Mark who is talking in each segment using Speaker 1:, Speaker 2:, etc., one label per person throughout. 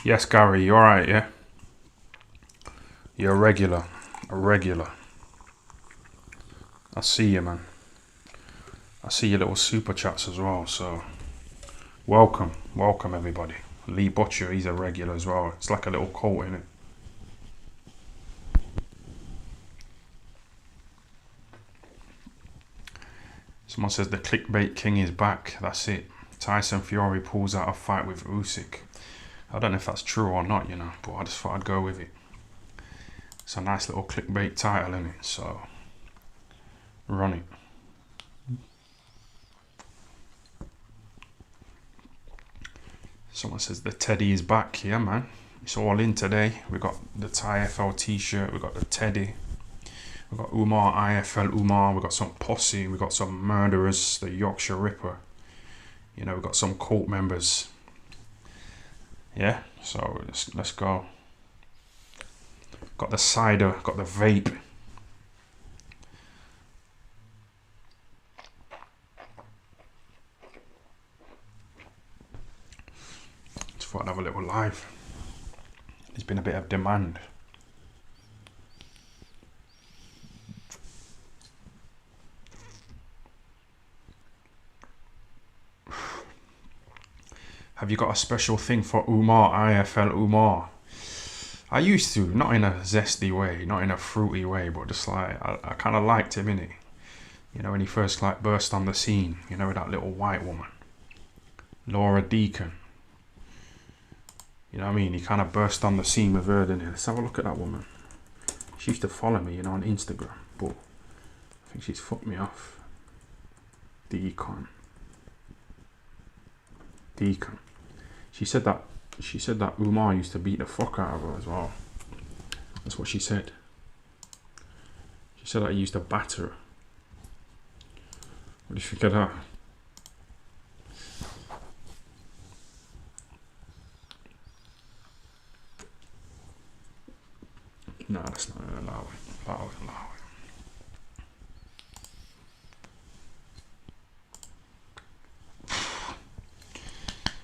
Speaker 1: Yes, Gary, you alright, yeah? You're a regular. A regular. I see you, man. I see your little super chats as well, so welcome. Welcome, everybody. Lee Butcher, he's a regular as well. It's like a little cult, innit? Someone says the clickbait king is back. That's it. Tyson Fury pulls out a fight with Usyk. I don't know if that's true or not, you know, but I just thought I'd go with it. It's a nice little clickbait title, isn't it? So, run it. Someone says the Teddy is back. Yeah, man. It's all in today. We got the Thai FL t-shirt. We got the Teddy. We got Umar, IFL Umar. We got some posse. We got some murderers. The Yorkshire Ripper. You know, we got some cult members. Yeah. So let's go. Got the cider. Got the vape. Just thought I'd have a little live. There's been a bit of demand. Have you got a special thing for Umar, IFL Umar? I used to, not in a zesty way, not in a fruity way, but just like, I kind of liked him, innit? You know, when he first like burst on the scene, you know, with that little white woman, Laura Deacon. You know what I mean? He kind of burst on the scene with her, didn't he? Let's have a look at that woman. She used to follow me, you know, on Instagram, but I think she's fucked me off. Deacon. She said that Umar used to beat the fuck out of her as well. That's what she said. She said that he used to batter her. What do you think of that? No, that's not allow it. Allow it.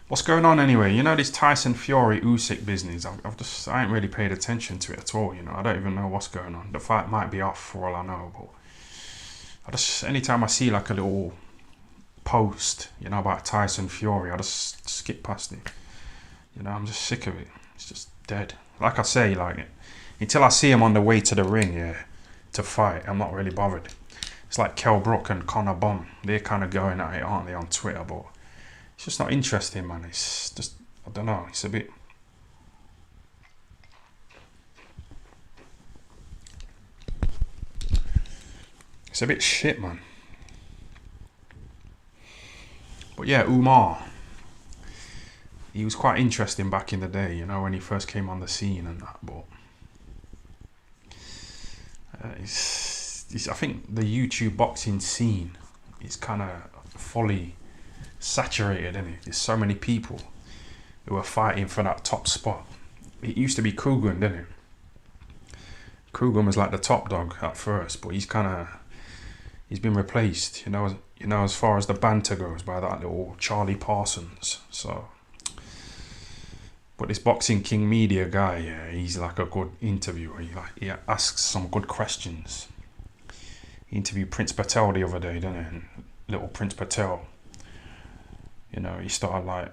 Speaker 1: What's going on anyway? You know, this Tyson Fury Usyk business, I ain't really paid attention to it at all, you know. I don't even know what's going on. The fight might be off for all I know, but anytime I see like a little post, you know, about Tyson Fury, I just skip past it. You know, I'm just sick of it. It's just dead. Like I say, like, until I see him on the way to the ring, yeah, to fight, I'm not really bothered. It's like Kell Brook and Conor Bum. They're kind of going at it, aren't they, on Twitter, but it's just not interesting, man. It's just, I don't know, it's a bit... It's a bit shit, man. But yeah, Umar. He was quite interesting back in the day, you know, when he first came on the scene and that, but... I think the YouTube boxing scene is kind of fully saturated, isn't it? There's so many people who are fighting for that top spot. It used to be Kugan, didn't it? Kugan was like the top dog at first, but he's been replaced, you know, as far as the banter goes, by that little Charlie Parsons. So, but this Boxing King Media guy, yeah, he's like a good interviewer. He asks some good questions. He interviewed Prince Patel the other day, didn't he? And little Prince Patel, you know, he started like...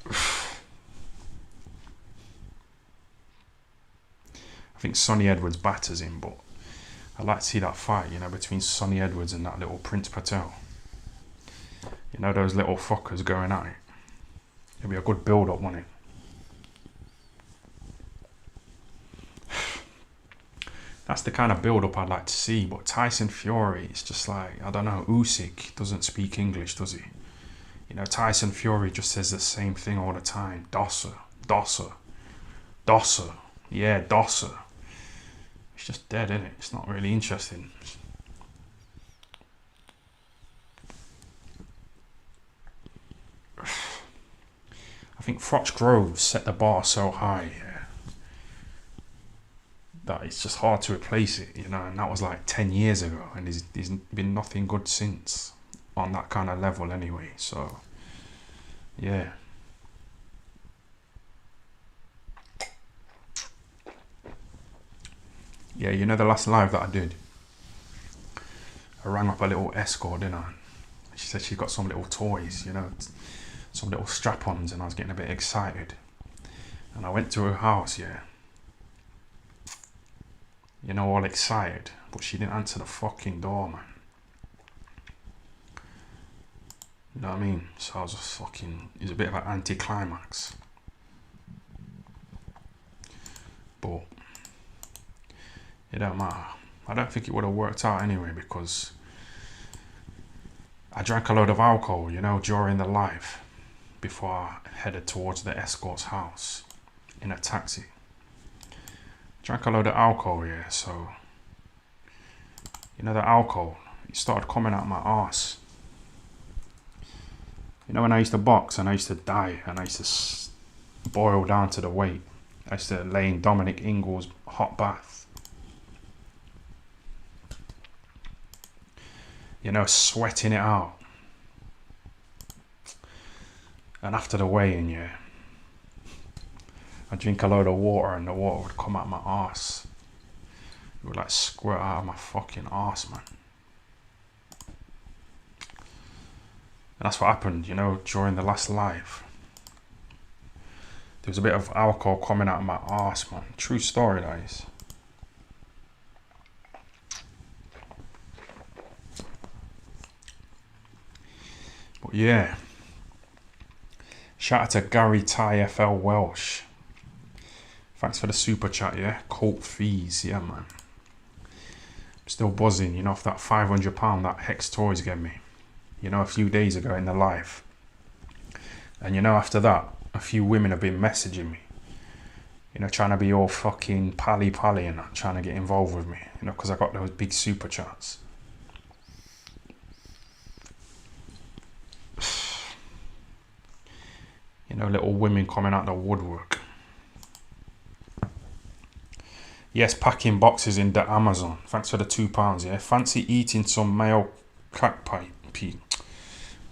Speaker 1: I think Sonny Edwards batters him, but I'd like to see that fight, you know, between Sonny Edwards and that little Prince Patel. You know, those little fuckers going at it. It'll be a good build-up, won't it? That's the kind of build-up I'd like to see. But Tyson Fury, it's just like, I don't know, Usyk doesn't speak English, does he? You know, Tyson Fury just says the same thing all the time. Dosser. Yeah, Dosser. It's just dead, isn't it? It's not really interesting. I think Froch Groves set the bar so high, yeah, that it's just hard to replace it, you know, and that was like 10 years ago, and there's been nothing good since on that kind of level anyway, so yeah. Yeah, you know the last live that I did? I rang up a little escort, didn't I? She said she got some little toys, you know, some little strap-ons, and I was getting a bit excited. And I went to her house, yeah. You know, all excited, but she didn't answer the fucking door, man. You know what I mean? So I was just fucking, it was a bit of an anticlimax. But it don't matter. I don't think it would have worked out anyway, because I drank a load of alcohol, you know, during the live before I headed towards the escort's house in a taxi. Drank a load of alcohol, yeah, so you know the alcohol, it started coming out my arse. You know when I used to box and I used to die and I used to boil down to the weight, I used to lay in Dominic Ingall's hot bath. You know, sweating it out. And after the weigh-in, yeah, I'd drink a load of water and the water would come out my arse. It would like squirt out of my fucking arse, man. And that's what happened, you know, during the last live. There was a bit of alcohol coming out of my arse, man. True story, that is. But yeah. Shout out to Gary Ty FL Welsh. Thanks for the super chat, yeah. Colt fees, yeah, man. I'm still buzzing, you know, off that £500 that Hex Toys gave me, you know, a few days ago in the live. And you know, after that, a few women have been messaging me, you know, trying to be all fucking pally and that, trying to get involved with me, you know, because I got those big super chats. You know, little women coming out the woodwork. Yes, packing boxes in the Amazon. Thanks for the £2, yeah. Fancy eating some male crack pipe.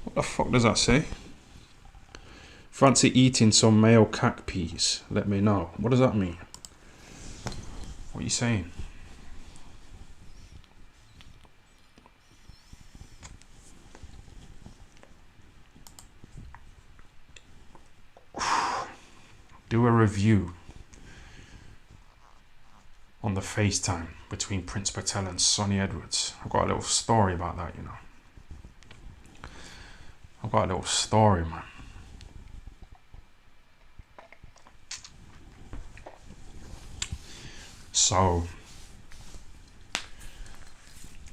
Speaker 1: What the fuck does that say? Fancy eating some male cack peas? Let me know. What does that mean? What are you saying? Do a review on the FaceTime between Prince Patel and Sonny Edwards. I've got a little story about that, you know. I've got a little story, man. So,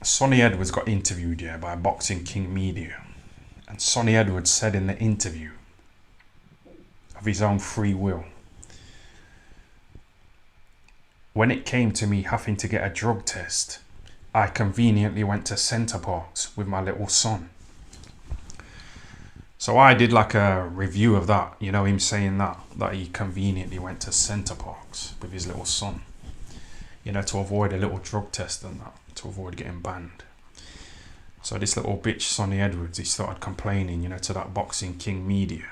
Speaker 1: Sonny Edwards got interviewed, yeah, by Boxing King Media. And Sonny Edwards said in the interview, of his own free will, when it came to me having to get a drug test, I conveniently went to Center Parks with my little son. So I did like a review of that, you know, him saying that he conveniently went to Center Parks with his little son, you know, to avoid a little drug test and that, to avoid getting banned. So this little bitch, Sonny Edwards, he started complaining, you know, to that Boxing King Media,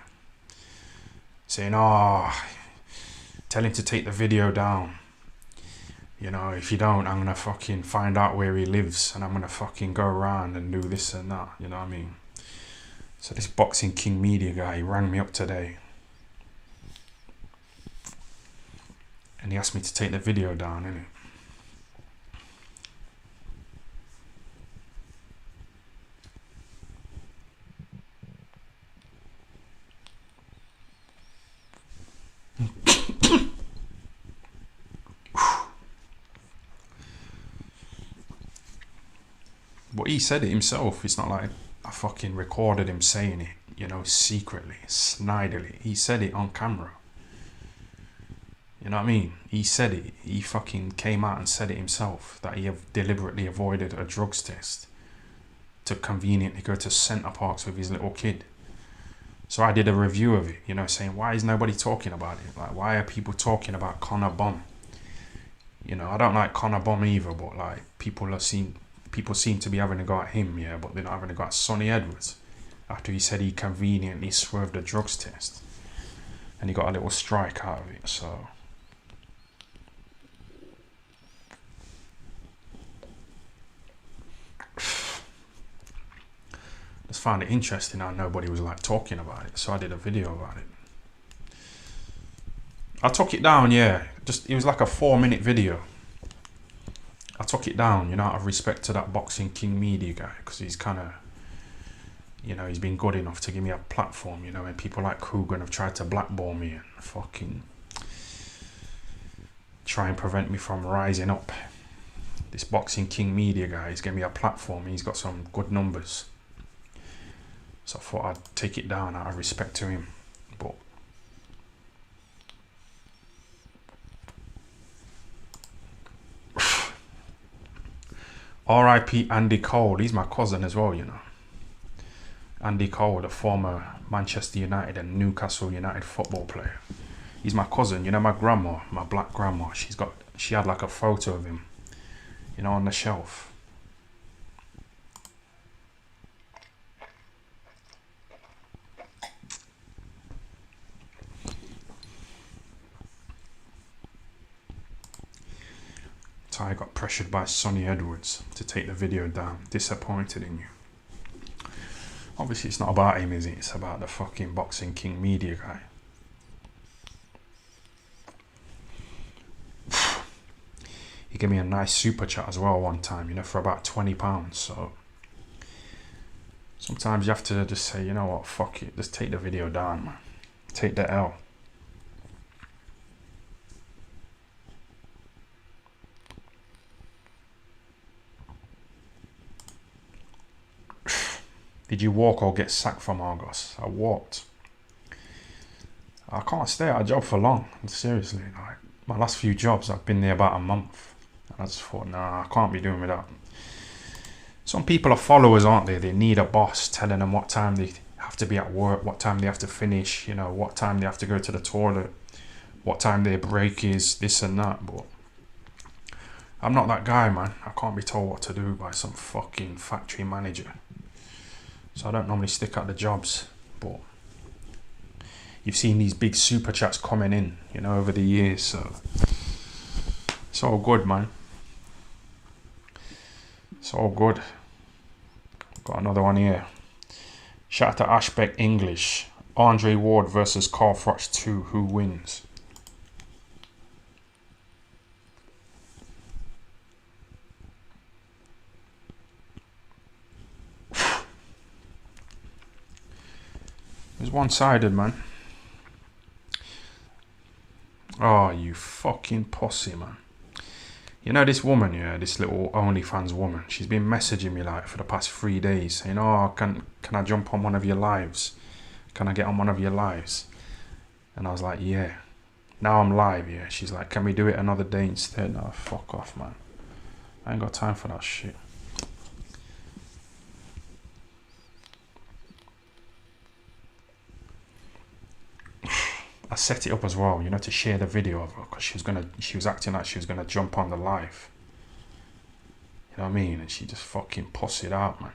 Speaker 1: saying, tell him to take the video down. You know, if you don't, I'm gonna fucking find out where he lives and I'm gonna fucking go around and do this and that, you know what I mean? So this Boxing King Media guy, he rang me up today and he asked me to take the video down, innit? But he said it himself. It's not like I fucking recorded him saying it, you know, secretly, snidely. He said it on camera. You know what I mean? He said it. He fucking came out and said it himself, that he deliberately avoided a drugs test to conveniently go to Center Parks with his little kid. So I did a review of it, you know, saying, why is nobody talking about it? Like, why are people talking about Conor Bomb? You know, I don't like Conor Bomb either, but like, people seem to be having a go at him, yeah, but they're not having a go at Sonny Edwards after he said he conveniently swerved a drugs test and he got a little strike out of it. So just found it interesting how nobody was like talking about it, so I did a video about it. I took it down, yeah. It was like a 4-minute video. I took it down, you know, out of respect to that Boxing King media guy, because he's kind of, you know, he's been good enough to give me a platform, you know, and people like Kruger have tried to blackball me and fucking try and prevent me from rising up. This Boxing King media guy is giving me a platform. He's got some good numbers. So I thought I'd take it down out of respect to him. But R.I.P. Andy Cole. He's my cousin as well, you know. Andy Cole, the former Manchester United and Newcastle United football player. He's my cousin. You know, my grandma, my black grandma, she had like a photo of him, you know, on the shelf. Ty got pressured by Sonny Edwards to take the video down. Disappointed in you. Obviously, it's not about him, is it? It's about the fucking Boxing King media guy. He gave me a nice super chat as well one time, you know, for about £20. So sometimes you have to just say, you know what, fuck it. Just take the video down, man. Take the L. Did you walk or get sacked from Argos? I walked. I can't stay at a job for long. Seriously, like my last few jobs, I've been there about a month. And I just thought, nah, I can't be doing with that. Some people are followers, aren't they? They need a boss telling them what time they have to be at work, what time they have to finish, you know, what time they have to go to the toilet, what time their break is, this and that. But I'm not that guy, man. I can't be told what to do by some fucking factory manager. So I don't normally stick at the jobs, but you've seen these big super chats coming in, you know, over the years, so it's all good, man. It's all good. Got another one here. Shout out to Ashbeck English. Andre Ward versus Carl Froch 2. Who wins? It's one-sided, man. Oh, you fucking pussy, man. You know this woman, yeah, this little OnlyFans woman, she's been messaging me like for the past 3 days saying, oh, can I jump on one of your lives? Can I get on one of your lives? And I was like, yeah. Now I'm live, yeah. She's like, can we do it another day instead? No, fuck off, man. I ain't got time for that shit. I set it up as well, you know, to share the video of her, because she was acting like she was gonna jump on the live. You know what I mean? And she just fucking pussied out, man.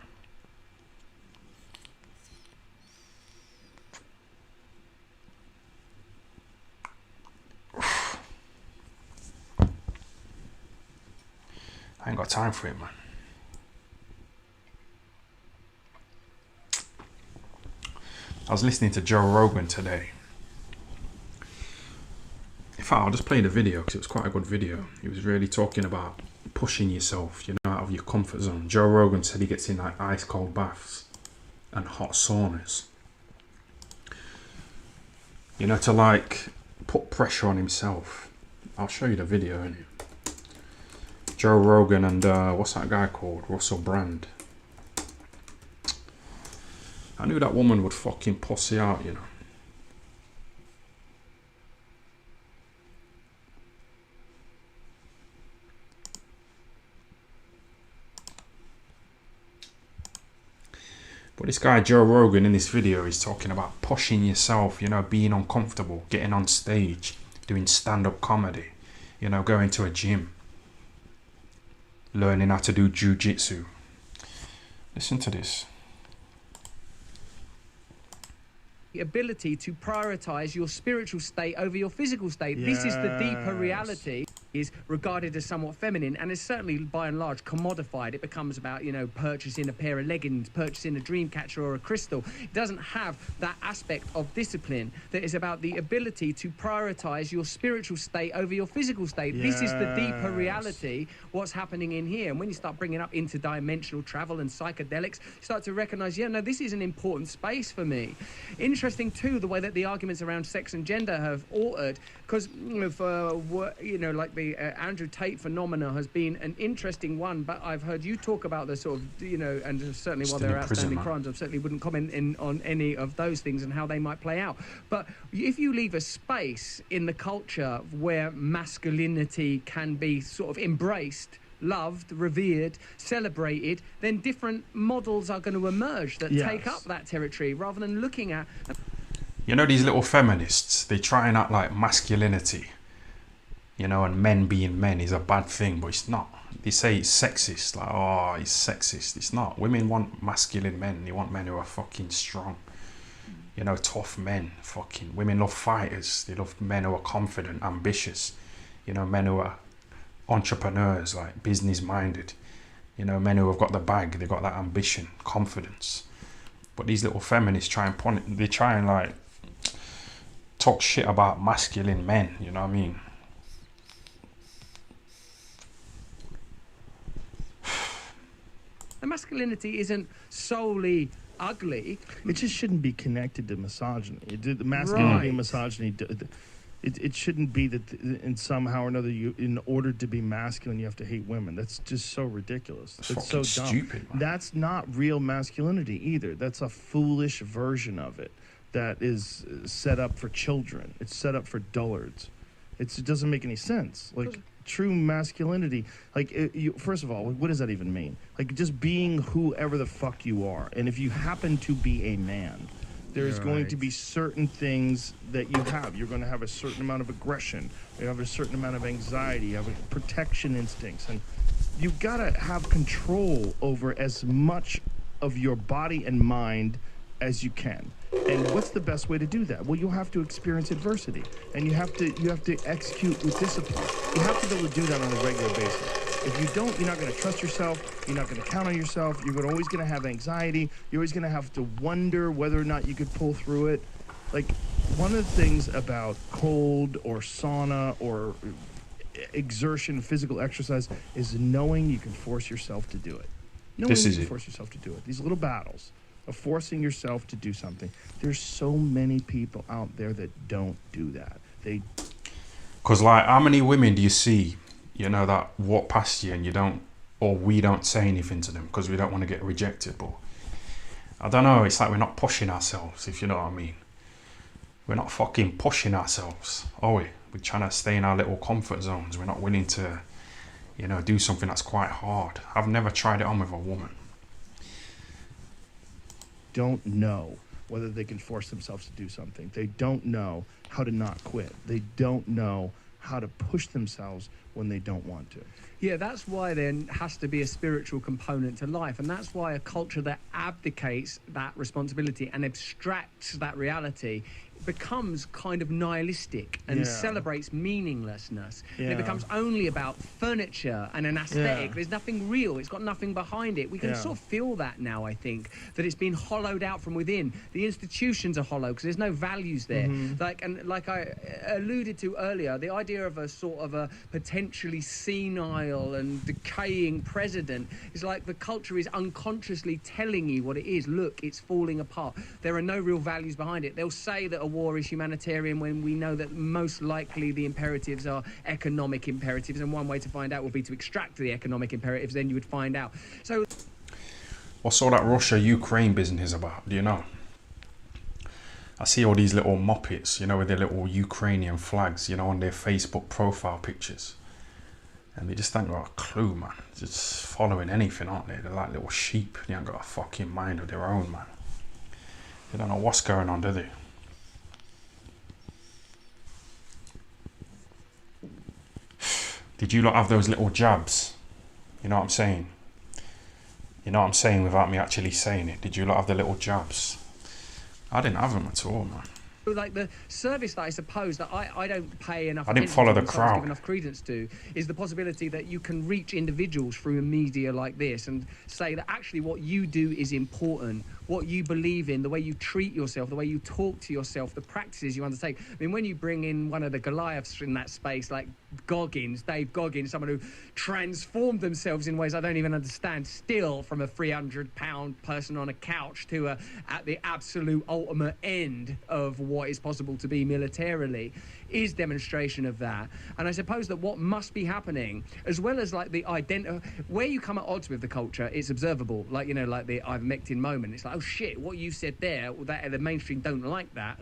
Speaker 1: I ain't got time for it, man. I was listening to Joe Rogan today. In fact, I'll just play the video because it was quite a good video. He was really talking about pushing yourself, you know, out of your comfort zone. Joe Rogan said he gets in like ice cold baths and hot saunas, you know, to like put pressure on himself. I'll show you the video, innit? Joe Rogan and what's that guy called? Russell Brand. I knew that woman would fucking pussy out, you know. But this guy Joe Rogan in this video is talking about pushing yourself, you know, being uncomfortable, getting on stage, doing stand-up comedy, you know, going to a gym, learning how to do jiu-jitsu. Listen to this.
Speaker 2: The ability to prioritize your spiritual state over your physical state. Yes. This is the deeper reality. is regarded as somewhat feminine and is certainly by and large commodified. It becomes about, you know, purchasing a pair of leggings, purchasing a dream catcher or a crystal. It doesn't have that aspect of discipline that is about the ability to prioritize your spiritual state over your physical state. This is the deeper reality, what's happening in here. And when you start bringing up interdimensional travel and psychedelics, you start to recognize, yeah, no, this is an important space for me. Interesting too, the way that the arguments around sex and gender have altered, because, you know, for, you know, like the Andrew Tate phenomena has been an interesting one, but I've heard you talk about the sort of, you know, and certainly while there are outstanding crimes, I certainly wouldn't comment on any of those things and how they might play out. But if you leave a space in the culture where masculinity can be sort of embraced, loved, revered, celebrated, then different models are going to emerge that take up that territory rather than looking at...
Speaker 1: You know, these little feminists, they try and act like masculinity, you know, and men being men is a bad thing, but it's not. They say it's sexist, like, oh, it's sexist. It's not. Women want masculine men. They want men who are fucking strong, you know, tough men. Fucking women love fighters. They love men who are confident, ambitious, you know, men who are entrepreneurs, like business minded, you know, men who have got the bag. They've got that ambition, confidence. But these little feminists try and like talk shit about masculine men, you know what I mean?
Speaker 2: The masculinity isn't solely ugly.
Speaker 3: It just shouldn't be connected to misogyny. The masculinity and misogyny, it shouldn't be that in somehow or another, you, in order to be masculine, you have to hate women. That's just so ridiculous. That's so dumb.
Speaker 1: Stupid, man.
Speaker 3: That's not real masculinity either. That's a foolish version of it that is set up for children. It's set up for dullards. It doesn't make any sense. Like, true masculinity, like, first of all, what does that even mean? Like, just being whoever the fuck you are. And if you happen to be a man, there's going to be certain things that you have. You're going to have a certain amount of aggression. You have a certain amount of anxiety. You have a protection instincts. And you've got to have control over as much of your body and mind as you can. And what's the best way to do that? Well, you'll have to experience adversity, and you have to execute with discipline. You have to be able to do that on a regular basis. If you don't, you're not going to trust yourself. You're not going to count on yourself. You're always going to have anxiety. You're always going to have to wonder whether or not you could pull through it. Like, one of the things about cold or sauna or exertion, physical exercise, is knowing you can force yourself to do it. Knowing you can force yourself to do it. These little battles of forcing yourself to do something. There's so many people out there that don't do that.
Speaker 1: Because, like, how many women do you see, you know, that walk past you and you don't, or we don't say anything to them because we don't want to get rejected? But I don't know, it's like we're not pushing ourselves, if you know what I mean. We're not fucking pushing ourselves, are we? We're trying to stay in our little comfort zones. We're not willing to, you know, do something that's quite hard. I've never tried it on with a woman.
Speaker 3: Don't know whether they can force themselves to do something. They don't know how to not quit. They don't know how to push themselves when they don't want to.
Speaker 2: Yeah, that's why there has to be a spiritual component to life. And that's why a culture that abdicates that responsibility and abstracts that reality becomes kind of nihilistic and celebrates meaninglessness. And it becomes only about furniture and an aesthetic. There's nothing real. It's got nothing behind it. We can sort of feel that now, I think, that it's been hollowed out from within. The institutions are hollow because there's no values there. Like I alluded to earlier, the idea of a sort of a potentially senile and decaying president is like the culture is unconsciously telling you what it is. Look, it's falling apart. There are no real values behind it. They'll say that a war is humanitarian when we know that most likely the imperatives are economic imperatives, and one way to find out will be to extract the economic imperatives, then you would find out. So
Speaker 1: what's all that Russia-Ukraine business about, do you know? I see all these little moppets, you know, with their little Ukrainian flags, you know, on their Facebook profile pictures. And they just ain't got a clue, man. Just following anything, aren't they? They're like little sheep. They ain't got a fucking mind of their own, man. They don't know what's going on, do they? Did you lot have those little jabs? You know what I'm saying? You know what I'm saying without me actually saying it. Did you lot have the little jabs? I didn't have them at all, man.
Speaker 2: Like the service that I suppose that I don't pay enough.
Speaker 1: I didn't
Speaker 2: attention
Speaker 1: follow
Speaker 2: to
Speaker 1: the
Speaker 2: and sometimes
Speaker 1: crowd.
Speaker 2: give enough credence to is the possibility that you can reach individuals through a media like this and say that actually what you do is important, what you believe in, the way you treat yourself, the way you talk to yourself, the practices you undertake. I mean, when you bring in one of the Goliaths in that space, like Dave Goggins, someone who transformed themselves in ways I don't even understand, still from a 300-pound person on a couch to at the absolute ultimate end of what is possible to be militarily, is demonstration of that. And I suppose that what must be happening, as well as like the where you come at odds with the culture, it's observable. Like, you know, like the ivermectin moment. It's like, oh shit, what you said there, that the mainstream don't like that.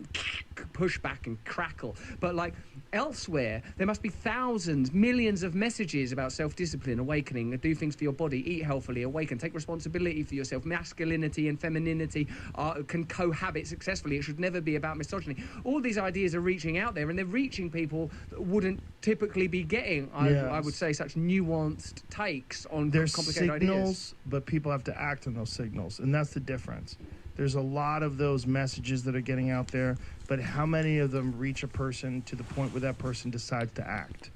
Speaker 2: Push back and crackle. But like elsewhere, there must be thousands, millions of messages about self-discipline, awakening, do things for your body, eat healthily, awaken, take responsibility for yourself. Masculinity and femininity can cohabit successfully. It should never be about misogyny. All these ideas are reaching out there, and they're reaching people that wouldn't typically be getting, I would say, such nuanced takes on complicated
Speaker 3: signals,
Speaker 2: ideas.
Speaker 3: but people have to act on those signals, and that's the difference. There's a lot of those messages that are getting out there, but how many of them reach a person to the point where that person decides to act?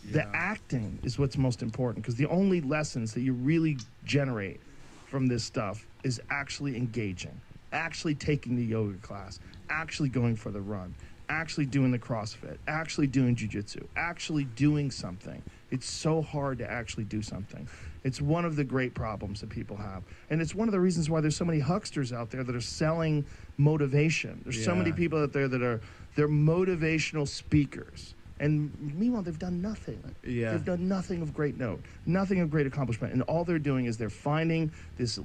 Speaker 3: Yeah. The acting is what's most important, because the only lessons that you really generate from this stuff is actually engaging, actually taking the yoga class, actually going for the run, actually doing the CrossFit, actually doing jiu-jitsu, actually doing something. It's so hard to actually do something. It's one of the great problems that people have. And it's one of the reasons why there's so many hucksters out there that are selling motivation. There's so many people out there that they're motivational speakers. And meanwhile, they've done nothing.
Speaker 2: Yeah.
Speaker 3: They've done nothing of great note, nothing of great accomplishment. And all they're doing is they're finding this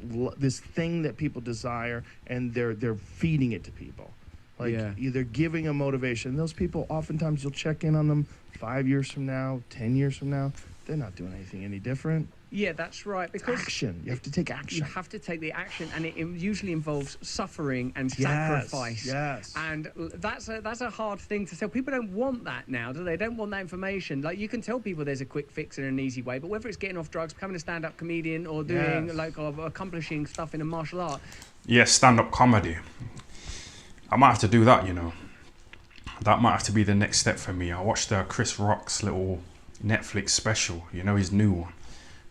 Speaker 3: thing that people desire, and they're feeding it to people. Like, either giving a motivation. Those people, oftentimes you'll check in on them 5 years from now, 10 years from now. They're not doing anything any different.
Speaker 2: Yeah, that's right. Because
Speaker 3: action. You have to take action.
Speaker 2: You have to take the action, and it usually involves suffering and sacrifice.
Speaker 3: Yes.
Speaker 2: And that's a hard thing to tell. People don't want that now, do they? They don't want that information. Like, you can tell people there's a quick fix and an easy way, but whether it's getting off drugs, becoming a stand-up comedian, or doing accomplishing stuff in a martial art.
Speaker 1: Yeah, stand-up comedy. I might have to do that, you know. That might have to be the next step for me. I watched Chris Rock's little Netflix special, you know, his new one.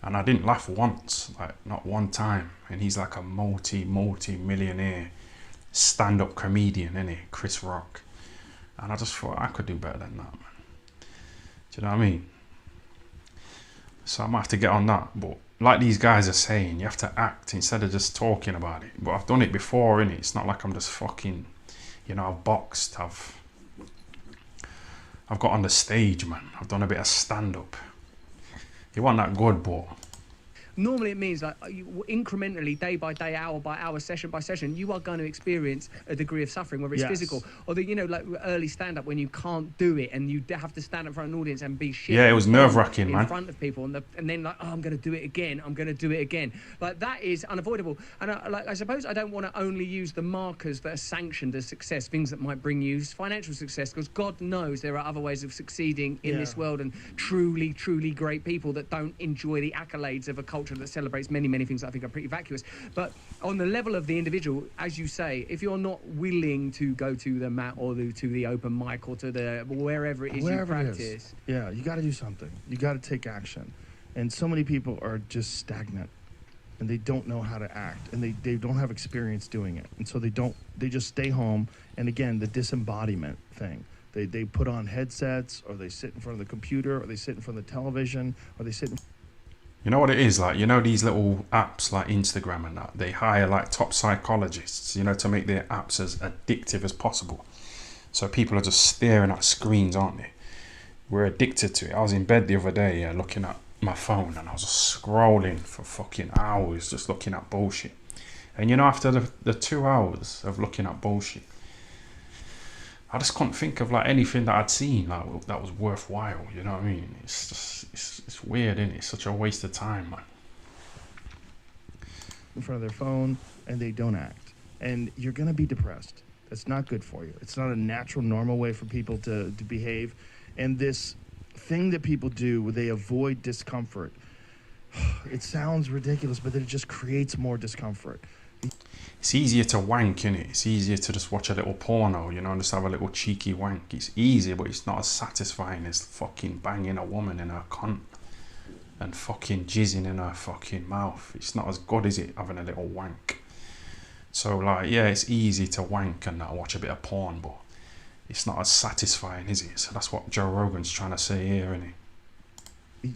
Speaker 1: And I didn't laugh once, like not one time. And he's like a multi-millionaire stand-up comedian, isn't he? Chris Rock. And I just thought I could do better than that, man. Do you know what I mean? So I might have to get on that. But like these guys are saying, you have to act instead of just talking about it. But I've done it before, innit? It's not like I'm just fucking, you know, I've boxed, I've got on the stage, man. I've done a bit of stand-up. It wasn't that good, but
Speaker 2: Normally it means like incrementally, day by day, hour by hour, session by session, you are going to experience a degree of suffering, whether it's physical or the, you know, like early stand-up when you can't do it and you have to stand up in front of an audience and be shit.
Speaker 1: Yeah, it was nerve-wracking, man.
Speaker 2: In front of people, and then like, oh, I'm going to do it again. I'm going to do it again. Like, that is unavoidable. And I suppose I don't want to only use the markers that are sanctioned as success, things that might bring you financial success, because God knows there are other ways of succeeding in this world, and truly, truly great people that don't enjoy the accolades of a culture that celebrates many, many things that I think are pretty vacuous. But on the level of the individual, as you say, if you're not willing to go to the mat or to the open mic or to the wherever it is you practice,
Speaker 3: you got to do something. You got to take action. And so many people are just stagnant, and they don't know how to act, and they don't have experience doing it, and so they just stay home. And again, the disembodiment thing. They put on headsets, or they sit in front of the computer, or they sit in front of the television, or they sit in...
Speaker 1: You know what it is like? You know these little apps like Instagram and that? They hire like top psychologists, you know, to make their apps as addictive as possible. So people are just staring at screens, aren't they? We're addicted to it. I was in bed the other day looking at my phone, and I was just scrolling for fucking hours, just looking at bullshit. And you know, after the 2 hours of looking at bullshit, I just couldn't think of like anything that I'd seen like that was worthwhile. You know what I mean? It's just it's weird, isn't it? It's such a waste of time, man.
Speaker 3: In front of their phone, and they don't act, and you're gonna be depressed. That's not good for you. It's not a natural, normal way for people to behave. And this thing that people do where they avoid discomfort, it sounds ridiculous, but it just creates more discomfort.
Speaker 1: It's easier to wank, innit? It's easier to just watch a little porno, you know, and just have a little cheeky wank. It's easy, but it's not as satisfying as fucking banging a woman in her cunt and fucking jizzing in her fucking mouth. It's not as good, is it, having a little wank? So, like, yeah, it's easy to wank and watch a bit of porn, but it's not as satisfying, is it? So that's what Joe Rogan's trying to say here, isn't he?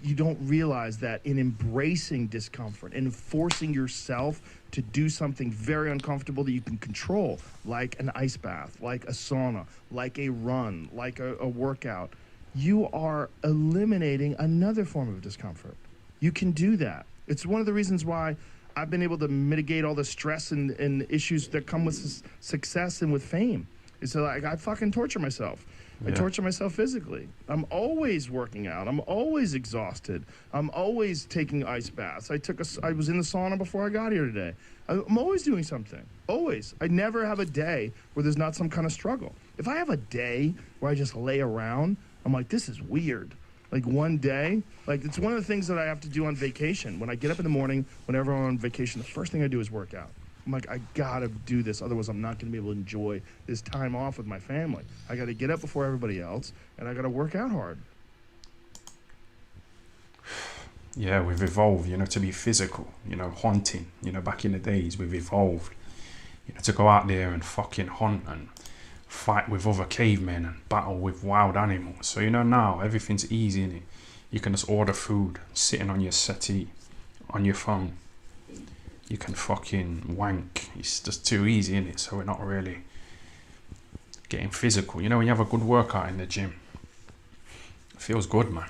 Speaker 3: You don't realize that in embracing discomfort and forcing yourself to do something very uncomfortable that you can control, like an ice bath, like a sauna, like a run, like a workout, you are eliminating another form of discomfort. You can do that. It's one of the reasons why I've been able to mitigate all the stress and issues that come with success and with fame. It's like I fucking torture myself. I torture myself physically. I'm always working out. I'm always exhausted. I'm always taking ice baths. I was in the sauna before I got here today. I'm always doing something. Always. I never have a day where there's not some kind of struggle. If I have a day where I just lay around, I'm like, this is weird. Like one day, like it's one of the things that I have to do on vacation. When I get up in the morning, whenever I'm on vacation, the first thing I do is work out. I'm like, I gotta do this, otherwise I'm not gonna be able to enjoy this time off with my family. I gotta get up before everybody else, and I gotta work out hard.
Speaker 1: Yeah, we've evolved, you know, to be physical, you know, hunting. You know, back in the days, we've evolved, you know, to go out there and fucking hunt and fight with other cavemen and battle with wild animals. So, you know, now everything's easy, innit? You can just order food, sitting on your settee, on your phone. You can fucking wank. It's just too easy, innit? So we're not really getting physical. You know, when you have a good workout in the gym, it feels good, man.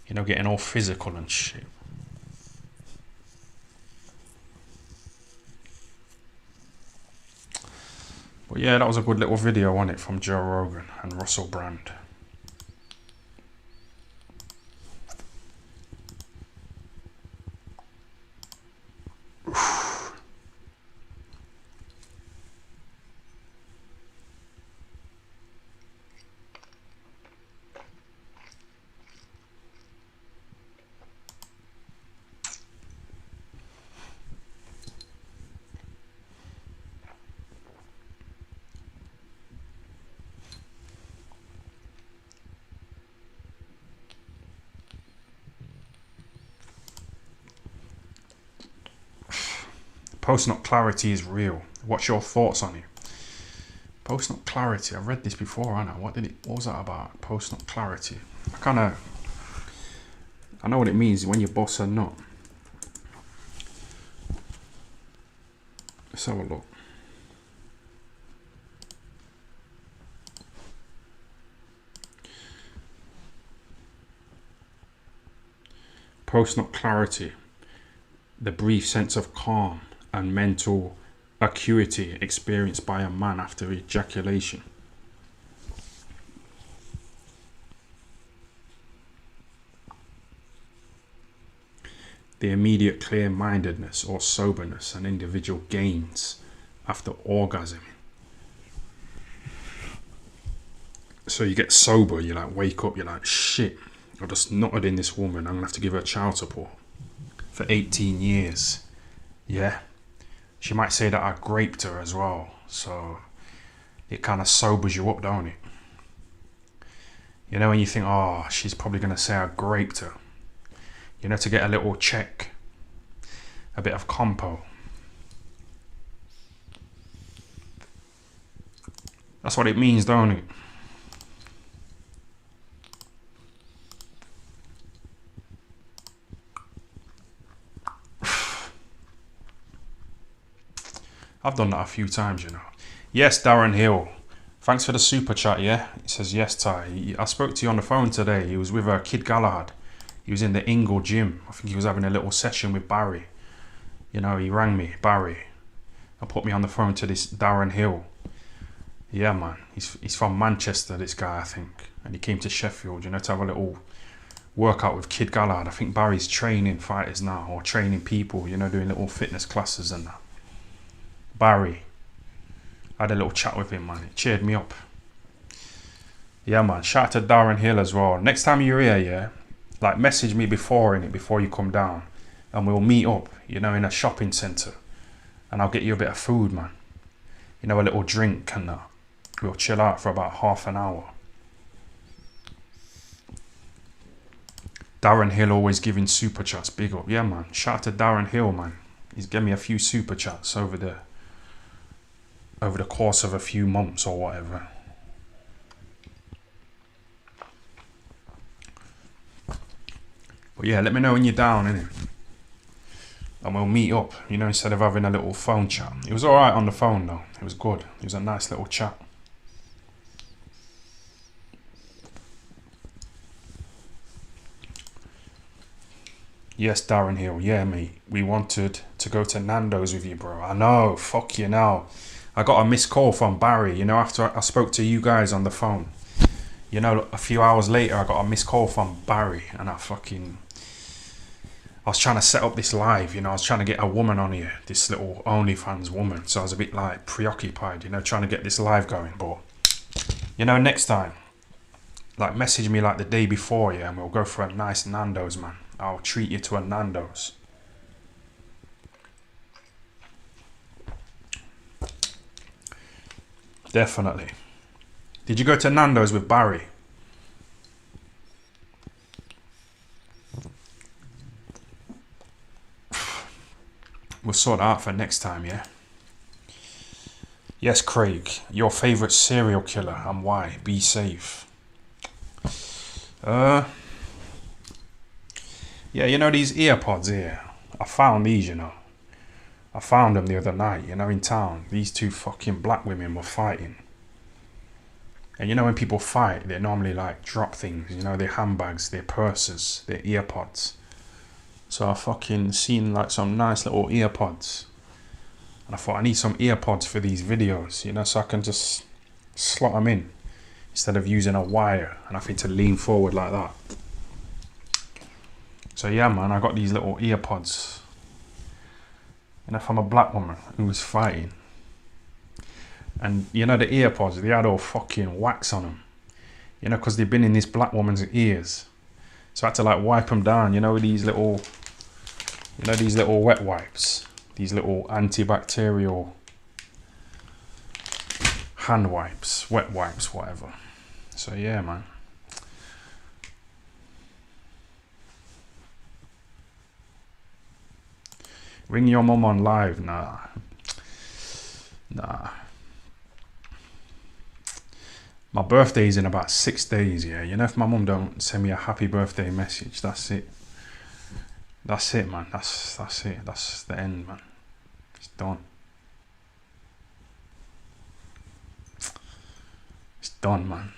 Speaker 1: You know, getting all physical and shit. But yeah, that was a good little video on it from Joe Rogan and Russell Brand. Post-nut clarity is real. What's your thoughts on it? Post-nut clarity. I've read this before, haven't I? What was that about? Post-nut clarity. I know what it means when you bust a nut. Let's have a look. Post-nut clarity. The brief sense of calm and mental acuity experienced by a man after ejaculation. The immediate clear-mindedness or soberness an individual gains after orgasm. So you get sober, you like wake up, you're like, shit, I just nutted in this woman, I'm gonna have to give her child support for 18 years. Yeah. She might say that I graped her as well. So it kind of sobers you up, don't it? You know, when you think, oh, she's probably going to say I graped her. You know, to get a little check. A bit of compo. That's what it means, don't it? I've done that a few times, you know. Yes, Darren Hill. Thanks for the super chat, yeah? He says, yes, Ty. I spoke to you on the phone today. He was with Kid Galahad. He was in the Ingle gym. I think he was having a little session with Barry. You know, he rang me, Barry. And put me on the phone to this Darren Hill. Yeah, man. He's from Manchester, this guy, I think. And he came to Sheffield, you know, to have a little workout with Kid Galahad. I think Barry's training fighters now, or training people, you know, doing little fitness classes and that. Barry, I had a little chat with him, man. It cheered me up. Yeah, man. Shout out to Darren Hill as well. Next time you're here, yeah, like message me before you come down, and we'll meet up, you know, in a shopping centre, and I'll get you a bit of food, man. You know, a little drink, and we'll chill out for about half an hour. Darren Hill always giving super chats, big up. Yeah, man, shout out to Darren Hill, man. He's given me a few super chats over the course of a few months or whatever. But yeah, let me know when you're down, innit? And we'll meet up, you know, instead of having a little phone chat. It was alright on the phone though. It was good. It was a nice little chat. Yes, Darren Hill. Yeah, mate. We wanted to go to Nando's with you, bro. I know. Fuck you now. I got a missed call from Barry, you know, after I spoke to you guys on the phone. You know, a few hours later, I got a missed call from Barry, and I was trying to set up this live, you know, I was trying to get a woman on here, this little OnlyFans woman. So I was a bit like preoccupied, you know, trying to get this live going. But, you know, next time, like message me like the day before, yeah, and we'll go for a nice Nando's, man. I'll treat you to a Nando's. Definitely. Did you go to Nando's with Barry? We'll sort it out for next time, yeah? Yes, Craig. Your favourite serial killer and why? Be safe. Yeah, you know these earpods here? I found these, you know. I found them the other night, you know, in town. These two fucking black women were fighting. And you know when people fight, they normally like drop things, you know, their handbags, their purses, their earpods. So I fucking seen like some nice little earpods. And I thought I need some earpods for these videos, you know, so I can just slot them in instead of using a wire and having to lean forward like that. So yeah, man, I got these little earpods. You know, from a black woman who was fighting. And you know the earpods, they had all fucking wax on them. You know, because they've been in this black woman's ears. So I had to like wipe them down, you know, with these little, you know, these little wet wipes. These little antibacterial hand wipes, wet wipes, whatever. So yeah, man. Ring your mum on live? Nah. My birthday's in about 6 days, yeah. You know, if my mum don't send me a happy birthday message, that's it. That's it, man. That's it. That's the end, man. It's done. It's done, man.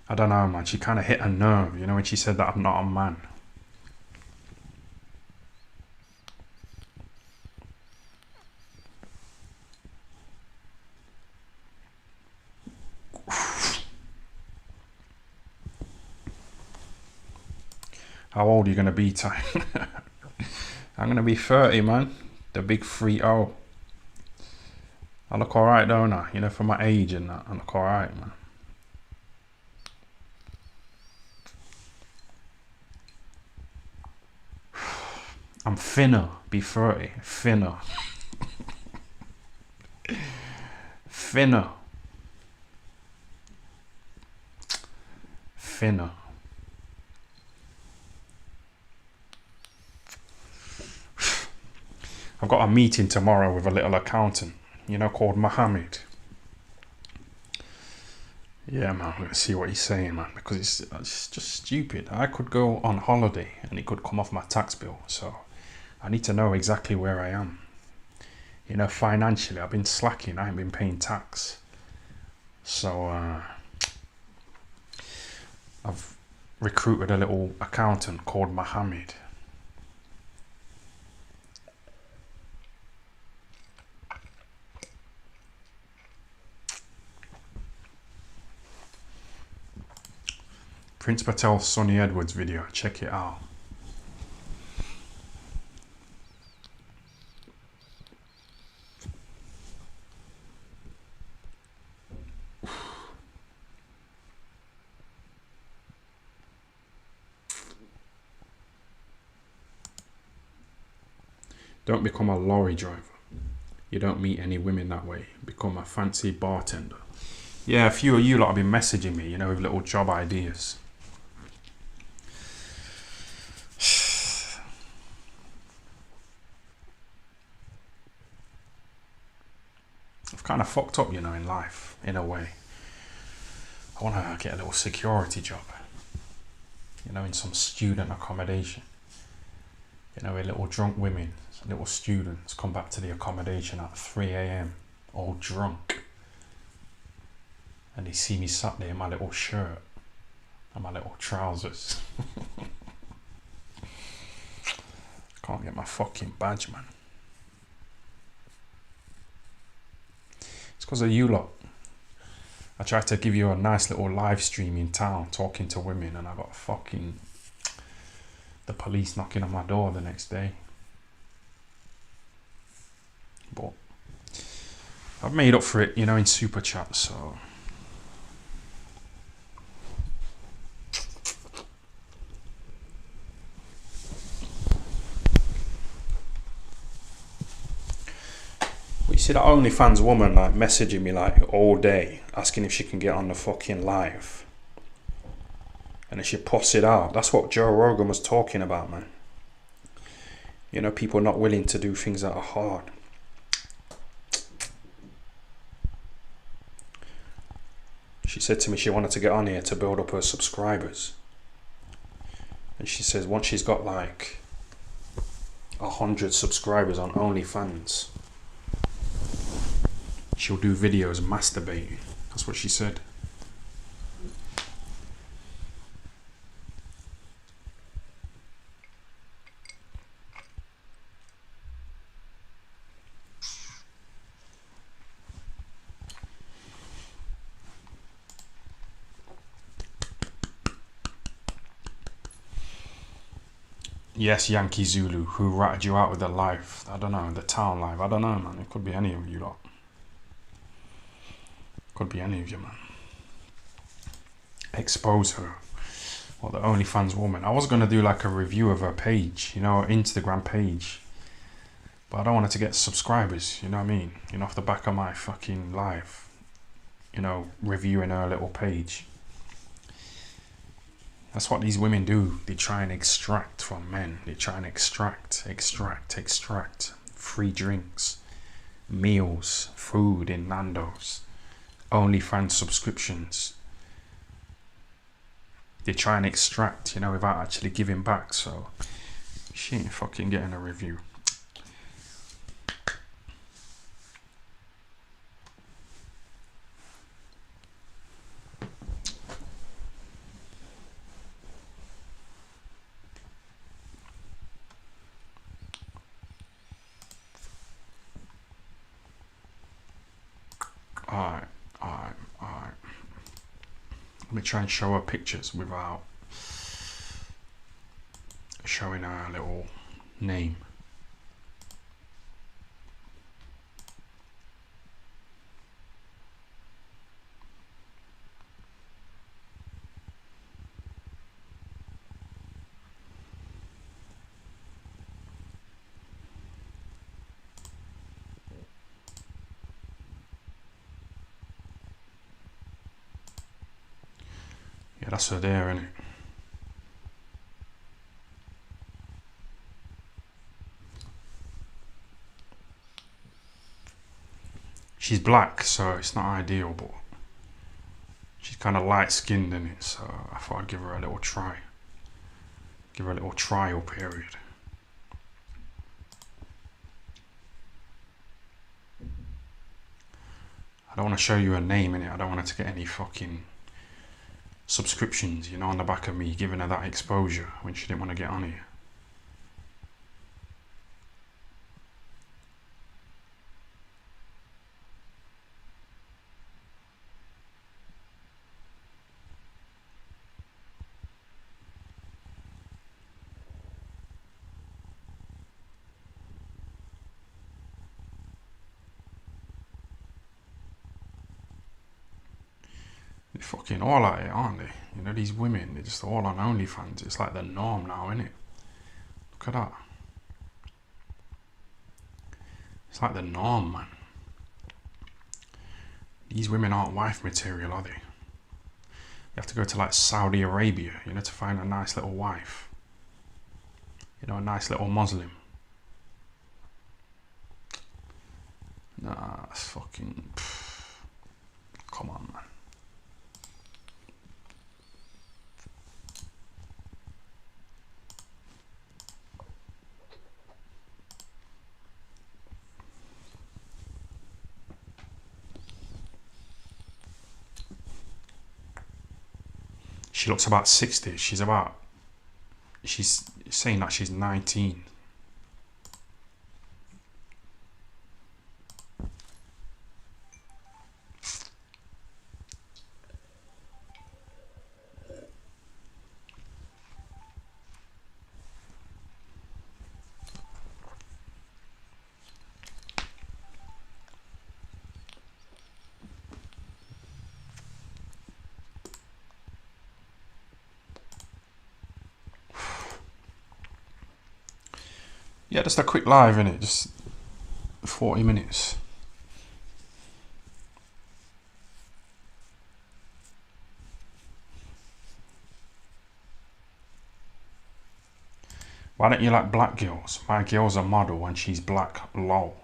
Speaker 1: I don't know, man. She kind of hit a nerve, you know, when she said that I'm not a man. How old are you going to be, Ty? I'm going to be 30, man. The big 3-0. I look alright, don't I? You know, for my age and that, I look alright, man. I'm finna be 30. Finna. Finna. I've got a meeting tomorrow with a little accountant, you know, called Mohammed. Yeah, man, I'm going to see what he's saying, man, because it's just stupid. I could go on holiday and it could come off my tax bill, so I need to know exactly where I am. You know, financially, I've been slacking. I ain't been paying tax. So, I've recruited a little accountant called Mohammed. Prince Patel's Sonny Edwards video, check it out. Don't become a lorry driver. You don't meet any women that way. Become a fancy bartender. Yeah, a few of you lot have been messaging me, you know, with little job ideas. I've kind of fucked up, you know, in life, in a way. I want to get a little security job, you know, in some student accommodation. You know, where little drunk women, little students come back to the accommodation at 3 a.m. all drunk. And they see me sat there in my little shirt and my little trousers. Can't get my fucking badge, man. It's because of you lot. I tried to give you a nice little live stream in town talking to women, and I got fucking the police knocking on my door the next day. But I've made up for it, you know, in super chat, so. You see that OnlyFans woman like messaging me like all day asking if she can get on the fucking live, and then she posts it out. That's what Joe Rogan was talking about, man. You know, people not willing to do things that are hard. She said to me she wanted to get on here to build up her subscribers, and she says once she's got like 100 subscribers on OnlyFans, she'll do videos masturbating. That's what she said. Yes, Yankee Zulu, who ratted you out with the live. I don't know, the town live. I don't know, man. It could be any of you lot. Could be any of you, man. Expose her. Or the OnlyFans woman. I was going to do like a review of her page, you know, her Instagram page. But I don't want her to get subscribers, you know what I mean? You know, off the back of my fucking live. You know, reviewing her little page. That's what these women do. They try and extract from men. They try and extract. Free drinks, meals, food in Nando's, OnlyFans subscriptions. They try and extract, you know, without actually giving back. So she ain't fucking getting a review. Alright. Let me try and show her pictures without showing her little name. Yeah, that's her there, isn't it? She's black, so it's not ideal, but she's kind of light-skinned in it, so I thought I'd give her a little try. Give her a little trial period. I don't want to show you her name in it. I don't want her to get any fucking subscriptions, you know, on the back of me giving her that exposure when she didn't want to get on here. They're fucking all at it, aren't they? You know, these women, they're just all on OnlyFans. It's like the norm now, isn't it? Look at that. It's like the norm, man. These women aren't wife material, are they? You have to go to like Saudi Arabia, you know, to find a nice little wife. You know, a nice little Muslim. Nah, it's fucking... Come on, man. She looks about 60. She's saying that she's 19. Yeah, just a quick live, innit? Just 40 minutes. Why don't you like black girls? My girl's a model and she's black, lol.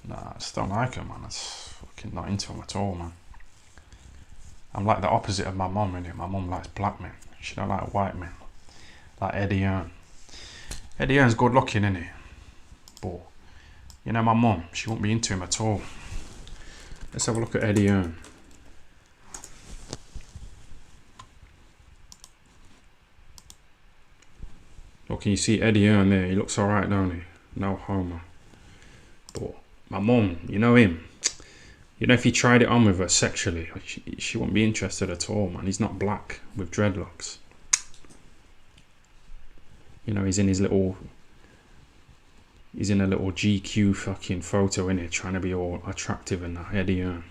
Speaker 1: Nah, I just don't like her, man. That's fucking not into them at all, man. I'm like the opposite of my mum, innit? My mum likes black men. She don't like white men. Like Eddie Hearn. Eddie Hearn's good looking, innit? But, you know, my mum, she won't be into him at all. Let's have a look at Eddie Hearn. Look, can you see Eddie Hearn there? He looks alright, don't he? No homo. But my mum, you know him. You know, if he tried it on with her sexually, she wouldn't be interested at all, man. He's not black with dreadlocks. You know, he's in a little GQ fucking photo, innit? Trying to be all attractive and that. Eddie Hearn.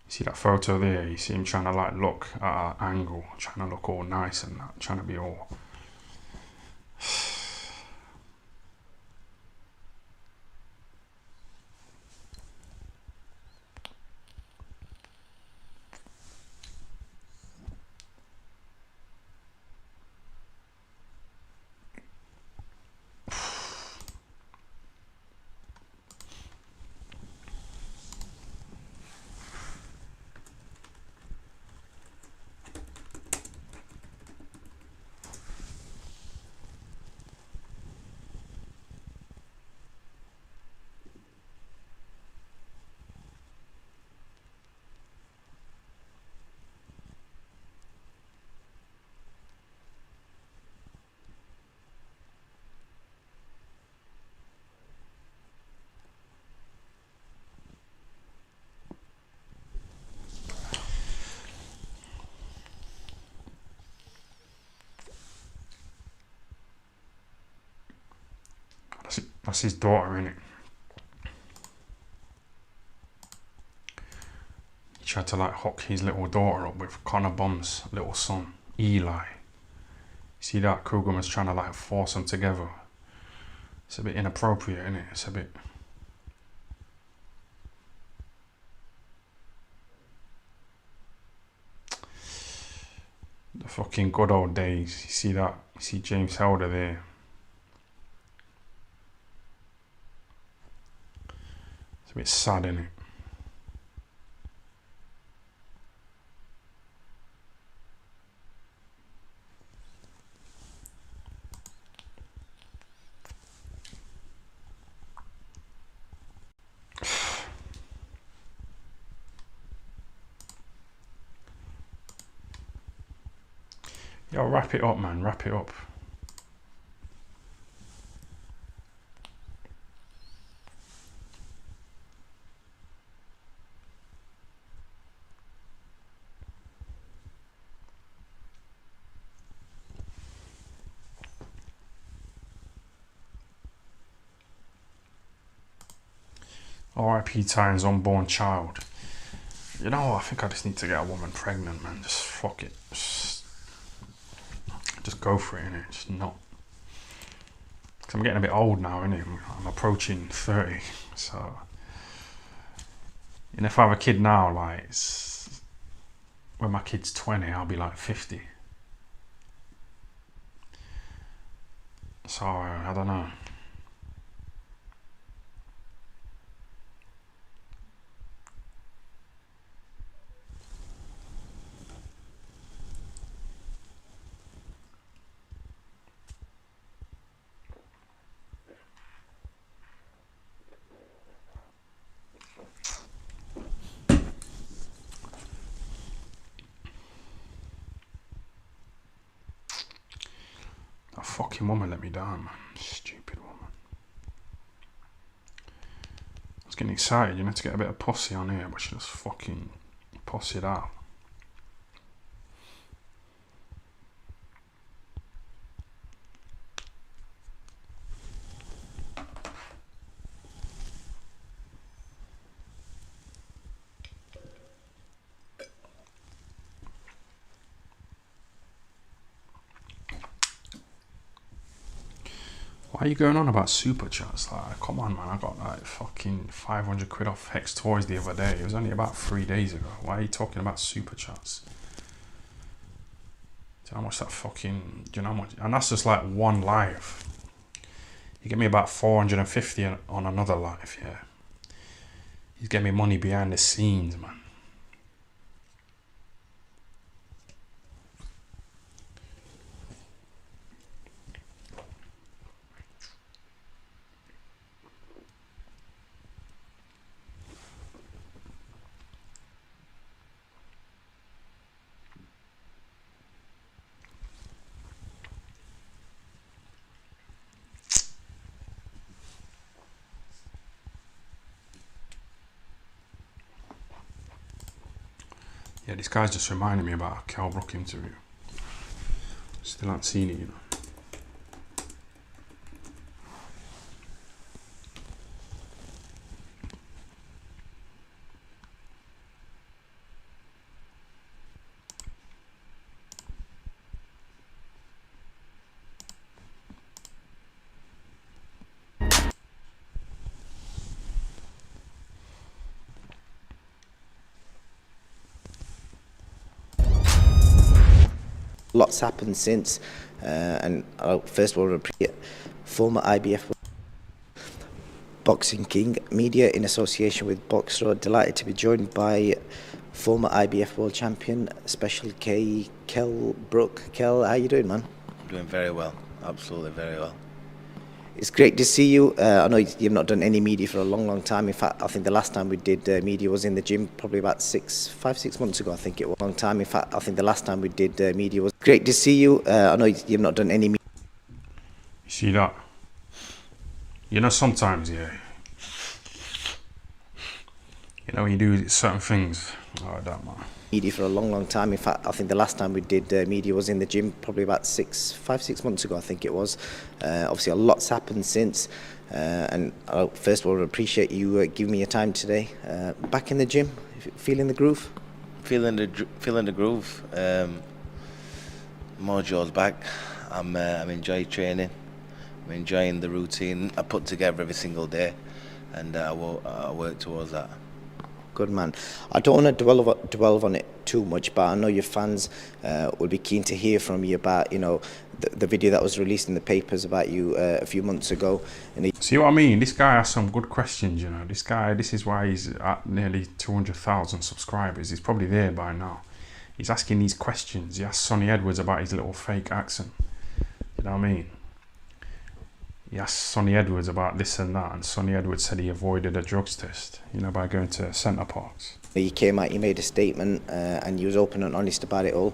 Speaker 1: See that photo there? You see him trying to like look at an angle, trying to look all nice and that, trying to be all... That's his daughter, innit? He tried to like hook his little daughter up with Connor Bum's little son, Eli. See that? Kugelman's trying to like force them together. It's a bit inappropriate, innit? It's a bit... The fucking good old days. You see that? You see James Helder there. It's a bit sad, innit? Yo, wrap it up, man. Wrap it up. R.I.P. Tyson's unborn child. You know, I think I just need to get a woman pregnant, man. Just fuck it. Just go for it, innit? Just not. Because I'm getting a bit old now, innit? I'm approaching 30. So, and if I have a kid now, like, when my kid's 20, I'll be like 50. So, I don't know. That fucking woman let me down, man. Stupid woman. I was getting excited, you know, to get a bit of pussy on here, but she just fucking pussied out. Why are you going on about super chats? Like, come on, man. I got like fucking 500 quid off Hex Toys the other day. It was only about 3 days ago. Why are you talking about super chats? Do you know how much that fucking... Do you know how much? And that's just like one live. You get me about 450 on another live, yeah. He's getting me money behind the scenes, man. Yeah, this guy's just reminding me about a Cal Brook interview. Still haven't seen it, you know.
Speaker 4: Lots happened since, and first of all, appreciate former IBF Boxing King Media in association with Box Road. Delighted to be joined by former IBF World Champion, Special K, Kell Brook. Kell, how you doing, man?
Speaker 5: Doing very well, absolutely very well.
Speaker 4: It's great to see you. I know you've not done any media for a long, long time. In fact, I think the last time we did media was in the gym, probably about 5-6 months ago, I think it was. Long time. In fact, I think the last time we did media was great to see you. I know you've not done any media.
Speaker 1: You see that? You know, sometimes, yeah. You know, when you do certain things like that, man.
Speaker 4: Media for a long, long time. In fact, I think the last time we did media was in the gym, probably about 5-6 months ago, I think it was. Obviously, a lot's happened since, and first of all, I appreciate you giving me your time today. Back in the gym, feeling the groove?
Speaker 5: Feeling the groove. Mojo's back. I'm enjoying training. I'm enjoying the routine I put together every single day, and I work towards that.
Speaker 4: Good man. I don't want to dwell on it too much, but I know your fans will be keen to hear from you about, you know, the video that was released in the papers about you a few months ago. And
Speaker 1: See what I mean? This guy has some good questions, you know. This is why he's at nearly 200,000 subscribers. He's probably there by now. He's asking these questions. He asked Sonny Edwards about his little fake accent. You know what I mean? He asked Sonny Edwards about this and that, and Sonny Edwards said he avoided a drugs test, you know, by going to Centre Parks.
Speaker 4: You came out, you made a statement, and you was open and honest about it all.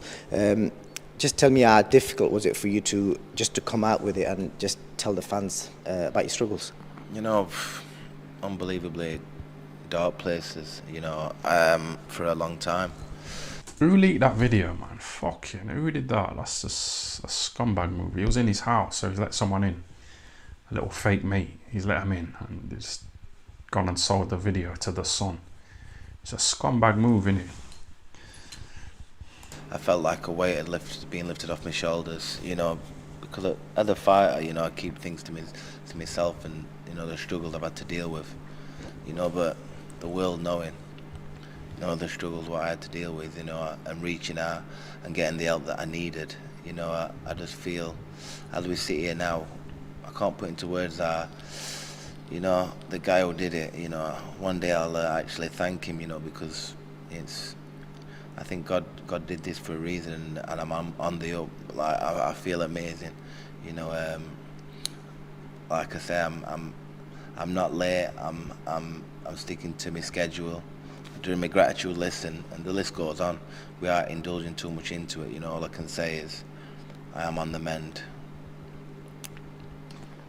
Speaker 4: Just tell me, how difficult was it for you to come out with it and just tell the fans about your struggles?
Speaker 5: You know, unbelievably dark places, you know, for a long time.
Speaker 1: Who leaked that video, man? Fuck, you know, who did that? That's just a scumbag move. He was in his house, so he's let someone in. A little fake mate, he's let him in and just gone and sold the video to the Sun. It's a scumbag move, innit?
Speaker 5: I felt like a weight had been lifted off my shoulders, you know, because as a fighter, you know, I keep things to myself, and you know the struggles I've had to deal with, you know, but the world knowing, you know, the struggles what I had to deal with, you know, and reaching out and getting the help that I needed, you know, I just feel, as we sit here now, I can't put into words that, you know, the guy who did it, you know, one day I'll actually thank him, you know, because I think God did this for a reason, and I'm on the up. Like I feel amazing, you know. Like I say, I'm not late. I'm sticking to my schedule, doing my gratitude list, and the list goes on. We are indulging too much into it, you know. All I can say is I am on the mend.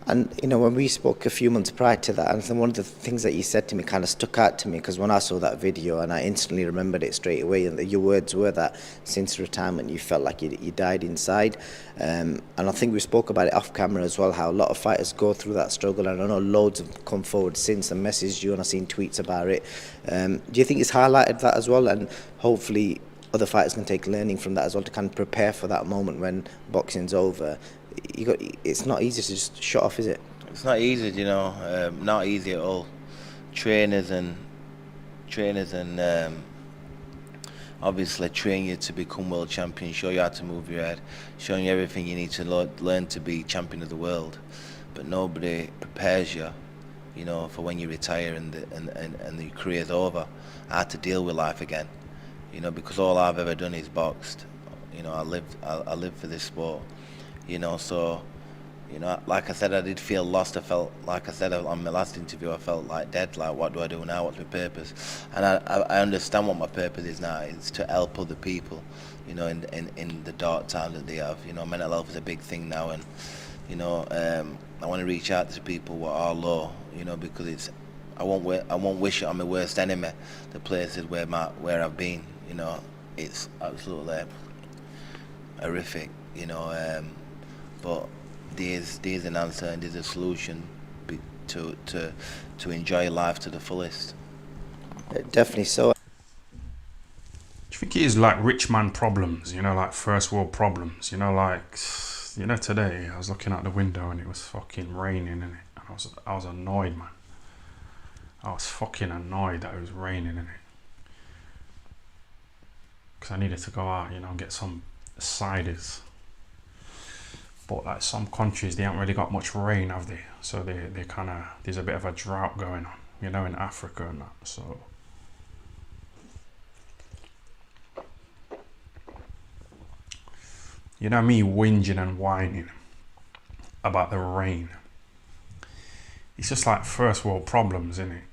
Speaker 4: And, you know, when we spoke a few months prior to that, and one of the things that you said to me kind of stuck out to me, because when I saw that video, and I instantly remembered it straight away, and your words were that since retirement you felt like you died inside. And I think we spoke about it off camera as well, how a lot of fighters go through that struggle, and I know loads have come forward since and messaged you, and I've seen tweets about it. Do you think it's highlighted that as well, and hopefully other fighters can take learning from that as well to kind of prepare for that moment when boxing's over? It's not easy to just shut off, is it?
Speaker 5: It's not easy, you know, not easy at all. Trainers and obviously train you to become world champion, show you how to move your head, showing you everything you need to learn to be champion of the world. But nobody prepares you, you know, for when you retire and the career's over, how to deal with life again. You know, because all I've ever done is boxed. You know, I lived for this sport. You know, so, you know, like I said, I did feel lost. I felt, like I said on my last interview, I felt like dead. Like, what do I do now? What's my purpose? And I understand what my purpose is now. It's to help other people, you know, in the dark time that they have. You know, mental health is a big thing now, and you know, I want to reach out to people who are low, you know, because I won't wish it on my worst enemy. The places where I've been, you know, it's absolutely horrific, you know. But there's an answer and there's a solution to enjoy life to the fullest.
Speaker 4: Definitely so.
Speaker 1: Do you think it is like rich man problems, you know, like first world problems, you know, like, you know, today I was looking out the window and it was fucking raining, innit? And I was annoyed, man. I was fucking annoyed that it was raining, innit? Because I needed to go out, you know, and get some ciders. But like some countries, they haven't really got much rain, have they? So they kind of, there's a bit of a drought going on, you know, in Africa and that. So you know me whinging and whining about the rain. It's just like first world problems, isn't it?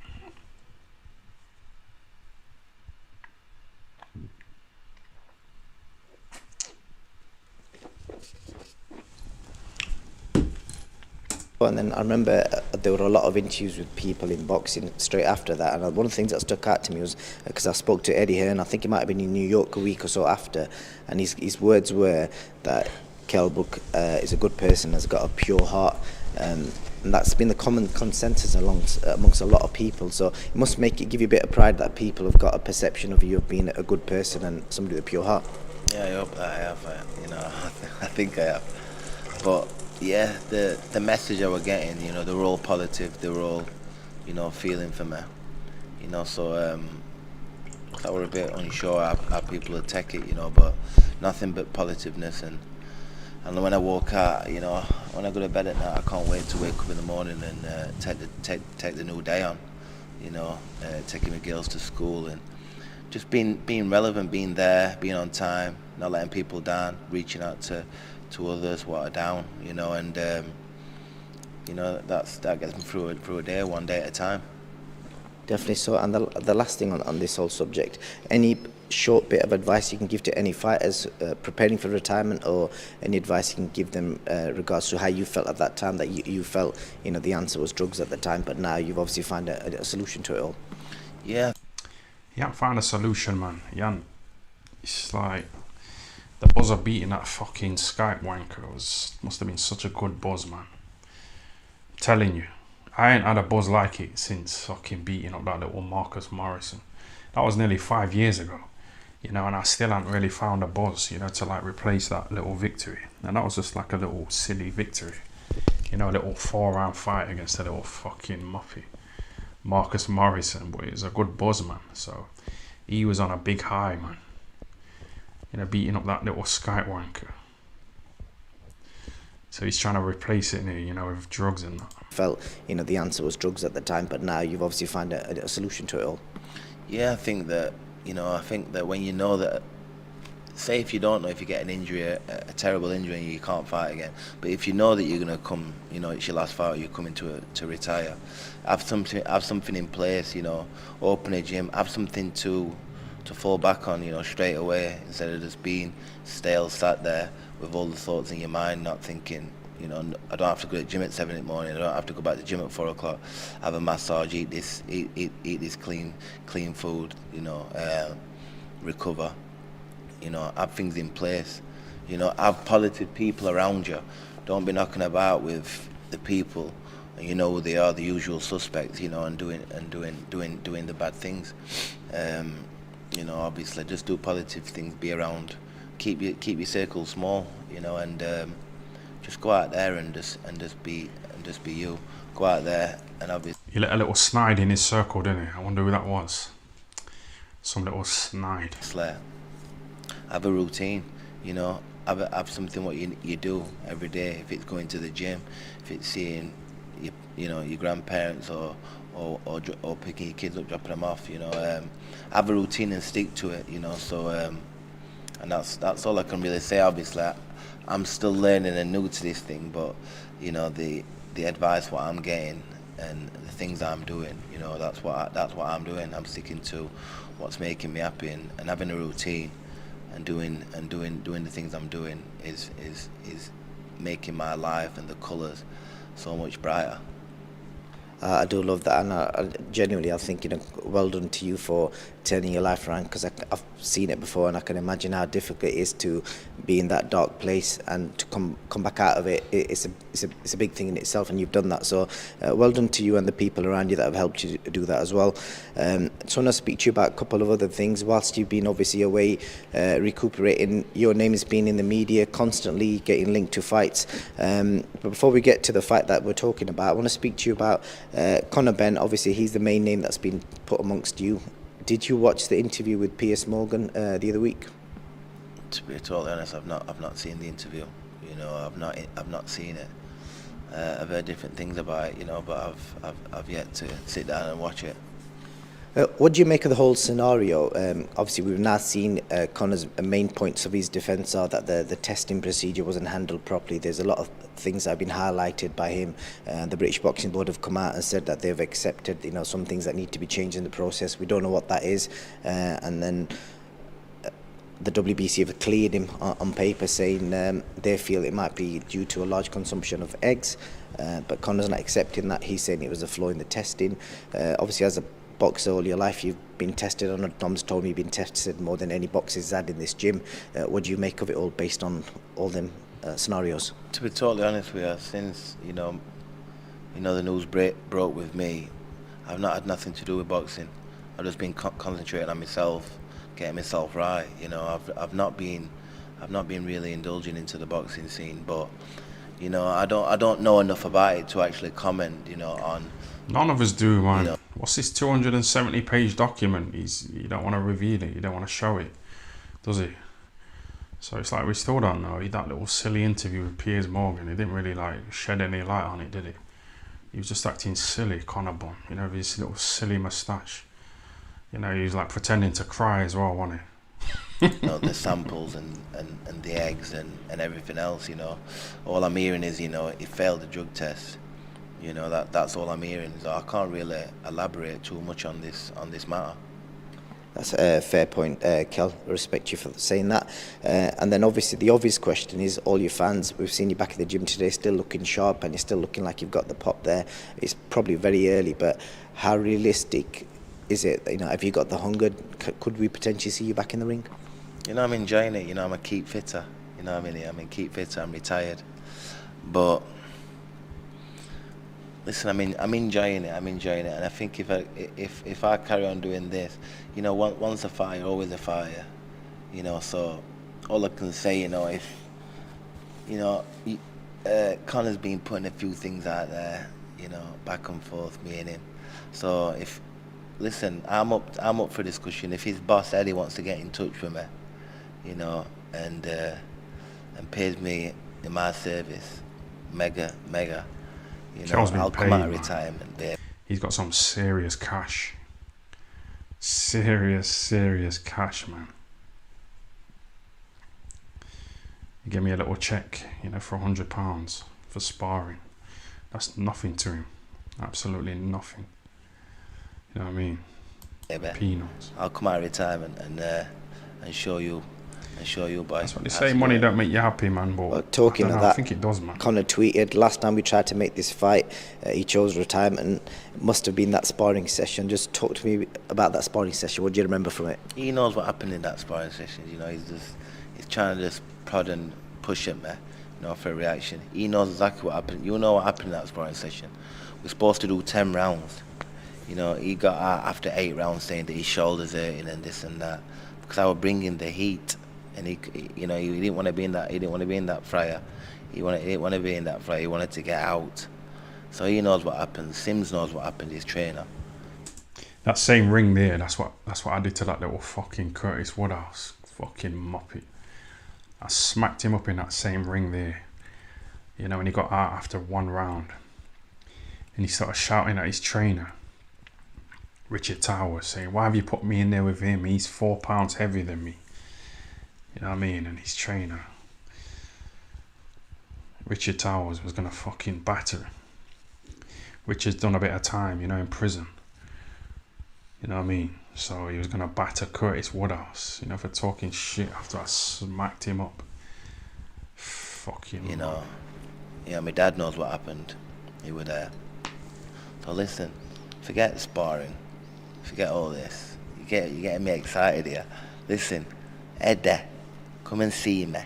Speaker 4: And then I remember there were a lot of interviews with people in boxing straight after that, and one of the things that stuck out to me was because I spoke to Eddie Hearn, I think he might have been in New York a week or so after, and his words were that Kell Brook is a good person, has got a pure heart, and that's been the common consensus amongst a lot of people. So it must give you a bit of pride that people have got a perception of you of being a good person and somebody with a pure heart.
Speaker 5: Yeah, I hope that I have. You know, I think I have. But yeah, the message I was getting, you know, they were all positive. They were all, you know, feeling for me. You know, so I was a bit unsure how people would take it, you know, but nothing but positiveness. And when I walk out, you know, when I go to bed at night, I can't wait to wake up in the morning and take the new day on. You know, taking my girls to school and just being relevant, being there, being on time, not letting people down, reaching out to others what are down, you know, and you know, that gets me through a day, one day at a time.
Speaker 4: Definitely so. And the last thing on this whole subject, any short bit of advice you can give to any fighters preparing for retirement, or any advice you can give them regards to how you felt at that time, that you felt, you know, the answer was drugs at the time, but now you've obviously found a solution to it all?
Speaker 5: Yeah.
Speaker 1: You haven't found a solution, man. It's like the buzzer beating that fucking Skype wanker must have been such a good buzz, man. I'm telling you, I ain't had a buzz like it since fucking beating up that little Marcus Morrison. That was nearly 5 years ago, you know, and I still haven't really found a buzz, you know, to like replace that little victory. And that was just like a little silly victory, you know, a little 4-round fight against a little fucking muffy Marcus Morrison. But it was a good buzz, man. So he was on a big high, man, you know, beating up that little skite wanker. So he's trying to replace it, you know, with drugs and that.
Speaker 4: Felt, you know, the answer was drugs at the time, but now you've obviously found a solution to it all.
Speaker 5: Yeah, I think that, you know, when you know that, say if you don't know if you get an injury, a terrible injury and you can't fight again, but if you know that you're going to come, you know, it's your last fight, you're coming to retire, have something in place, you know, open a gym, have something to fall back on, you know, straight away, instead of just being stale, sat there with all the thoughts in your mind, not thinking, you know, I don't have to go to the gym at 7 in the morning, I don't have to go back to the gym at 4 o'clock, have a massage, eat this clean food, you know, recover, you know, have things in place, you know, have positive people around you. Don't be knocking about with the people, and you know who they are, the usual suspects, you know, and doing the bad things. You know, obviously, just do positive things. Be around, keep your circle small, you know, and just go out there and just be you. Go out there and obviously.
Speaker 1: He let a little snide in his circle, didn't he? I wonder who that was. Some little snide.
Speaker 5: Have a routine, you know. Have something what you do every day. If it's going to the gym, if it's seeing your grandparents or picking your kids up, dropping them off, you know. Have a routine and stick to it, you know. So and that's all I can really say. Obviously, I'm still learning and new to this thing, but you know, the advice what I'm getting and the things I'm doing, you know, that's what I'm doing. I'm sticking to what's making me happy and having a routine and doing the things I'm doing is making my life and the colours so much brighter.
Speaker 4: I do love that, and I genuinely, I think, you know, well done to you for turning your life around, because I've seen it before, and I can imagine how difficult it is to be in that dark place and to come back out of it. It's a big thing in itself, and you've done that. So well done to you and the people around you that have helped you do that as well. Just want to speak to you about a couple of other things. Whilst you've been obviously away recuperating, your name has been in the media constantly, getting linked to fights. But before we get to the fight that we're talking about, I want to speak to you about Conor Benn. Obviously, he's the main name that's been put amongst you. Did you watch the interview with Piers Morgan the other week?
Speaker 5: To be totally honest, I've not seen the interview. You know, I've not seen it. I've heard different things about it, you know, but I've yet to sit down and watch it.
Speaker 4: What do you make of the whole scenario? Obviously, we've now seen Conor's main points of his defence are that the testing procedure wasn't handled properly. There's a lot of things that have been highlighted by him. The British Boxing Board have come out and said that they've accepted, you know, some things that need to be changed in the process. We don't know what that is, and then the WBC have cleared him on paper, saying they feel it might be due to a large consumption of eggs, but Conor's not accepting that. He's saying it was a flaw in the testing. Obviously, as a boxer all your life, you've been tested. I know Tom's told me you've been tested more than any boxer's had in this gym. What do you make of it all based on all them scenarios?
Speaker 5: To be totally honest with you, since you know the news broke with me, I've not had nothing to do with boxing. I've just been concentrating on myself, getting myself right. You know, I've not been really indulging into the boxing scene, but you know, I don't know enough about it to actually comment, you know, on.
Speaker 1: None of us do, man.
Speaker 5: You know,
Speaker 1: what's this 270-page document? You don't want to reveal it, you don't want to show it, does he? So it's like we still don't know. That little silly interview with Piers Morgan, he didn't really like shed any light on it, did he? He was just acting silly, Conor Benn, you know, with his little silly moustache. You know, he was like pretending to cry as well, wasn't he?
Speaker 5: You know, the samples and the eggs and everything else, you know. All I'm hearing is, you know, he failed the drug test. You know, that's all I'm hearing. So I can't really elaborate too much on this matter.
Speaker 4: That's a fair point, Kel. I respect you for saying that. And then obviously the obvious question is all your fans. We've seen you back in the gym today, still looking sharp, and you're still looking like you've got the pop there. It's probably very early, but how realistic is it? You know, have you got the hunger? Could we potentially see you back in the ring?
Speaker 5: You know, I'm enjoying it. You know, I'm a keep fitter. You know what I mean? I'm in keep fitter. I'm retired, but listen, I'm enjoying it. I'm enjoying it, and I think if I carry on doing this, you know, once a fire, always a fire. You know, so all I can say, you know, if you know, Connor's been putting a few things out there, you know, back and forth, me and him. So if listen, I'm up for discussion. If his boss Eddie wants to get in touch with me, you know, and pays me in my service, mega, you know,
Speaker 1: Kel's been
Speaker 5: I'll come
Speaker 1: paid,
Speaker 5: out of
Speaker 1: man.
Speaker 5: retirement, babe.
Speaker 1: He's got some serious cash. Serious cash, man. He gave me a little check, you know, for £100 for sparring. That's nothing to him. Absolutely nothing. You know what I mean?
Speaker 5: Baby.
Speaker 1: Peanuts.
Speaker 5: I'll come out of retirement and show you, boy.
Speaker 1: That's what they say. Money don't make you happy, man. But
Speaker 4: Well, talking
Speaker 1: I don't
Speaker 4: of
Speaker 1: know, I
Speaker 4: that,
Speaker 1: think it does, man.
Speaker 4: Conor tweeted, last time we tried to make this fight, he chose retirement. It must have been that sparring session. Just talk to me about that sparring session. What do you remember from it?
Speaker 5: He knows what happened in that sparring session. You know, he's trying to just prod and push at me, you know, for a reaction. He knows exactly what happened. You know what happened in that sparring session. We're supposed to do 10 rounds. You know, he got out after 8 rounds saying that his shoulders hurting and this and that because I was bringing the heat, and he you know, he didn't want to be in that. He didn't want to be in that fryer. He didn't want to be in that fryer. He wanted to get out. So he knows what happened. Sims knows what happened. His trainer.
Speaker 1: That same ring there, that's what I did to that little fucking Curtis Woodhouse. Fucking moppy. I smacked him up in that same ring there. You know, when he got out after 1 round. And he started shouting at his trainer, Richard Towers, saying, why have you put me in there with him? He's 4 pounds heavier than me. You know what I mean? And his trainer, Richard Towers, was going to fucking batter him. Richard's done a bit of time, you know, in prison. You know what I mean? So he was going to batter Curtis Woodhouse, you know, for talking shit after I smacked him up. Fucking
Speaker 5: You know, my dad knows what happened. He was there. So listen, forget sparring, forget all this. You're getting me excited here. Listen, Eddie, come and see me.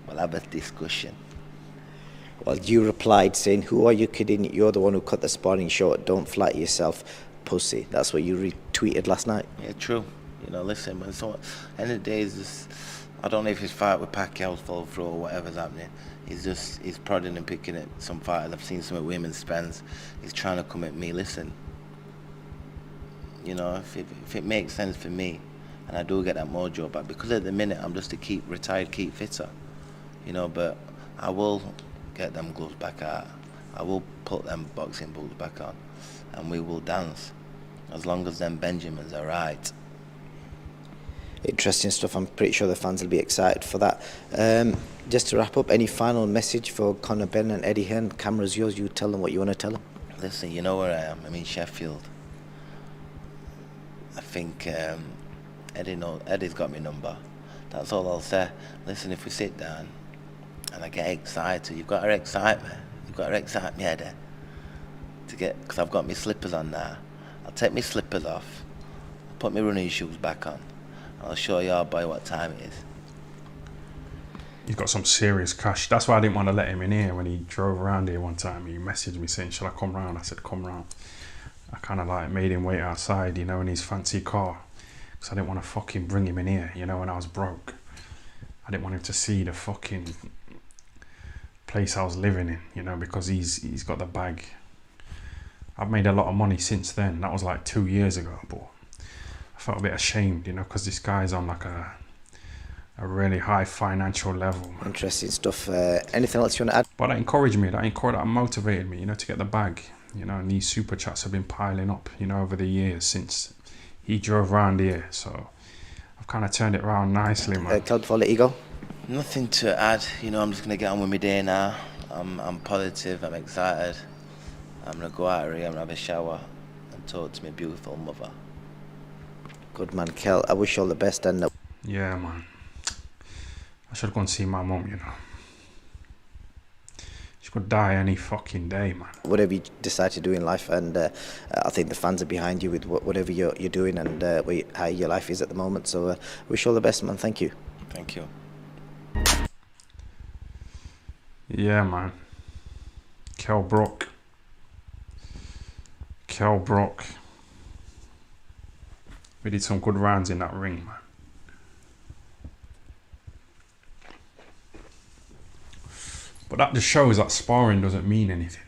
Speaker 5: We'll have a discussion.
Speaker 4: Well, you replied saying, who are you kidding? You're the one who cut the sparring short. Don't flatter yourself, pussy. That's what you retweeted last night.
Speaker 5: Yeah, true. You know, listen, man. So, end of the day, is just, I don't know if his fight with Pacquiao's fall through or whatever's happening. He's prodding and picking at some fighters. I've seen some at women's Spence. He's trying to come at me. Listen, you know, if it makes sense for me, and I do get that mojo back, because at the minute I'm just keep fitter, you know. But I will get them gloves back out. I will put them boxing boots back on, and we will dance, as long as them Benjamins are right.
Speaker 4: Interesting stuff. I'm pretty sure the fans will be excited for that. Just to wrap up, any final message for Conor Benn and Eddie Hearn? Camera's yours. You tell them what you want to tell them.
Speaker 5: Listen, you know where I am. I'm in Sheffield. I think Eddie's got my number. That's all I'll say. Listen, if we sit down and I get excited, you've got to excite me. You've got to excite me, Eddie. Because I've got my slippers on now. I'll take my slippers off, put my running shoes back on, and I'll show your boy what time it is.
Speaker 1: He's got some serious cash. That's why I didn't want to let him in here when he drove around here one time. He messaged me saying, shall I come round? I said, come round. I kind of like made him wait outside, you know, in his fancy car. Because I didn't want to fucking bring him in here, you know, when I was broke. I didn't want him to see the fucking place I was living in, you know, because he's got the bag. I've made a lot of money since then. That was like 2 years ago, but I felt a bit ashamed, you know, because this guy's on like a really high financial level, man.
Speaker 4: Interesting stuff. Anything else you want to add?
Speaker 1: But that encouraged me, that motivated me, you know, to get the bag, you know, and these super chats have been piling up, you know, over the years since he drove around here. So I've kind of turned it around nicely, man.
Speaker 4: Kel, before I let you go.
Speaker 5: Nothing to add, you know. I'm just gonna get on with my day now. I'm positive, I'm excited. I'm gonna go out of here, I'm gonna have a shower and talk to my beautiful mother.
Speaker 4: Good man, Kel. I wish you all the best. And
Speaker 1: Yeah, man. I should go and see my mum, you know. She could die any fucking day, man.
Speaker 4: whatever you decide to do in life, and I think the fans are behind you with whatever you're doing and how your life is at the moment. So wish you all the best, man. Thank you.
Speaker 5: Thank you.
Speaker 1: Yeah, man. Kell Brook. Kell Brook. We did some good rounds in that ring, man. But that just shows that sparring doesn't mean anything.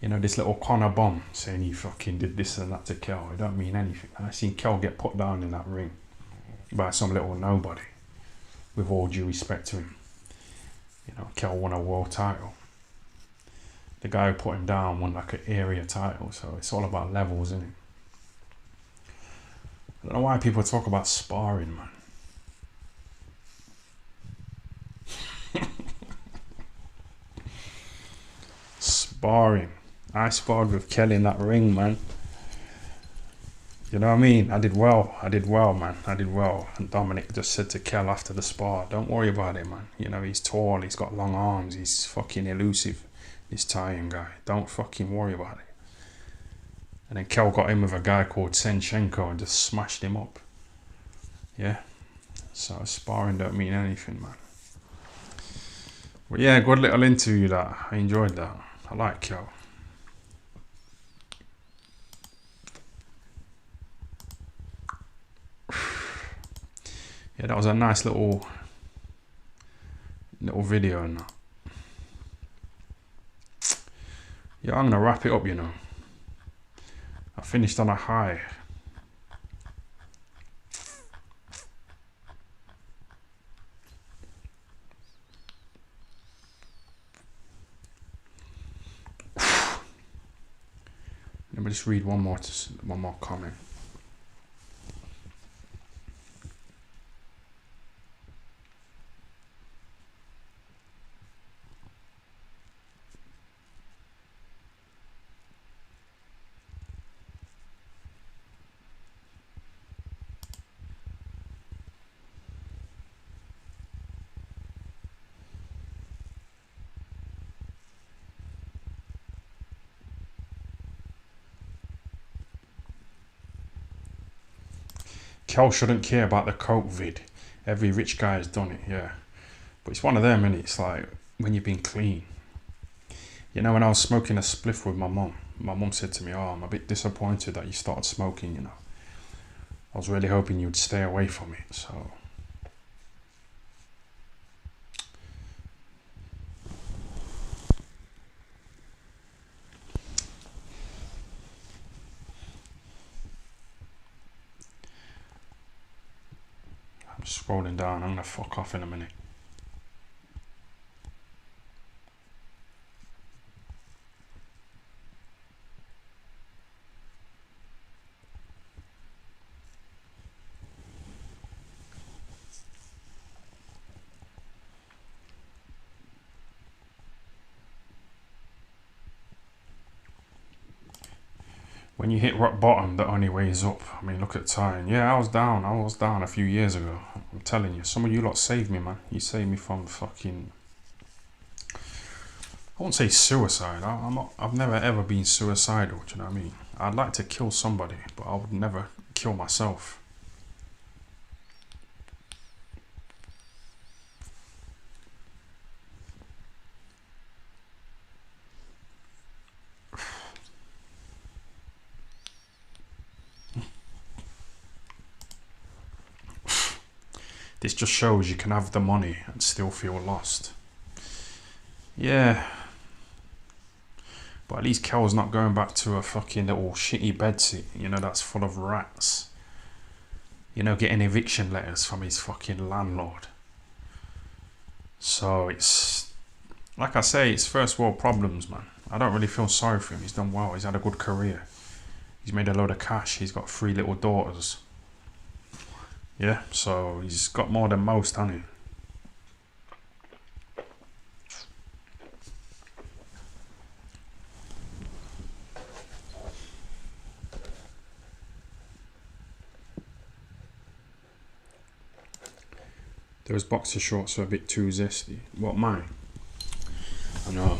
Speaker 1: You know, this little Connor bomb saying he fucking did this and that to Kell, it don't mean anything. And I seen Kell get put down in that ring by some little nobody, with all due respect to him. You know, Kell won a world title. The guy who put him down won like an area title, so it's all about levels, isn't it? I don't know why people talk about sparring, man. Sparring. I sparred with Kelly in that ring, man. You know what I mean? I did well, man. I did well. And Dominic just said to Kel after the spar, don't worry about it, man. You know, he's tall, he's got long arms, he's fucking elusive, this Italian guy. Don't fucking worry about it. And then Kel got in with a guy called Senchenko and just smashed him up. Yeah. So sparring don't mean anything, man. But yeah, good little interview that. I enjoyed that. I like Kel. Yeah, that was a nice little video and that. Yeah, I'm gonna wrap it up, you know. I finished on a high. Let me just read one more comment. Kel shouldn't care about the coke vid. Every rich guy has done it, yeah. But it's one of them, and it's like when you've been clean. You know, when I was smoking a spliff with my mum said to me, oh, I'm a bit disappointed that you started smoking, you know. I was really hoping you'd stay away from it, so. I'm scrolling down, I'm gonna fuck off in a minute. When you hit rock bottom, the only way is up. I mean, look at Tyson. Yeah, I was down a few years ago. I'm telling you, some of you lot saved me, man. You saved me from fucking, I won't say suicide. I've never ever been suicidal, do you know what I mean? I'd like to kill somebody, but I would never kill myself. This just shows you can have the money and still feel lost. Yeah. But at least Kel's not going back to a fucking little shitty bedsit, you know, that's full of rats. You know, getting eviction letters from his fucking landlord. So it's, like I say, it's first world problems, man. I don't really feel sorry for him. He's done well. He's had a good career. He's made a load of cash. He's got 3 little daughters. Yeah, so he's got more than most, hasn't he? Those boxer shorts are a bit too zesty. What, mine? I know.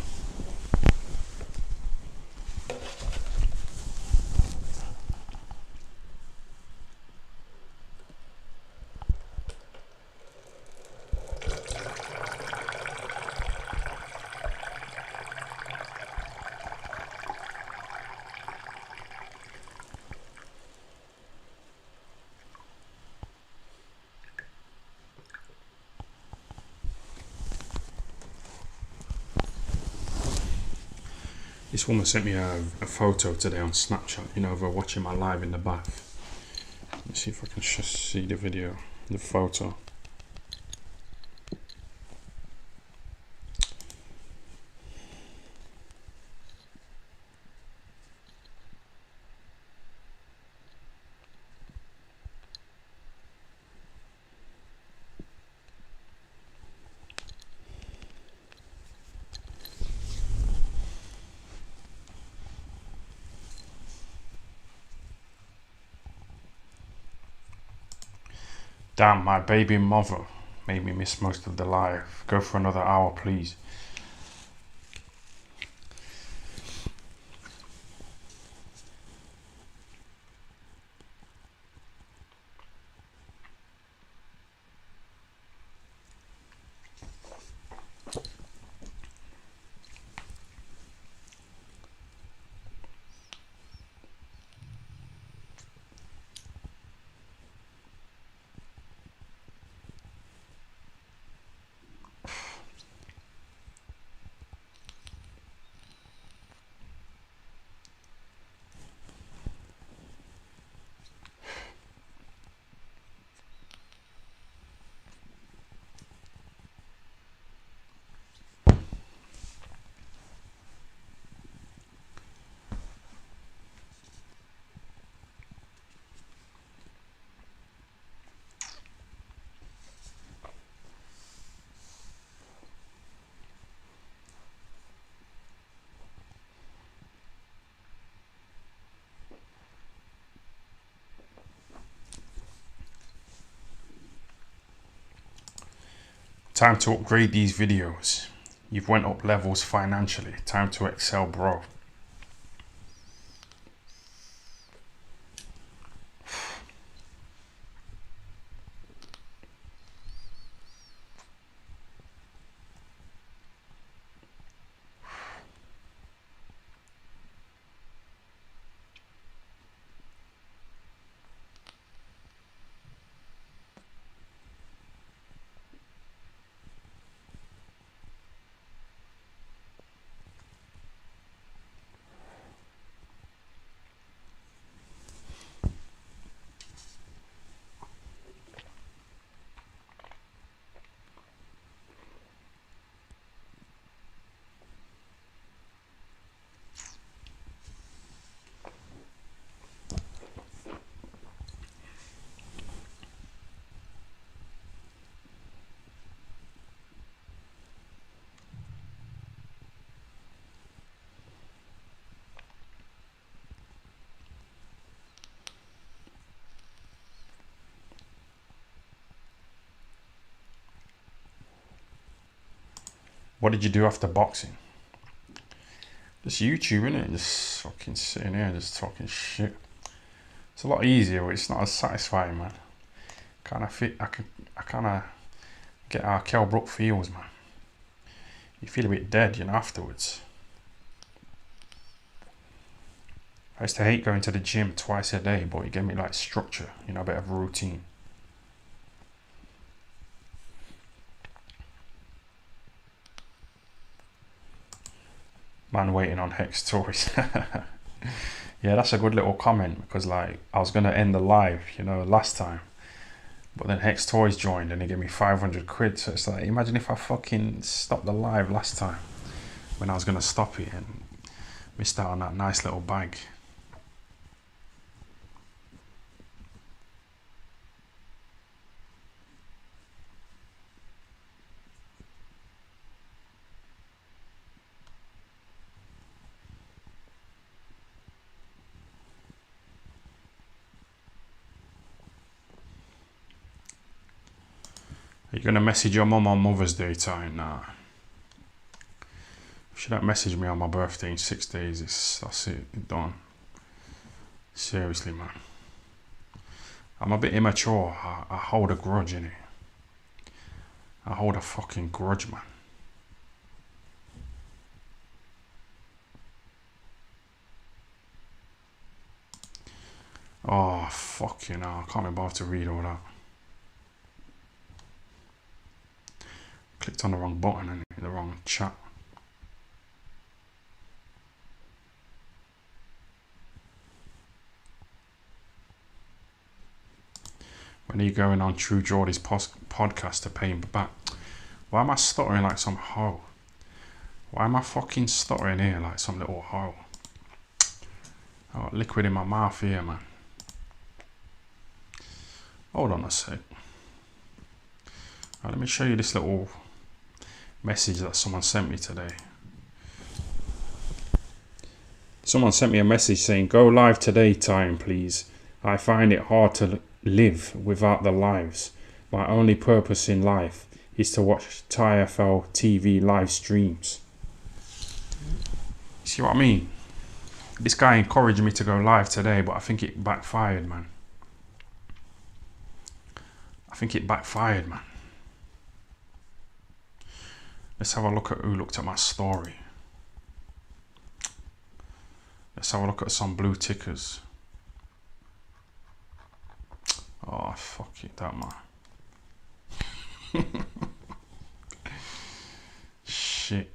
Speaker 1: This woman sent me a photo today on Snapchat, you know, of her watching my live in the bath. Let's see if I can just see the video, the photo. Damn, my baby mother made me miss most of the live. Go for another hour, please. Time to upgrade these videos. You've went up levels financially. Time to excel, bro. What did you do after boxing? Just YouTube, innit? Just fucking sitting here, just talking shit. It's a lot easier, but it's not as satisfying, man. Kind of fit. I kind of get how Kell Brook feels, man. You feel a bit dead, you know, afterwards. I used to hate going to the gym twice a day, but it gave me like structure, you know, a bit of a routine. Man waiting on Hex Toys. Yeah, that's a good little comment, because like I was gonna end the live, you know, last time, but then Hex Toys joined and he gave me 500 quid. So it's like, imagine if I fucking stopped the live last time when I was gonna stop it and missed out on that nice little bag. Are you gonna message your mum on Mother's Day time? Nah. If she don't message me on my birthday in 6 days, that's it, done. Seriously, man. I'm a bit immature. I hold a grudge, innit? I hold a fucking grudge, man. Oh, fucking hell. I can't be bothered to read all that. Clicked on the wrong button and the wrong chat. When are you going on True Geordie's podcast to pay him back? Why am I stuttering like some hoe? Why am I fucking stuttering here like some little hoe? I got liquid in my mouth here, man. Hold on a sec. Let me show you this little message that someone sent me today. Someone sent me a message saying, "Go live today, Tyson, please. I find it hard to live without the lives. My only purpose in life is to watch TFL TV live streams." See what I mean? This guy encouraged me to go live today, but I think it backfired, man. I think it backfired, man. Let's have a look at who looked at my story. Let's have a look at some blue tickers. Oh, fuck it, that man. Shit.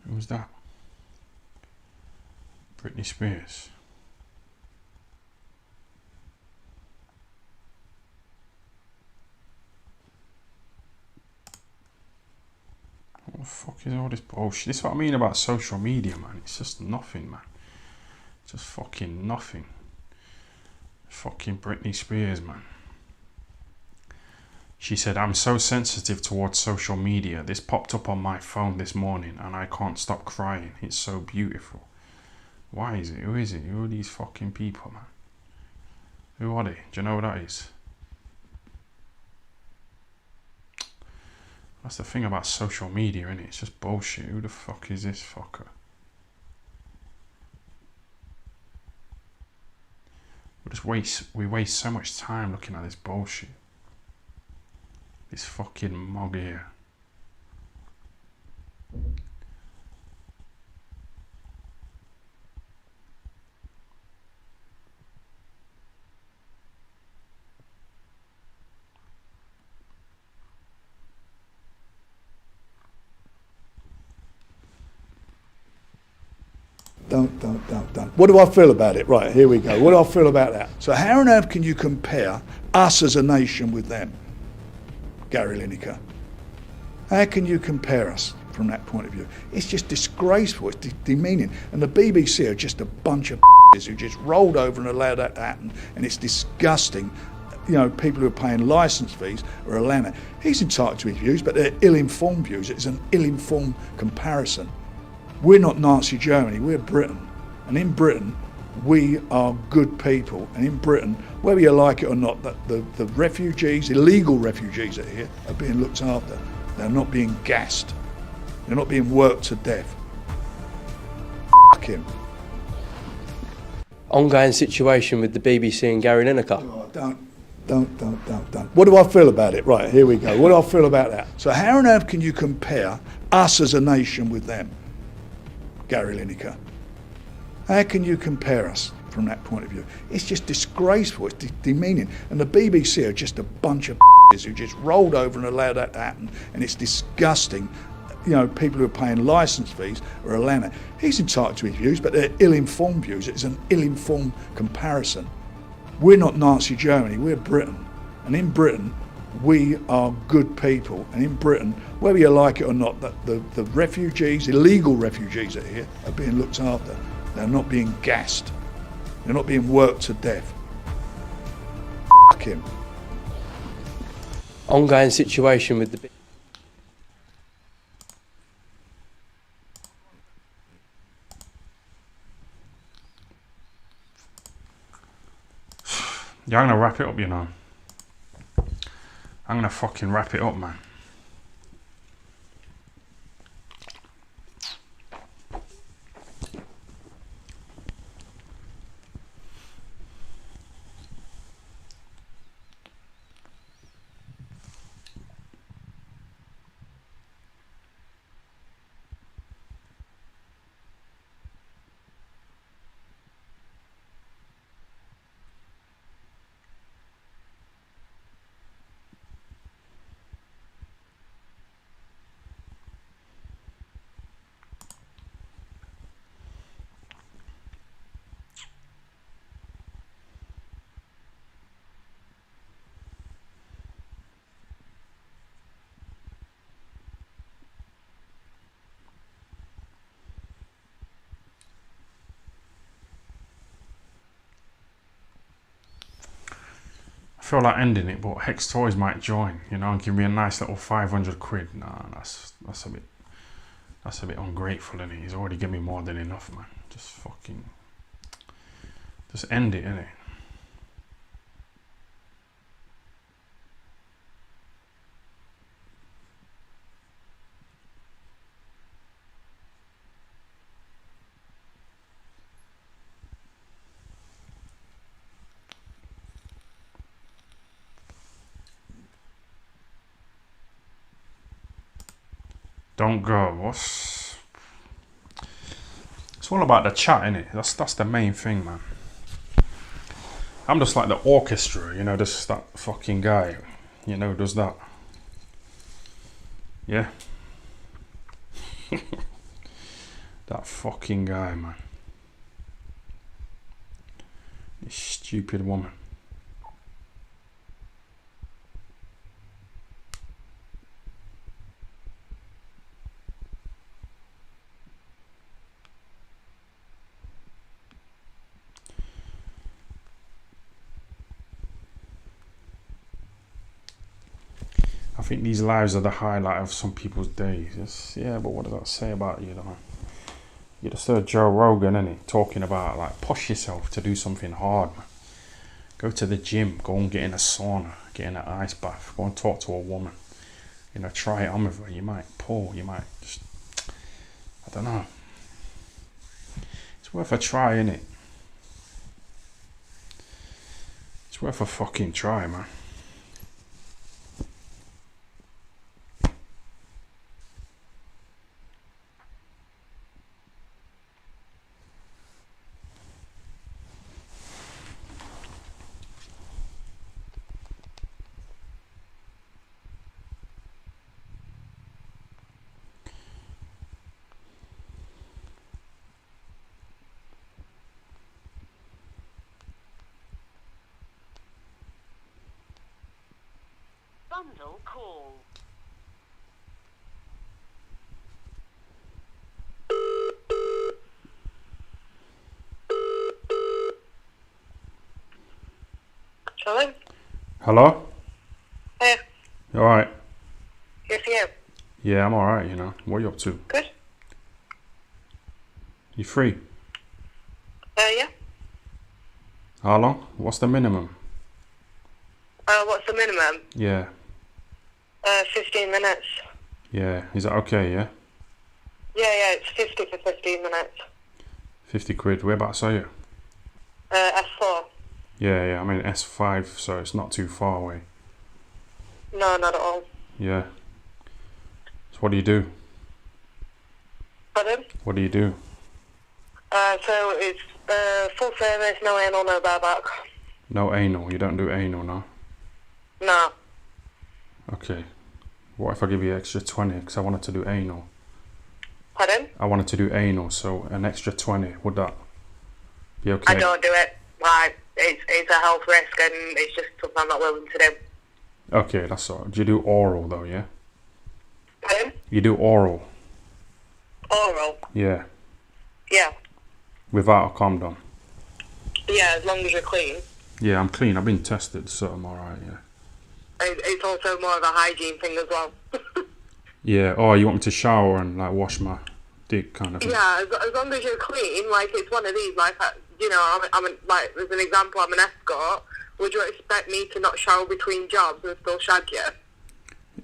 Speaker 1: Who's that? Britney Spears. What the fuck is all this bullshit? This is what I mean about social media, man. It's just nothing, man. Just fucking nothing. Fucking Britney Spears, man. She said, "I'm so sensitive towards social media. This popped up on my phone this morning and I can't stop crying. It's so beautiful." Why is it? Who is it? Who are these fucking people, man? Who are they? Do you know who that is? That's the thing about social media, innit? It's just bullshit. Who the fuck is this fucker? We waste so much time looking at this bullshit. This fucking mug here.
Speaker 6: Don't. What do I feel about it? Right, here we go. What do I feel about that? So how on earth can you compare us as a nation with them, Gary Lineker? How can you compare us from that point of view? It's just disgraceful. It's demeaning. And the BBC are just a bunch of who just rolled over and allowed that to happen. And it's disgusting. You know, people who are paying licence fees are allowing it. He's entitled to his views, but they're ill-informed views. It's an ill-informed comparison. We're not Nazi Germany, we're Britain. And in Britain, we are good people. And in Britain, whether you like it or not, the refugees, illegal refugees that are here, are being looked after. They're not being gassed. They're not being worked to death. F*** him.
Speaker 7: Ongoing situation with the BBC and Gary Lineker.
Speaker 6: Oh, don't. What do I feel about it? Right, here we go. What do I feel about that? So how on earth can you compare us as a nation with them, Gary Lineker? How can you compare us from that point of view? It's just disgraceful. It's demeaning. And the BBC are just a bunch of who just rolled over and allowed that to happen. And it's disgusting. You know, people who are paying licence fees are allowing it. He's entitled to his views, but they're ill-informed views. It's an ill-informed comparison. We're not Nazi Germany, we're Britain. And in Britain, we are good people. And in Britain, whether you like it or not, the refugees, illegal refugees that are here, are being looked after. They're not being gassed. They're not being worked to death. F*** him.
Speaker 7: Ongoing situation with the...
Speaker 1: Yeah, I'm gonna wrap it up, you know. I'm gonna fucking wrap it up, man. feel like ending it, but Hex Toys might join, you know, and give me a nice little 500 quid. Nah, that's a bit ungrateful, innit? He's already given me more than enough, man. Just end it, innit? Don't go. It's all about the chat, innit? That's the main thing, man. I'm just like the orchestra, you know, just that fucking guy, you know, does that. Yeah. That fucking guy, man. This stupid woman. I think these lives are the highlight of some people's days. Yeah, but what does that say about you, though? You just heard Joe Rogan, innit? Talking about, like, push yourself to do something hard, man. Go to the gym, go and get in a sauna, get in an ice bath, go and talk to a woman. You know, try it on with her. You might pull, you might just, I don't know. It's worth a try, innit? It's worth a fucking try, man.
Speaker 8: Bundle call.
Speaker 9: Hello?
Speaker 1: Hello?
Speaker 9: Hey,
Speaker 1: You alright?
Speaker 9: yes, you.
Speaker 1: Yeah, I'm alright, you know. What are you up to?
Speaker 9: Good?
Speaker 1: You free?
Speaker 9: Yeah.
Speaker 1: How long? What's the minimum?
Speaker 9: What's the minimum?
Speaker 1: Yeah.
Speaker 9: 15 minutes.
Speaker 1: Yeah. Is that okay, yeah?
Speaker 9: Yeah, it's 50 for 15 minutes.
Speaker 1: 50 quid. Whereabouts are you?
Speaker 9: S4.
Speaker 1: Yeah, I'm in S5, so it's not too far away.
Speaker 9: No, not at all.
Speaker 1: Yeah. So what do you do?
Speaker 9: Pardon?
Speaker 1: What do you do?
Speaker 9: So it's full service, no anal, no bareback.
Speaker 1: No anal. You don't do anal, no?
Speaker 9: No.
Speaker 1: Okay. What if I give you extra 20 because I wanted to do anal?
Speaker 9: Pardon?
Speaker 1: I wanted to do anal, so an extra 20. Would that be okay?
Speaker 9: I don't do it. Like, it's a health risk and it's just something I'm not willing to do.
Speaker 1: Okay, that's all right. Do you do oral though, yeah?
Speaker 9: Pardon?
Speaker 1: You do oral?
Speaker 9: Oral?
Speaker 1: Yeah.
Speaker 9: Yeah.
Speaker 1: Without a condom?
Speaker 9: Yeah, as long as you're clean.
Speaker 1: Yeah, I'm clean. I've been tested, so I'm alright, yeah.
Speaker 9: It's also more of a hygiene thing as well.
Speaker 1: Yeah, oh, you want me to shower and like wash my dick kind of thing?
Speaker 9: Yeah, as long as you're clean, like it's one of these, like, you know, like, as an example, I'm an escort. Would you expect me to not shower between jobs and still shag you?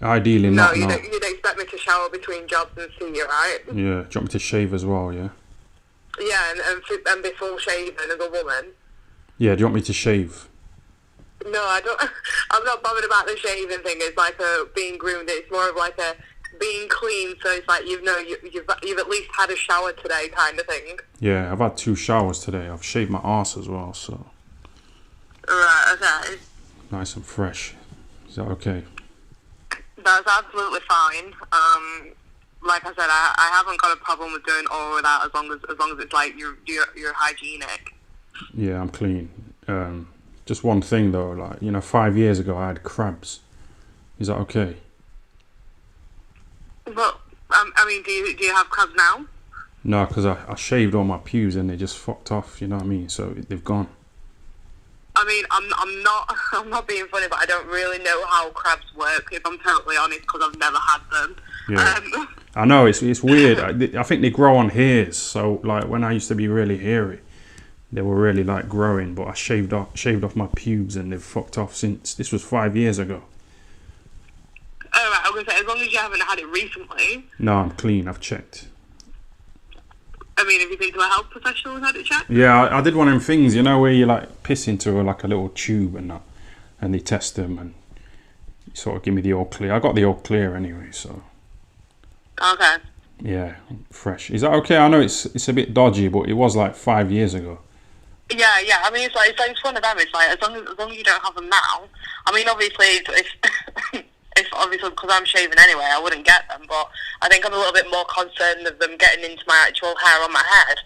Speaker 1: Ideally
Speaker 9: No,
Speaker 1: not, no.
Speaker 9: you'd expect me to shower between jobs and see you, right?
Speaker 1: Yeah, do you want me to shave as well, yeah?
Speaker 9: Yeah, and be full shaven as a woman.
Speaker 1: Yeah, do you want me to shave?
Speaker 9: No, I don't. I'm not bothered about the shaving thing. It's like a being groomed. It's more of like a being clean. So it's like you've at least had a shower today, kind of thing.
Speaker 1: Yeah, I've had 2 showers today. I've shaved my arse as well, so
Speaker 9: Right. Okay.
Speaker 1: nice and fresh. Is that okay?
Speaker 9: That's absolutely fine. Like I said, I haven't got a problem with doing all of that as long as it's like you're hygienic.
Speaker 1: Yeah, I'm clean. Just one thing though, like, you know, 5 years ago I had crabs. Is that okay?
Speaker 9: But I mean, do you have crabs now?
Speaker 1: No, because I shaved all my pubes and they just fucked off, you know what I mean? So they've gone.
Speaker 9: I mean, I'm not I'm not being funny, but I don't really know how crabs work, if I'm totally honest, because I've never had them.
Speaker 1: Yeah. I know, it's weird. I think they grow on hairs. So, like, when I used to be really hairy, they were really, like, growing. But I shaved off my pubes and they've fucked off since. This was 5 years ago.
Speaker 9: Oh, right, I was going to say, as long as you haven't had it recently.
Speaker 1: No, I'm clean. I've checked.
Speaker 9: I mean, have you been to a health professional and had it checked?
Speaker 1: Yeah, I did one of them things, you know, where you, like, piss into, like, a little tube and that. And they test them and sort of give me the all clear. I got the all clear anyway, so...
Speaker 9: Okay.
Speaker 1: Yeah, fresh. Is that okay? I know it's a bit dodgy, but it was like 5 years ago.
Speaker 9: Yeah. I mean, it's one of them. It's like as long as you don't have them now. I mean, obviously, if obviously because I'm shaving anyway, I wouldn't get them. But I think I'm a little bit more concerned of them getting into my actual hair on my head.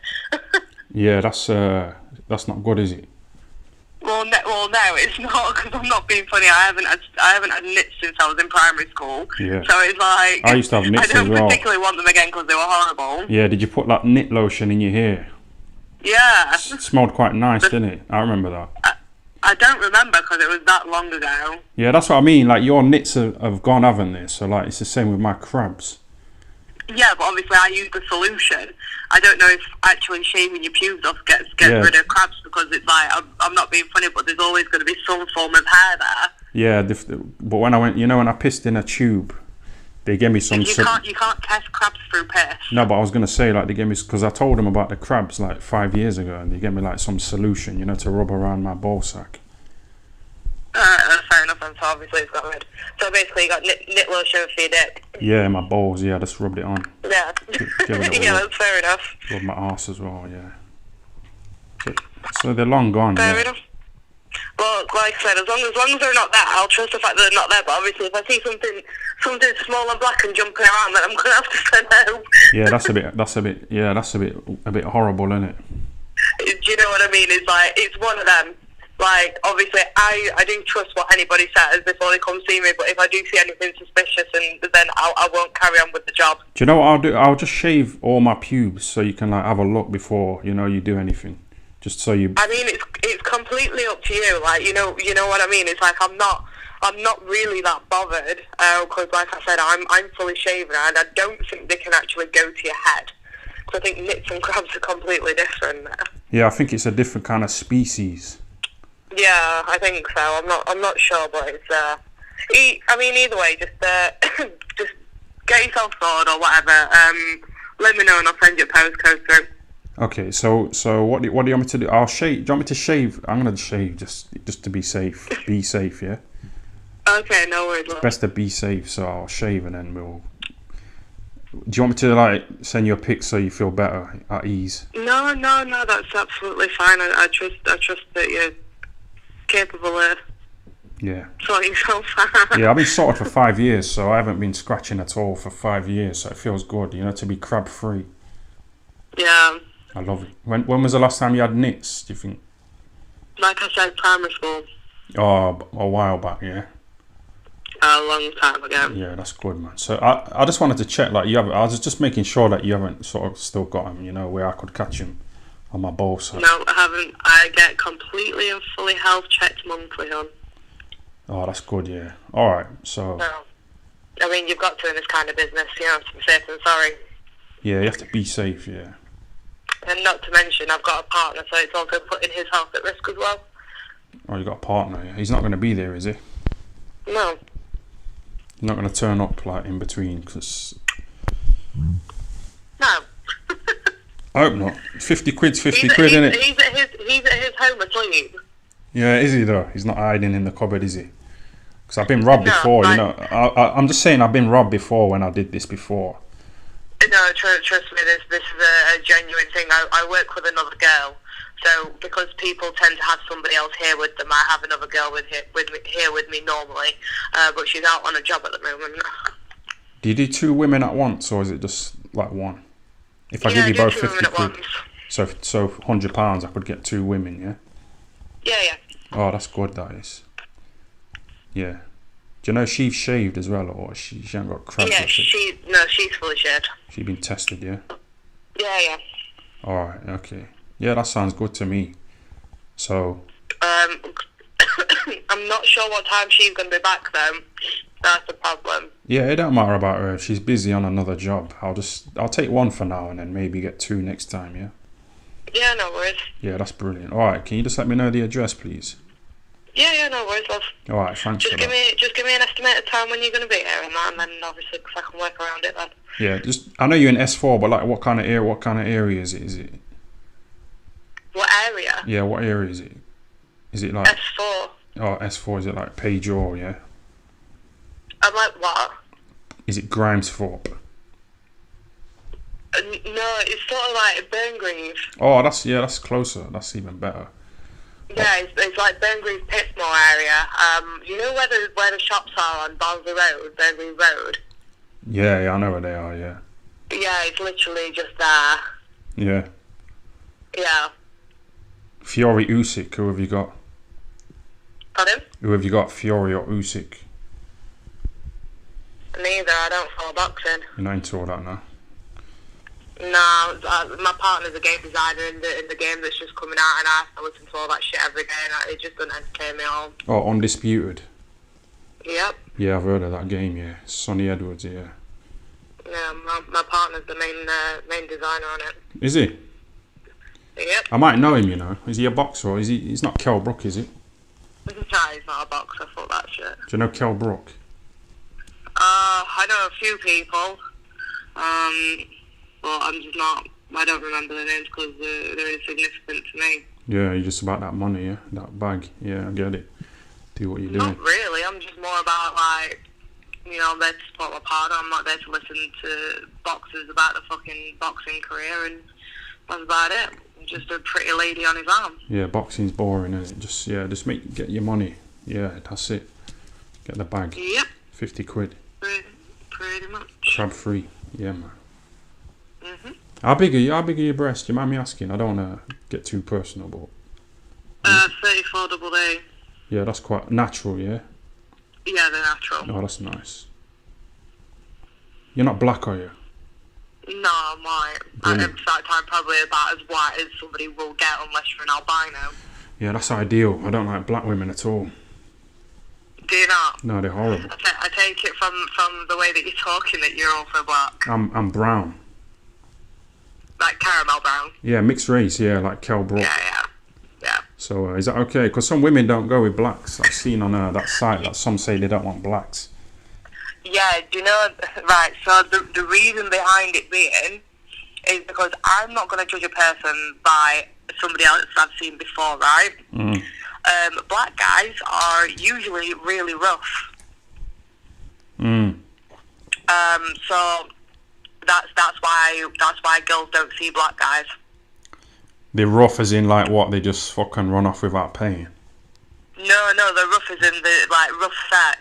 Speaker 1: Yeah, that's not good, is it?
Speaker 9: Well, no, it's not, because I'm not being funny. I haven't had knits since I was in primary school.
Speaker 1: Yeah.
Speaker 9: So it's like
Speaker 1: I used to have knits
Speaker 9: I don't
Speaker 1: as well.
Speaker 9: particularly want them again because they were horrible.
Speaker 1: Yeah, did you put like knit lotion in your hair?
Speaker 9: Yeah.
Speaker 1: It smelled quite nice, didn't it? I remember that.
Speaker 9: I don't remember because it was that long ago.
Speaker 1: Yeah, that's what I mean. Like, your knits have gone, haven't they? So, like, it's the same with my crabs.
Speaker 9: Yeah, but obviously I use the solution. I don't know if actually shaving your pubes off gets rid of crabs, because it's like, I'm not being funny, but there's always going to be some form of hair there.
Speaker 1: Yeah, but when I went, you know, when I pissed in a tube, they gave me some...
Speaker 9: You can't test crabs through piss.
Speaker 1: No, but I was going to say, like, they gave me... Because I told them about the crabs, like, 5 years ago, and they gave me, like, some solution, you know, to rub around my ball sack.
Speaker 9: Fair enough, and so obviously it's got rid. So basically you got knit lotion for your dick.
Speaker 1: Yeah, my balls, yeah, I just rubbed it on.
Speaker 9: Yeah.
Speaker 1: Give it a
Speaker 9: Yeah,
Speaker 1: rub.
Speaker 9: that's fair enough.
Speaker 1: Rub my arse as well, yeah. So they're long gone,
Speaker 9: Fair
Speaker 1: yeah.
Speaker 9: enough. Well, like I said, as long as they're not there, I'll trust the fact that they're not there. But obviously, if I see something small and black and jumping around, then I'm gonna have to say no.
Speaker 1: Yeah, that's a bit horrible, isn't it?
Speaker 9: Do you know what I mean? It's like, it's one of them. Like, obviously, I do trust what anybody says before they come see me, but if I do see anything suspicious, and then I won't carry on with the job.
Speaker 1: Do you know what I'll do? I'll just shave all my pubes so you can, like, have a look before, you know, you do anything. Just so you...
Speaker 9: I mean, it's completely up to you. Like, you know what I mean? It's like, I'm not really that bothered, because like I said, I'm fully shaven, and I don't think they can actually go to your head. Because I think knits and crabs are completely different.
Speaker 1: Yeah, I think it's a different kind of species.
Speaker 9: Yeah, I think so. I'm not sure, but it's I mean, either way, just just get yourself sorted or whatever. Let me know and I'll send you a postcode through.
Speaker 1: Okay, so what do you want me to do? I'll shave. Do you want me to shave? I'm gonna shave just to be safe. Be safe, yeah.
Speaker 9: Okay, no worries. Love.
Speaker 1: Best to be safe, so I'll shave and then we'll. Do you want me to, like, send you a pic so you feel better at ease?
Speaker 9: No, that's absolutely fine. I trust that you're capable of sorting yourself out.
Speaker 1: Yeah, I've been sorted for 5 years, so I haven't been scratching at all for 5 years, so it feels good, you know, to be crab free.
Speaker 9: Yeah.
Speaker 1: I love it. When was the last time you had knits, do you think?
Speaker 9: Like I said, primary school.
Speaker 1: Oh, a while back, yeah.
Speaker 9: A long time ago.
Speaker 1: Yeah, that's good, man. So I just wanted to check, like, you haven't. I was just making sure that you haven't sort of still got them, you know, where I could catch them on my ball sack.
Speaker 9: No, I haven't. I get completely and fully health checked monthly on.
Speaker 1: Oh, that's good, yeah. All right, so.
Speaker 9: No. I mean, you've got to in this kind of business, you know, to be safe and sorry.
Speaker 1: Yeah, you have to be safe, yeah.
Speaker 9: And not to mention, I've got a partner, so it's also putting his health at risk as well.
Speaker 1: Oh, you got a partner, yeah. He's not going to be there, is he?
Speaker 9: No.
Speaker 1: He's not going to turn up, like, in between, because...
Speaker 9: No.
Speaker 1: I hope not. 50 quid's 50 quid, isn't it?
Speaker 9: He's at his home asleep.
Speaker 1: Yeah, is he though? He's not hiding in the cupboard, is he? Because I've been robbed before, you know. I'm just saying I've been robbed before when I did this before.
Speaker 9: No, trust me, this is a genuine thing. I work with another girl, so because people tend to have somebody else here with them, I have another girl here with me normally, but she's out on a job at the moment.
Speaker 1: Do you do 2 women at once, or is it just like one? If I give you both 50 quid, so £100, I could get 2 women, yeah?
Speaker 9: Yeah.
Speaker 1: Oh, that's good, that is. Yeah. Do you know she's shaved as well, or she ain't got crabs?
Speaker 9: Yeah, she's fully shaved.
Speaker 1: She's been tested, yeah?
Speaker 9: Yeah.
Speaker 1: Alright, okay. Yeah, that sounds good to me. So...
Speaker 9: I'm not sure what time she's going to be back though. That's the problem.
Speaker 1: Yeah, it don't matter about her. She's busy on another job. I'll take one for now and then maybe get two next time, yeah?
Speaker 9: Yeah, no worries.
Speaker 1: Yeah, that's brilliant. Alright, can you just let me know the address, please?
Speaker 9: Yeah, no worries, love.
Speaker 1: Alright, thanks for that.
Speaker 9: Just give me an estimated time when you're going to be here and that, and then obviously 'cause I can work around it then.
Speaker 1: Yeah, I know you're in S4, but like what kind of area is it?
Speaker 9: What area?
Speaker 1: Yeah, what area is it? Is it like
Speaker 9: S4.
Speaker 1: Oh, S4, is it like Page-Or, yeah?
Speaker 9: I'm like, what?
Speaker 1: Is it Grimesthorpe?
Speaker 9: No, it's sort of like Burngrave.
Speaker 1: Oh, that's closer. That's even better.
Speaker 9: Yeah, it's like Burngrave Pitmore area. You know where the shops are on Barnsley Road, Burngrave Road?
Speaker 1: Yeah, I know where they are, yeah.
Speaker 9: Yeah, it's literally just there.
Speaker 1: Yeah.
Speaker 9: Yeah.
Speaker 1: Fiore, Usyk, who have you got?
Speaker 9: Pardon?
Speaker 1: Who have you got, Fiore or Usyk?
Speaker 9: Neither, I don't follow boxing.
Speaker 1: You're not into all that now?
Speaker 9: No, my partner's a game designer in the game that's just coming out, and I listen to all that shit every day, and it just doesn't entertain me at all.
Speaker 1: Oh, Undisputed.
Speaker 9: Yep.
Speaker 1: Yeah, I've heard of that game, yeah. Sonny Edwards, yeah.
Speaker 9: Yeah, my partner's the main designer on it.
Speaker 1: Is he?
Speaker 9: Yep.
Speaker 1: I might know him, you know. Is he a boxer or is he? He's not Kell Brook, is he?
Speaker 9: Nah, he's not a boxer, fuck that shit.
Speaker 1: Do you know Kell Brook?
Speaker 9: I know a few people, but I'm just not, I don't remember the names because they're insignificant to me.
Speaker 1: Yeah, you're just about that money, yeah? That bag. Yeah, I get it. Do what you're doing.
Speaker 9: Not really, I'm just more about like, you know, I'm there to support my partner, I'm not there to listen to boxers about the fucking boxing career, and that's about it. I'm just a pretty lady on his arm.
Speaker 1: Yeah, boxing's boring, isn't it? Just get your money. Yeah, that's it. Get the bag.
Speaker 9: Yep.
Speaker 1: 50 quid.
Speaker 9: Pretty much.
Speaker 1: Crab free. Yeah, man.
Speaker 9: Mhm.
Speaker 1: How big are your breasts? Do you mind me asking? I don't want to get too personal, but...
Speaker 9: 34 double A.
Speaker 1: Yeah, that's quite natural, yeah?
Speaker 9: Yeah, they're natural.
Speaker 1: Oh, that's nice. You're not black, are you?
Speaker 9: No, I'm white. In fact, I'm probably about as white as somebody will get unless you're an albino.
Speaker 1: Yeah, that's ideal. I don't like black women at all.
Speaker 9: Do you not?
Speaker 1: No, they're horrible.
Speaker 9: I take it from the way that you're talking that you're also black.
Speaker 1: I'm brown.
Speaker 9: Like caramel brown.
Speaker 1: Yeah, mixed race, yeah, like Kell Brook.
Speaker 9: Yeah.
Speaker 1: So is that okay? Because some women don't go with blacks. I've seen on that site that some say they don't want blacks.
Speaker 9: Yeah, do you know, right, so the reason behind it being is because I'm not going to judge a person by somebody else I've seen before, right?
Speaker 1: Mm.
Speaker 9: Black guys are usually really rough.
Speaker 1: Mm.
Speaker 9: So that's why girls don't see black guys.
Speaker 1: They're rough as in like what? They just fucking run off without paying?
Speaker 9: No, the rough is in the like rough sex.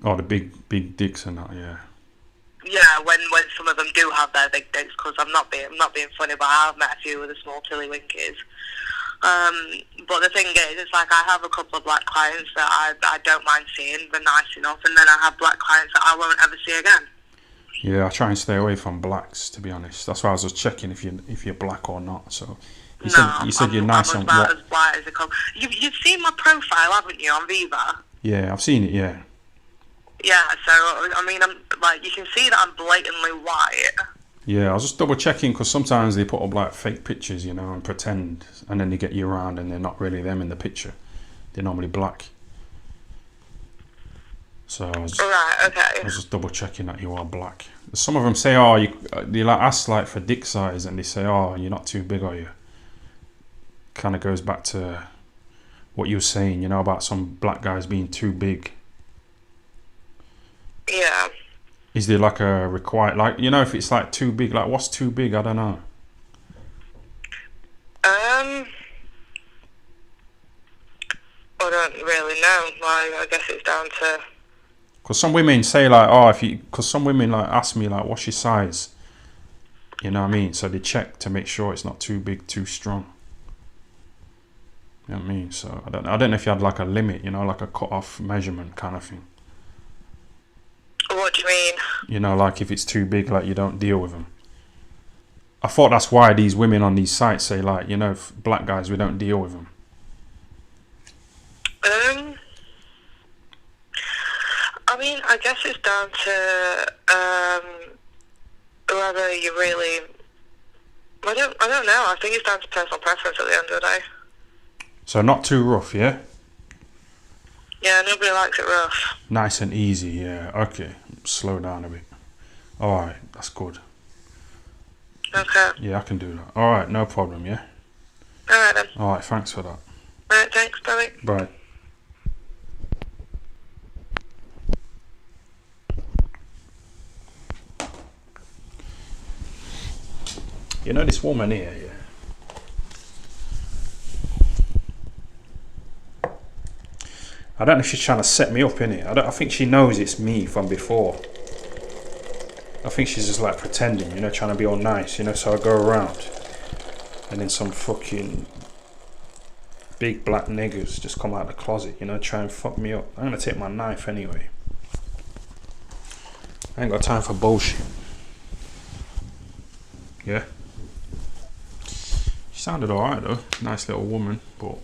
Speaker 1: Oh, the big dicks and that, yeah.
Speaker 9: Yeah, when some of them do have their big dicks, because I'm not being funny, but I've met a few with the small tillywinkies. But the thing is, it's like I have a couple of black clients that I don't mind seeing, they're nice enough, and then I have black clients that I won't ever see again.
Speaker 1: Yeah, I try and stay away from blacks, to be honest. That's why I was just checking if you're black or not. So you said you're nice and
Speaker 9: what? As white as a coat. You've seen my profile, haven't you, on Viva?
Speaker 1: Yeah, I've seen it. Yeah.
Speaker 9: Yeah, so I mean, I'm like, you can see that I'm blatantly white.
Speaker 1: Yeah, I was just double checking because sometimes they put up like fake pictures, you know, and pretend, and then they get you around and they're not really them in the picture. They're normally black. So I was just double checking that you are black. Some of them say, oh, they like ask like for dick size, and they say, oh, you're not too big, are you? Kind of goes back to what you were saying, you know, about some black guys being too big.
Speaker 9: Yeah.
Speaker 1: Is there like a required, like, you know, if it's like too big, like what's too big? I don't know.
Speaker 9: I don't really know. Like, I guess it's down to.
Speaker 1: Because some women say like, oh, because some women like ask me like, what's your size? You know what I mean? So they check to make sure it's not too big, too strong. You know what I mean? So I don't know if you had like a limit, you know, like a cut-off measurement kind of thing.
Speaker 9: What do you mean?
Speaker 1: You know, like if it's too big, like you don't deal with them. I thought that's why these women on these sites say like, you know, black guys, we don't deal with them.
Speaker 9: guess it's down to whether you really. I don't know. I think it's down to personal preference at the end of the day.
Speaker 1: So not too rough, yeah?
Speaker 9: Yeah, nobody likes it rough.
Speaker 1: Nice and easy, yeah. Okay, slow down a bit. Alright, that's good.
Speaker 9: Okay.
Speaker 1: Yeah, I can do that. Alright, no problem, yeah?
Speaker 9: Alright then.
Speaker 1: Alright, thanks for that.
Speaker 9: Alright, thanks. Bye.
Speaker 1: Bye. You know this woman here, yeah? I don't know if she's trying to set me up, innit? I think she knows it's me from before. I think she's just like pretending, you know, trying to be all nice, you know, so I go around and then some fucking big black niggas just come out of the closet, you know, try and fuck me up. I'm gonna take my knife anyway. I ain't got time for bullshit. Yeah? She sounded alright though, nice little woman, but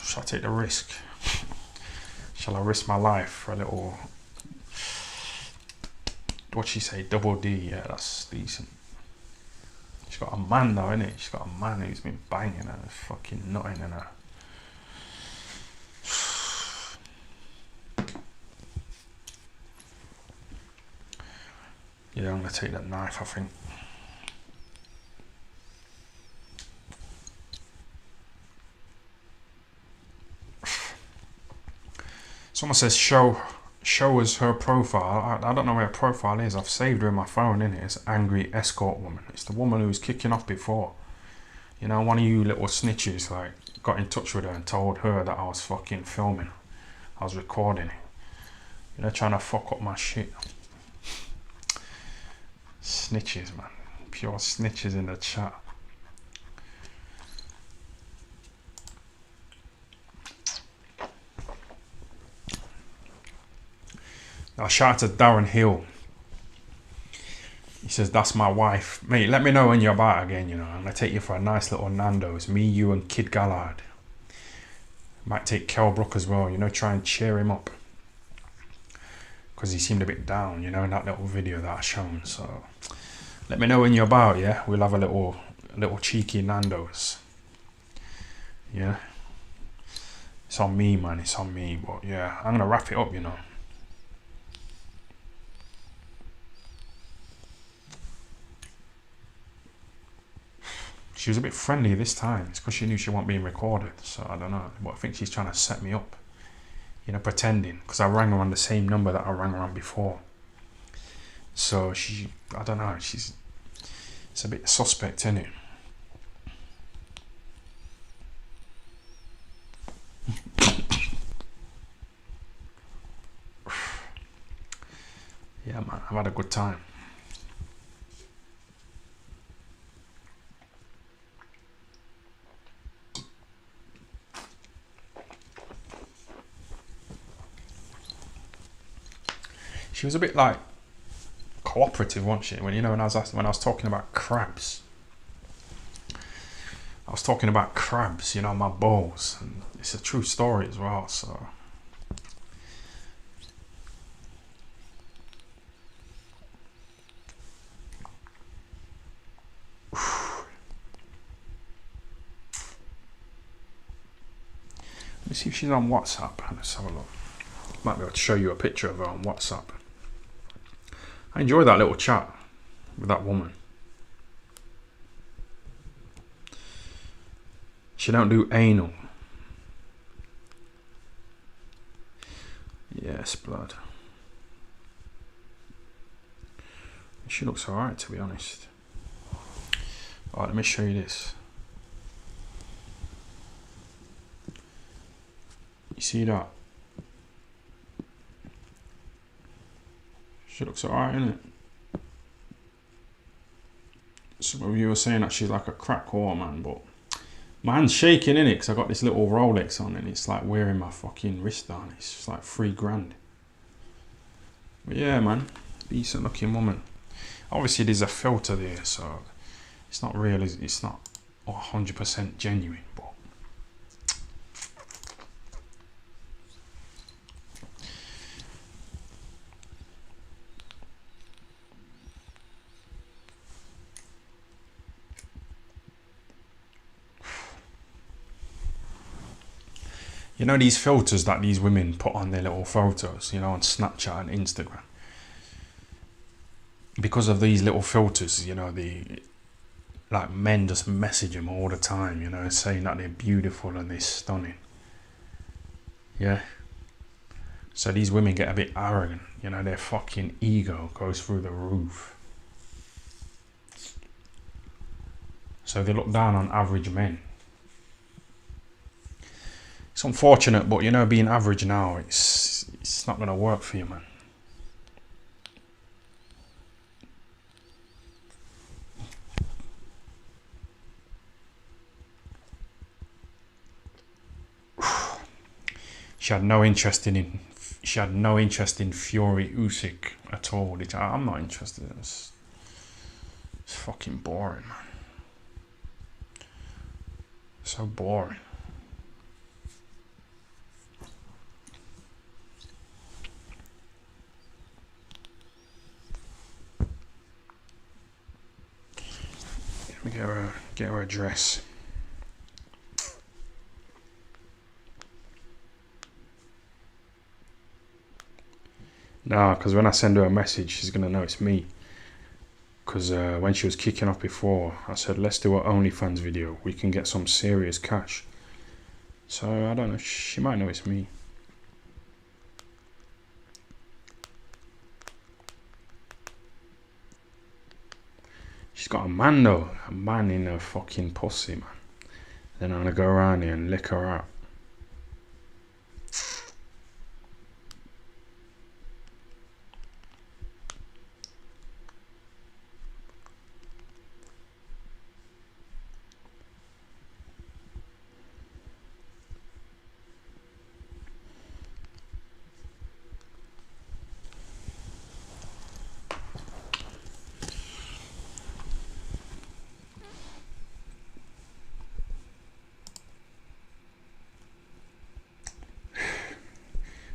Speaker 1: shall I take the risk? Shall I risk my life for a little, what'd she say, double D? Yeah, that's decent. She's got a man though, innit? She's got a man who's been banging her, fucking nutting in her. Yeah, I'm gonna take that knife, I think. Someone says show us her profile. I don't know where her profile is. I've saved her in my phone, innit? It's Angry Escort Woman. It's the woman who was kicking off before. You know, one of you little snitches like got in touch with her and told her that I was fucking filming. I was recording it. You know, trying to fuck up my shit. Snitches, man. Pure snitches in the chat. Now shout out to Darren Hill. He says, that's my wife. Mate, let me know when you're about again, you know. I'm going to take you for a nice little Nando's. Me, you and Kid Gallard. Might take Kel Brook as well, you know, try and cheer him up. Because he seemed a bit down, you know, in that little video that I shown. So let me know when you're about, yeah? We'll have a little cheeky Nando's. Yeah? It's on me, man. It's on me. But yeah, I'm going to wrap it up, you know. She was a bit friendly this time. It's because she knew she wasn't being recorded. So I don't know. But I think she's trying to set me up. You know, pretending. Because I rang her on the same number that I rang her on before. So she, I don't know. It's a bit suspect, isn't it? Yeah, man. I've had a good time. She was a bit like cooperative, wasn't she? When, you know, when I was talking about crabs, I was talking about crabs, you know, my balls, and it's a true story as well. So let me see if she's on WhatsApp. Let's have a look. Might be able to show you a picture of her on WhatsApp. I enjoyed that little chat with that woman. She don't do anal. Yes, blood. She looks alright, to be honest. Alright, let me show you this. You see that? She looks alright, innit? Some of you were saying that she's like a crack whore, man, but my hand's shaking, innit? Because I got this little Rolex on and it's like wearing my fucking wrist on. It's just like $3,000. But yeah, man, decent looking woman. Obviously, there's a filter there, so it's not real, it's not 100% genuine, but You know these filters that these women put on their little photos, you know, on Snapchat and Instagram. Because of these little filters, you know, like men just message them all the time, you know, saying that they're beautiful and they're stunning. Yeah. So these women get a bit arrogant, you know, their fucking ego goes through the roof. So they look down on average men. It's unfortunate, but you know, being average now, it's not gonna work for you, man. She had no interest in Fury Usyk at all. I'm not interested. It's fucking boring, man. So boring. Let me get her address. Nah, because when I send her a message, she's gonna know it's me. Because when she was kicking off before, I said, let's do an OnlyFans video. We can get some serious cash. So I don't know. She might know it's me. She's got a man though, a man in her fucking pussy, man. Then I'm gonna go around here and lick her out.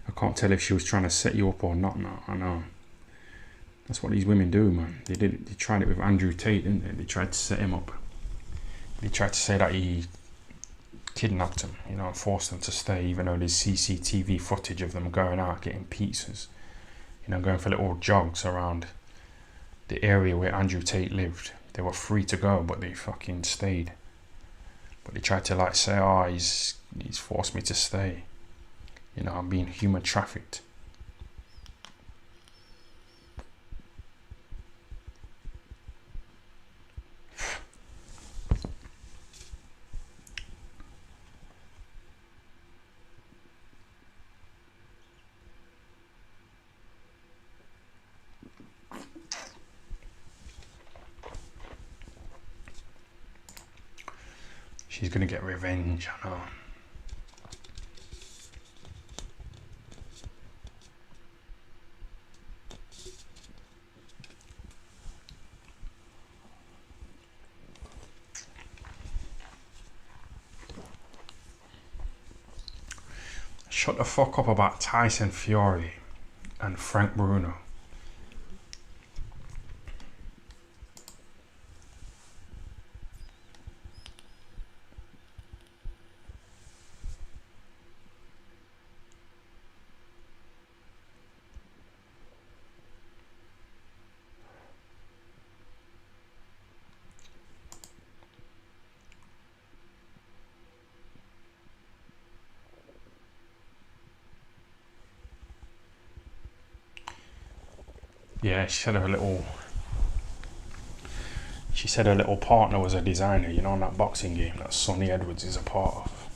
Speaker 1: I can't tell if she was trying to set you up or not now. I know. That's what these women do, man. They tried it with Andrew Tate, didn't they? They tried to set him up. They tried to say that he kidnapped him, you know, and forced them to stay, even though there's CCTV footage of them going out getting pizzas, you know, going for little jogs around the area where Andrew Tate lived. They were free to go, but they fucking stayed. But they tried to like say, oh, he's forced me to stay. You know, I'm being human trafficked. She's gonna get revenge, I know. Shut the fuck up about Tyson Fury and Frank Bruno. Yeah, she said her little partner was a designer, you know, on that boxing game that Sonny Edwards is a part of.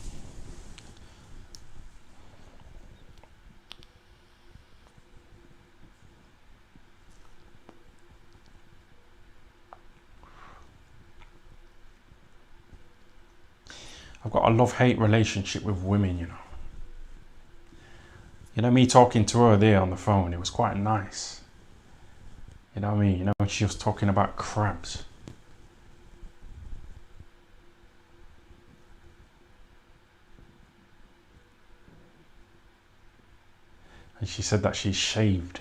Speaker 1: I've got a love-hate relationship with women, you know. You know, me talking to her there on the phone, it was quite nice. You know what I mean? You know, when she was talking about crabs. And she said that she's shaved.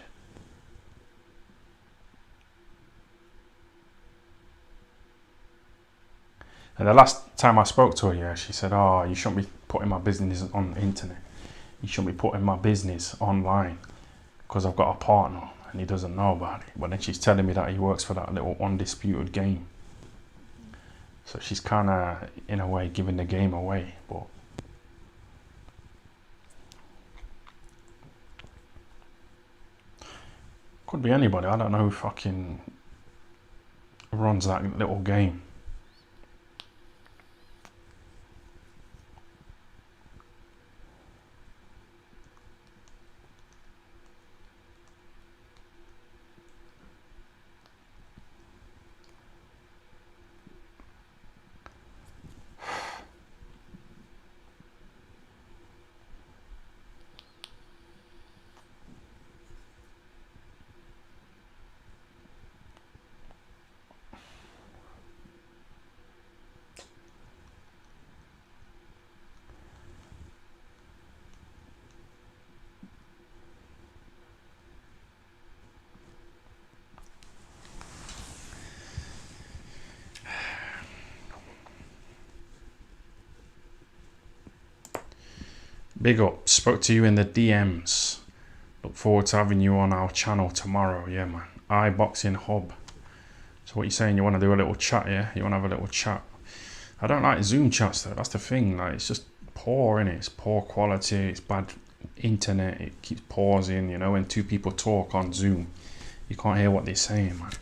Speaker 1: And the last time I spoke to her, yeah, she said, "Oh, you shouldn't be putting my business on the internet. You shouldn't be putting my business online because I've got a partner and he doesn't know about it." But then she's telling me that he works for that little undisputed game. So she's kind of, in a way, giving the game away. But could be anybody. I don't know who fucking runs that little game. Big up. Spoke to you in the DMs. Look forward to having you on our channel tomorrow. Yeah, man. iBoxing Hub. So what you saying? You want to do a little chat, yeah? You want to have a little chat? I don't like Zoom chats though. That's the thing. Like, it's just poor, innit? It's poor quality. It's bad internet. It keeps pausing. You know, when two people talk on Zoom, you can't hear what they're saying, man.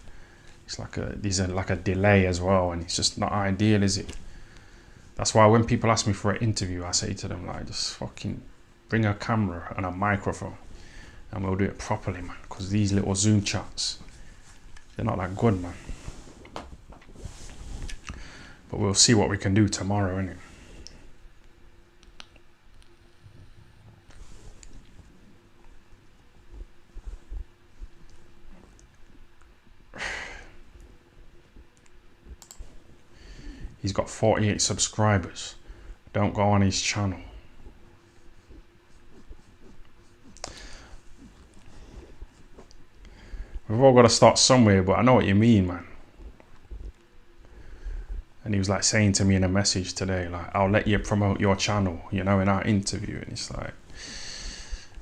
Speaker 1: It's like like a delay as well, and it's just not ideal, is it? That's why when people ask me for an interview, I say to them, like, just fucking bring a camera and a microphone and we'll do it properly, man. Because these little Zoom chats, they're not that good, man. But we'll see what we can do tomorrow, innit? He's got 48 subscribers. Don't go on his channel. We've all got to start somewhere, but I know what you mean, man. And he was like saying to me in a message today, like, I'll let you promote your channel, you know, in our interview. And it's like,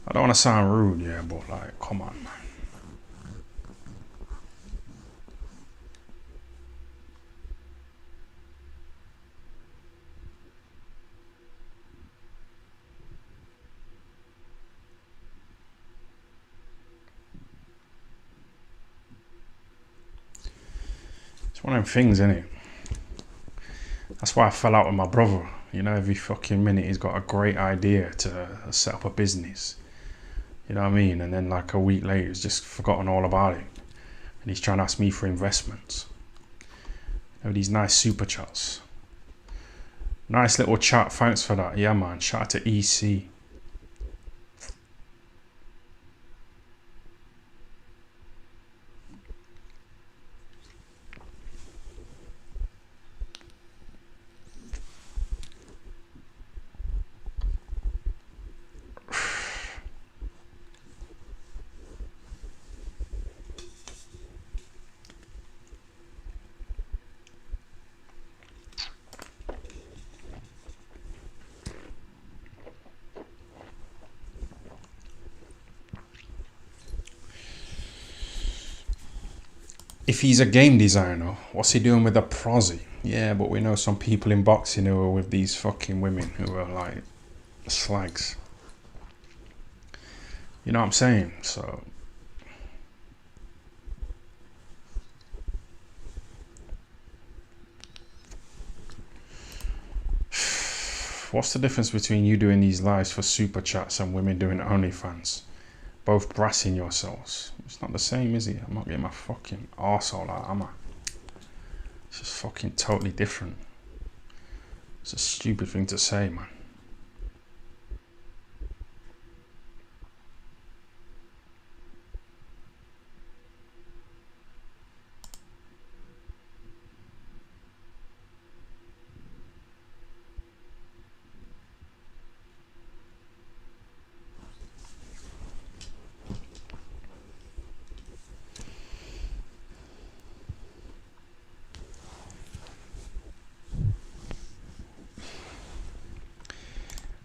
Speaker 1: I don't want to sound rude, yeah, but like, come on, man. It's one of them things, innit? That's why I fell out with my brother. You know, every fucking minute he's got a great idea to set up a business. You know what I mean? And then like a week later, he's just forgotten all about it. And he's trying to ask me for investments. You know, these nice super chats. Nice little chat. Thanks for that. Yeah, man. Shout out to EC. If he's a game designer, what's he doing with a prosy? Yeah, but we know some people in boxing who are with these fucking women who are like slags. You know what I'm saying? So what's the difference between you doing these lives for super chats and women doing OnlyFans? Both brassing yourselves. It's not the same, is it? I'm not getting my fucking arsehole out, am I? It's just fucking totally different. It's a stupid thing to say, man.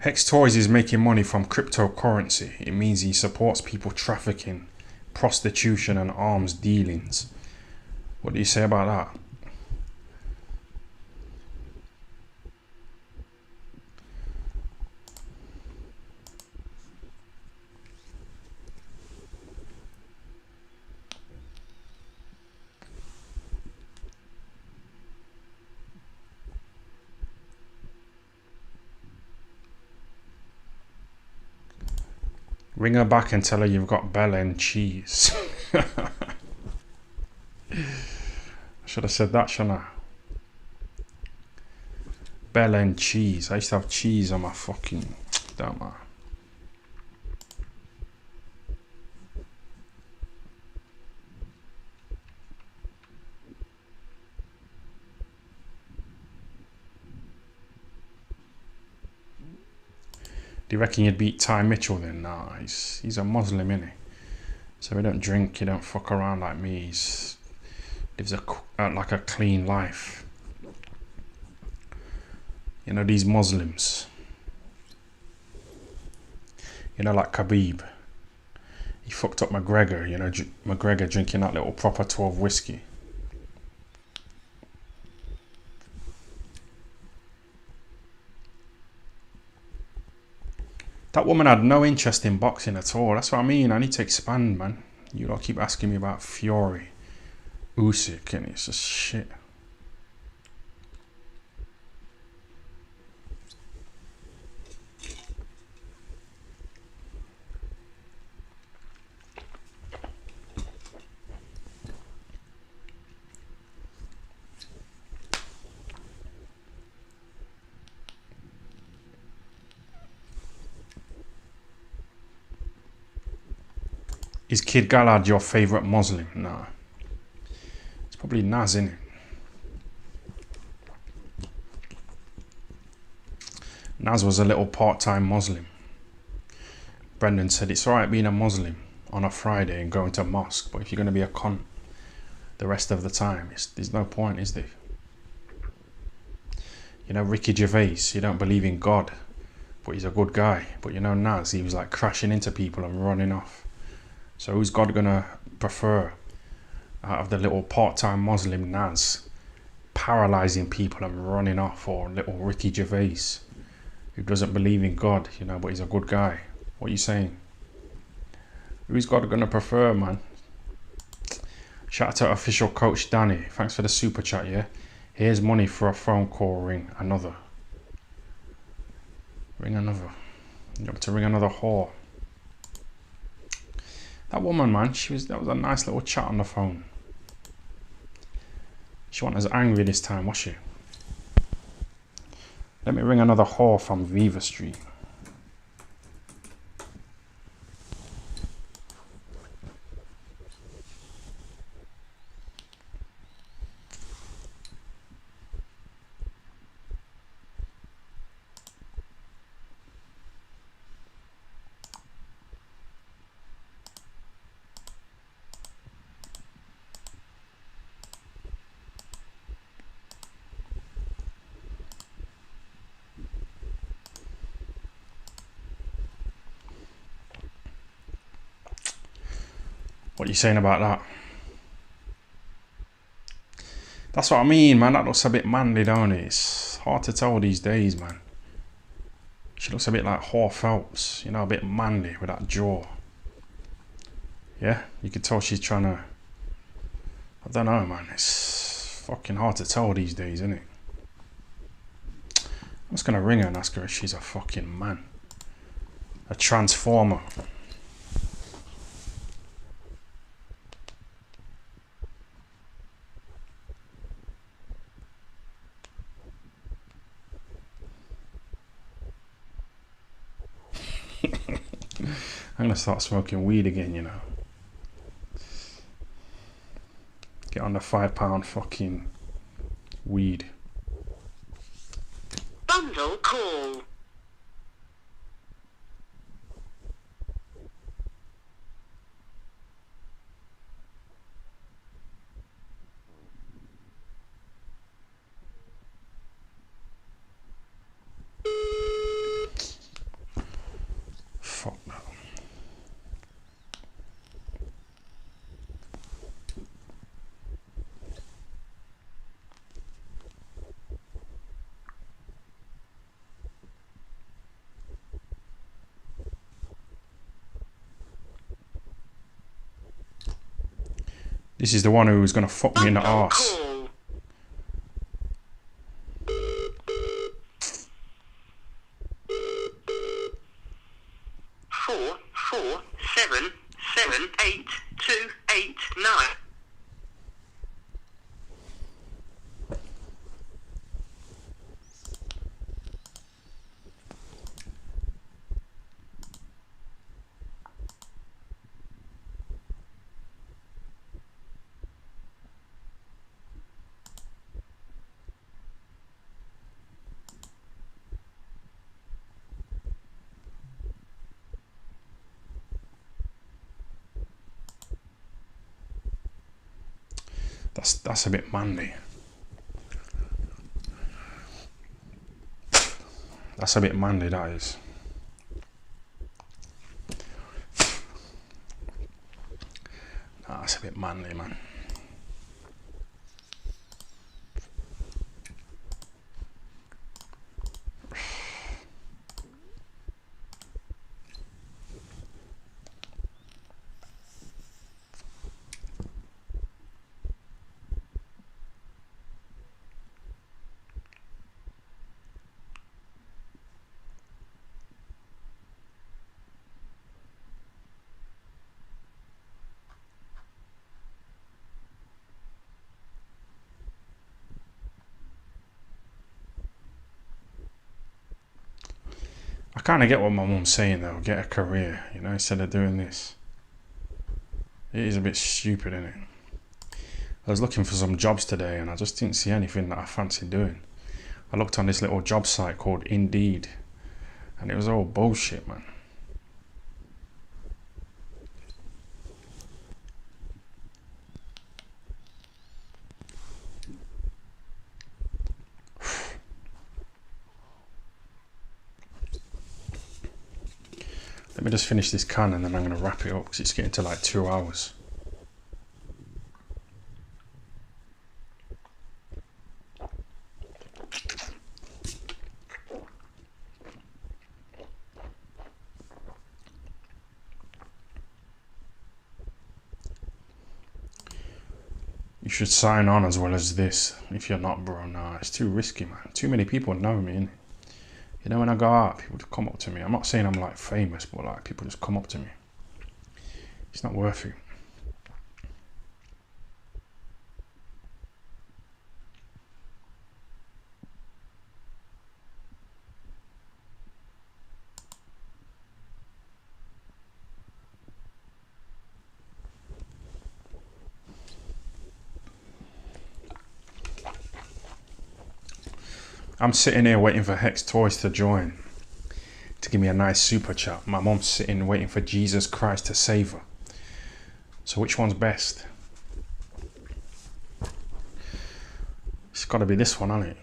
Speaker 1: Hex Toys is making money from cryptocurrency. It means he supports people trafficking, prostitution and arms dealings. What do you say about that? Ring her back and tell her you've got Bella and cheese. I should have said that, shouldn't I? Bella and cheese. I used to have cheese on my fucking... Don't matter. Do you reckon you'd beat Ty Mitchell then? Nah, he's a Muslim, innit? So he don't drink, he don't fuck around like me. He's lives like a clean life. You know, these Muslims. You know, like Khabib. He fucked up McGregor, you know, McGregor drinking that little proper 12 whiskey. That woman had no interest in boxing at all. That's what I mean. I need to expand, man. You lot keep asking me about Fury, Usyk, and it's just shit. Is Kid Galad your favourite Muslim? No. It's probably Naz, innit? Naz was a little part-time Muslim. Brendan said it's alright being a Muslim on a Friday and going to mosque, but if you're going to be a cunt the rest of the time, there's no point, is there? You know, Ricky Gervais, you don't believe in God, but he's a good guy. But you know, Naz, he was like crashing into people and running off. So who's God gonna prefer out of the little part-time Muslim Naz paralyzing people and running off, or little Ricky Gervais who doesn't believe in God, you know, but he's a good guy? What are you saying? Who's God gonna prefer, man? Shout out to official coach Danny. Thanks for the super chat, yeah? Here's money for a phone call. Ring another. Ring another. You got to ring another whore. That woman, man, that was a nice little chat on the phone. She wasn't as angry this time, was she? Let me ring another whore from Viva Street. What are you saying about that? That's what I mean, man. That looks a bit manly, don't it? It's hard to tell these days, man. She looks a bit like Whore Phelps, you know, a bit manly with that jaw. Yeah, you can tell she's trying to... I don't know, man. It's fucking hard to tell these days, isn't it? I'm just going to ring her and ask her if she's a fucking man. A transformer. I'm gonna start smoking weed again, you know. Get on the £5 fucking weed.
Speaker 8: Bundle call.
Speaker 1: This is the one who was going to fuck me in the arse.
Speaker 8: Call. 447782889.
Speaker 1: That's a bit manly. That's a bit manly, that is. Nah, that's a bit manly, man. I kind of get what my mum's saying though. Get a career, you know, instead of doing this. It is a bit stupid, isn't it? I was looking for some jobs today and I just didn't see anything that I fancy doing. I looked on this little job site called Indeed and it was all bullshit, man. Let me just finish this can and then I'm going to wrap it up because it's getting to like 2 hours. You should sign on as well as this. If you're not, bro, nah, it's too risky, man. Too many people know me, innit? You know, when I go out, people just come up to me. I'm not saying I'm like famous, but like people just come up to me. It's not worth it. I'm sitting here waiting for Hex Toys to join, to give me a nice super chat. My mom's sitting waiting for Jesus Christ to save her. So which one's best? It's got to be this one, hasn't it?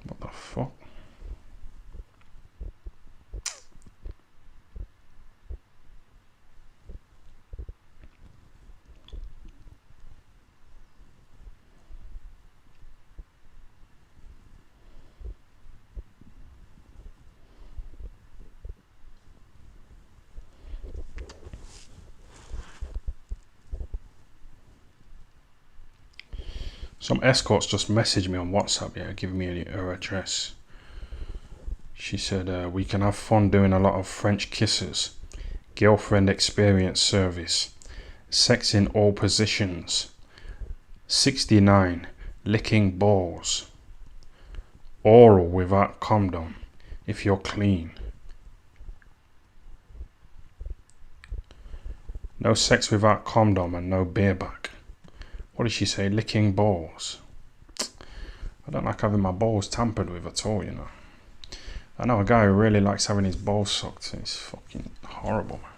Speaker 1: What the fuck? Some escorts just messaged me on WhatsApp, yeah, giving me her address. She said, we can have fun doing a lot of French kisses, girlfriend experience service, sex in all positions, 69, licking balls, oral without condom, if you're clean. No sex without condom and no bareback. What did she say? Licking balls. I don't like having my balls tampered with at all, you know. I know a guy who really likes having his balls sucked. It's fucking horrible, man.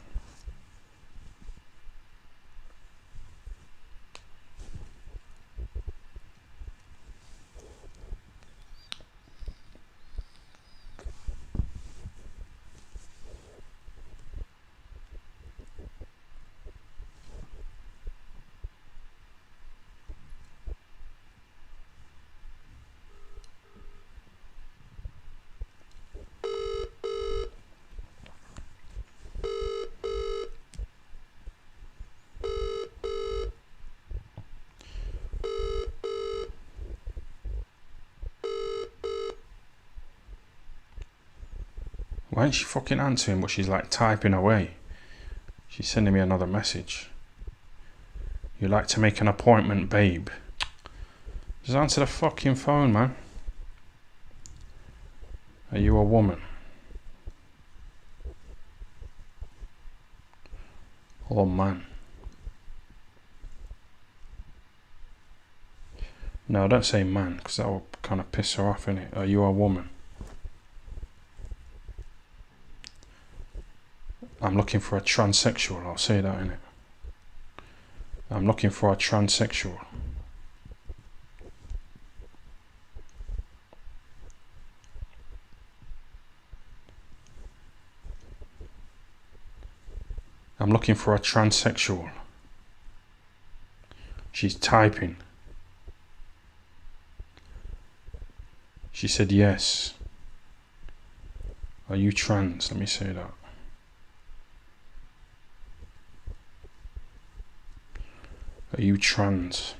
Speaker 1: Why ain't she fucking answering? But she's like typing away. She's sending me another message. You like to make an appointment, babe? Just answer the fucking phone, man. Are you a woman? Or man? No, don't say man, because that will kind of piss her off, innit? Are you a woman? I'm looking for a transsexual, I'll say that, innit? I'm looking for a transsexual. I'm looking for a transsexual. She's typing. She said yes. Are you trans? Let me say that. Are you trans?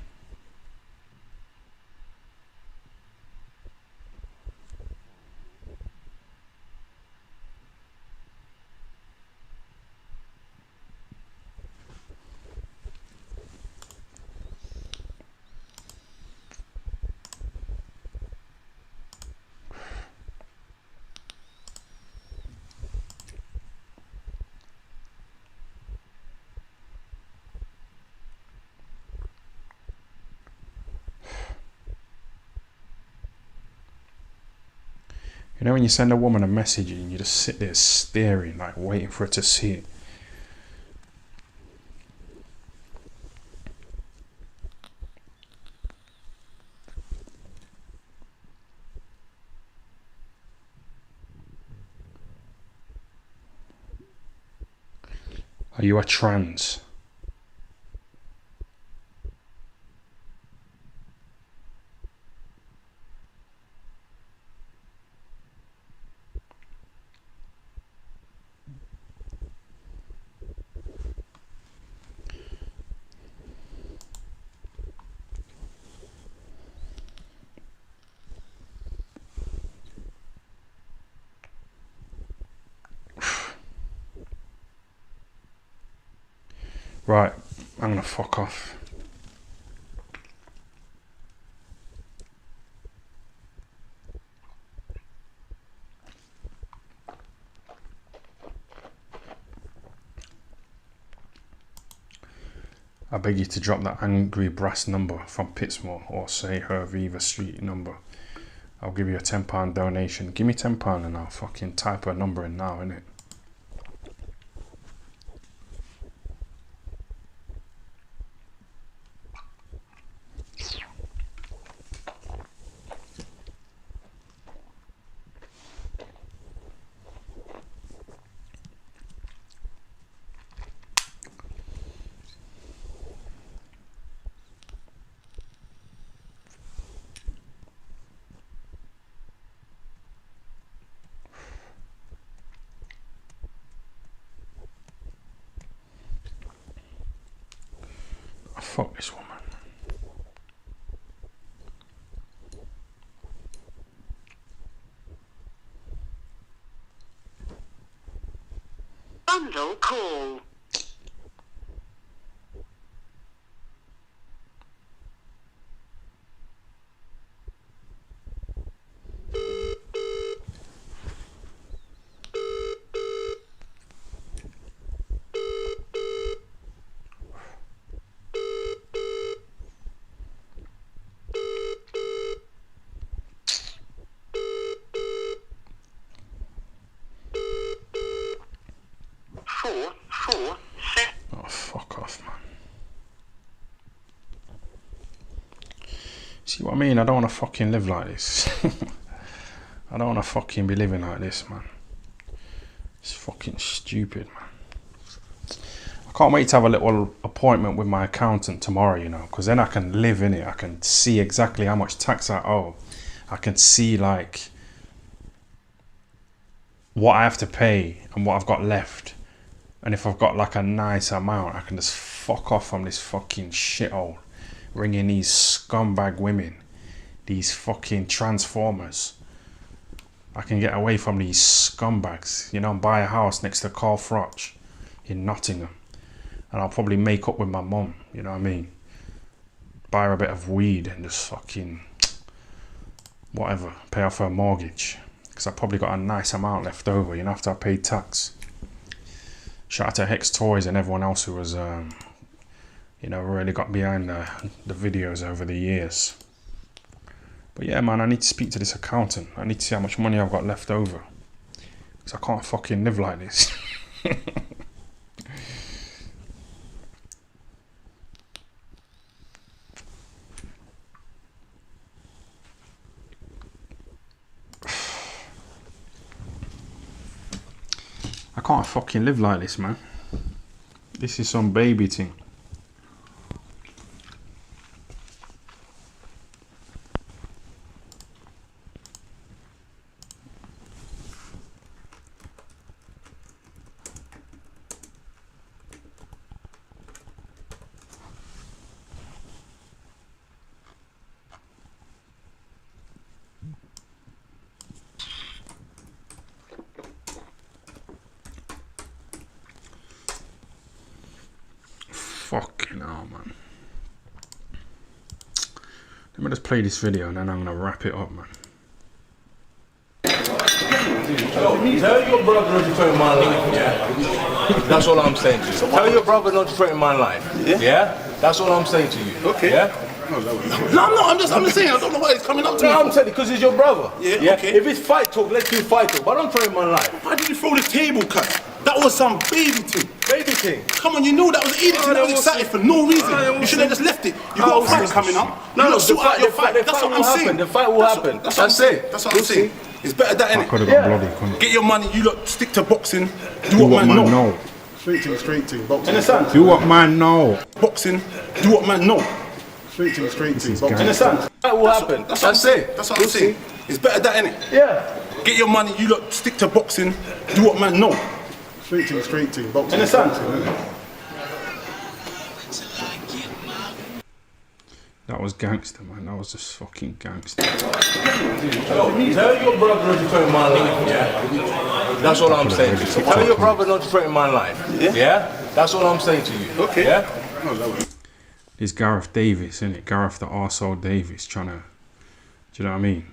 Speaker 1: You know when you send a woman a message and you just sit there staring, like waiting for her to see it. Are you a trans? Right, I'm gonna fuck off. I beg you to drop that angry brass number from Pittsmore or say her Viva Street number. I'll give you a £10 donation. Give me £10 and I'll fucking type her number in now, innit? Fuck this woman.
Speaker 8: Bundle call.
Speaker 1: Oh, fuck off, man. See what I mean? I don't want to fucking live like this. I don't want to fucking be living like this, man. It's fucking stupid, man. I can't wait to have a little appointment with my accountant tomorrow, you know, because then I can live in it. I can see exactly how much tax I owe. I can see, like, what I have to pay and what I've got left. And if I've got like a nice amount, I can just fuck off from this fucking shithole. Ringing these scumbag women, these fucking transformers. I can get away from these scumbags, you know, buy a house next to Carl Froch in Nottingham. And I'll probably make up with my mum, you know what I mean? Buy her a bit of weed and just fucking, whatever, pay off her mortgage. Because I probably got a nice amount left over, you know, after I paid tax. Shout out to Hex Toys and everyone else who was, you know, really got behind the videos over the years. But yeah, man, I need to speak to this accountant. I need to see how much money I've got left over. Because I can't fucking live like this. I can't fucking live like this, man. This is some baby thing. Fucking hell, man. Let me just play this video and then I'm gonna wrap it up, man.
Speaker 8: Tell your brother not to threaten my life, yeah? That's all I'm saying to you. Tell your brother not to threaten my life, yeah? That's all I'm saying to you,
Speaker 10: okay?
Speaker 8: Yeah?
Speaker 10: No, I'm not. I'm just saying. I don't know why he's coming up to me.
Speaker 8: No, I'm saying because he's your brother.
Speaker 10: Yeah, okay.
Speaker 8: If it's fight talk, let's do fight talk. But don't threaten my life.
Speaker 10: Why did you throw the table cut? That was some baby thing.
Speaker 8: Baby thing.
Speaker 10: Come on, you know that was an edict and I was excited for no reason. You should have just left it. You got a fight coming up.
Speaker 8: No,
Speaker 10: sort out your fight. That's what I'm saying.
Speaker 8: The fight will happen.
Speaker 10: That's it. That's what I'm saying. It's better that, innit?
Speaker 1: I could have got bloody, couldn't it?
Speaker 10: Get your money. You lot stick to boxing. Do what man know. Straight team, boxing.
Speaker 8: Understand?
Speaker 1: Do what man know.
Speaker 10: Boxing. Do what man know. Straight team, boxing.
Speaker 8: Understand? That will happen.
Speaker 10: That's it. That's what I'm saying. It's better that, innit?
Speaker 8: Yeah.
Speaker 10: Get your money. You lot stick to boxing. Do what man know. Straight team, boxing.
Speaker 8: Understand?
Speaker 1: That was gangster, man. That was just fucking gangster.
Speaker 8: Tell your brother not to threaten my life, yeah? That's all I'm saying to you. Tell your brother not to threaten my life, yeah? That's all I'm saying to you,
Speaker 10: okay?
Speaker 8: Yeah?
Speaker 1: This Gareth Davis, isn't it? Gareth the arsehole Davis trying to, do you know what I mean?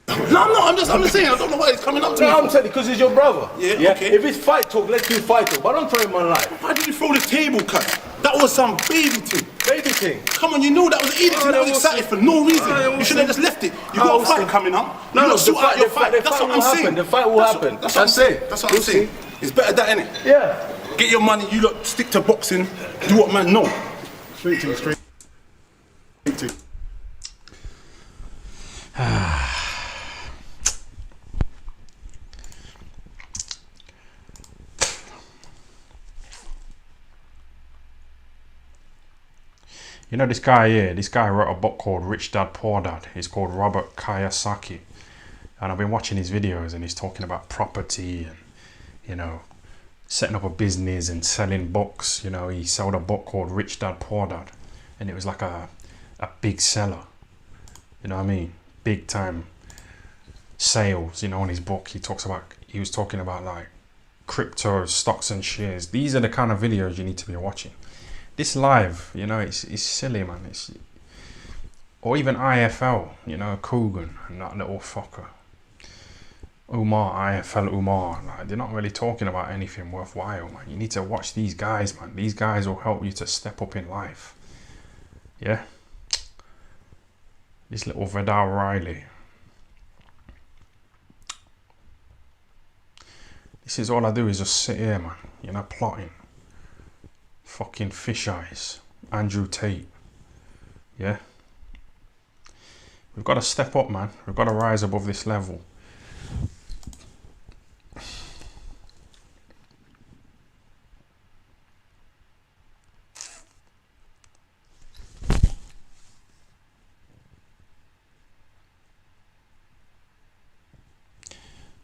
Speaker 10: No, I'm not. I'm just saying. I don't know why he's coming up to me.
Speaker 8: No, I'm saying because he's your brother.
Speaker 10: Yeah, okay.
Speaker 8: If it's fight talk, let's do fight talk. But don't threaten my life.
Speaker 10: Why did you throw the table cut? That was some baby thing.
Speaker 8: Baby thing.
Speaker 10: Come on, you know that was an edict and I was excited for no reason. You should have just left it. You got a fight coming up.
Speaker 8: No,
Speaker 10: sort out your fight. That's what I'm saying.
Speaker 8: The fight will happen.
Speaker 10: That's it. That's what I'm saying. It's better that, innit?
Speaker 8: Yeah.
Speaker 10: Get your money. You lot stick to boxing. Do what man know. Straight team.
Speaker 1: You know this guy here? This guy wrote a book called Rich Dad Poor Dad. He's called Robert Kiyosaki. And I've been watching his videos and he's talking about property and, you know, setting up a business and selling books. You know, he sold a book called Rich Dad Poor Dad. And it was like a big seller. You know what I mean? Big time sales, you know, in his book. He was talking about like crypto, stocks and shares. These are the kind of videos you need to be watching. This live, you know, it's silly, man. Or even IFL, you know, Coogan and that little fucker. IFL Umar. Like, they're not really talking about anything worthwhile, man. You need to watch these guys, man. These guys will help you to step up in life. Yeah? This little Vidal Riley. This is all I do is just sit here, man. You know, plotting. Fucking fish eyes. Andrew Tate. Yeah? We've got to step up, man. We've got to rise above this level.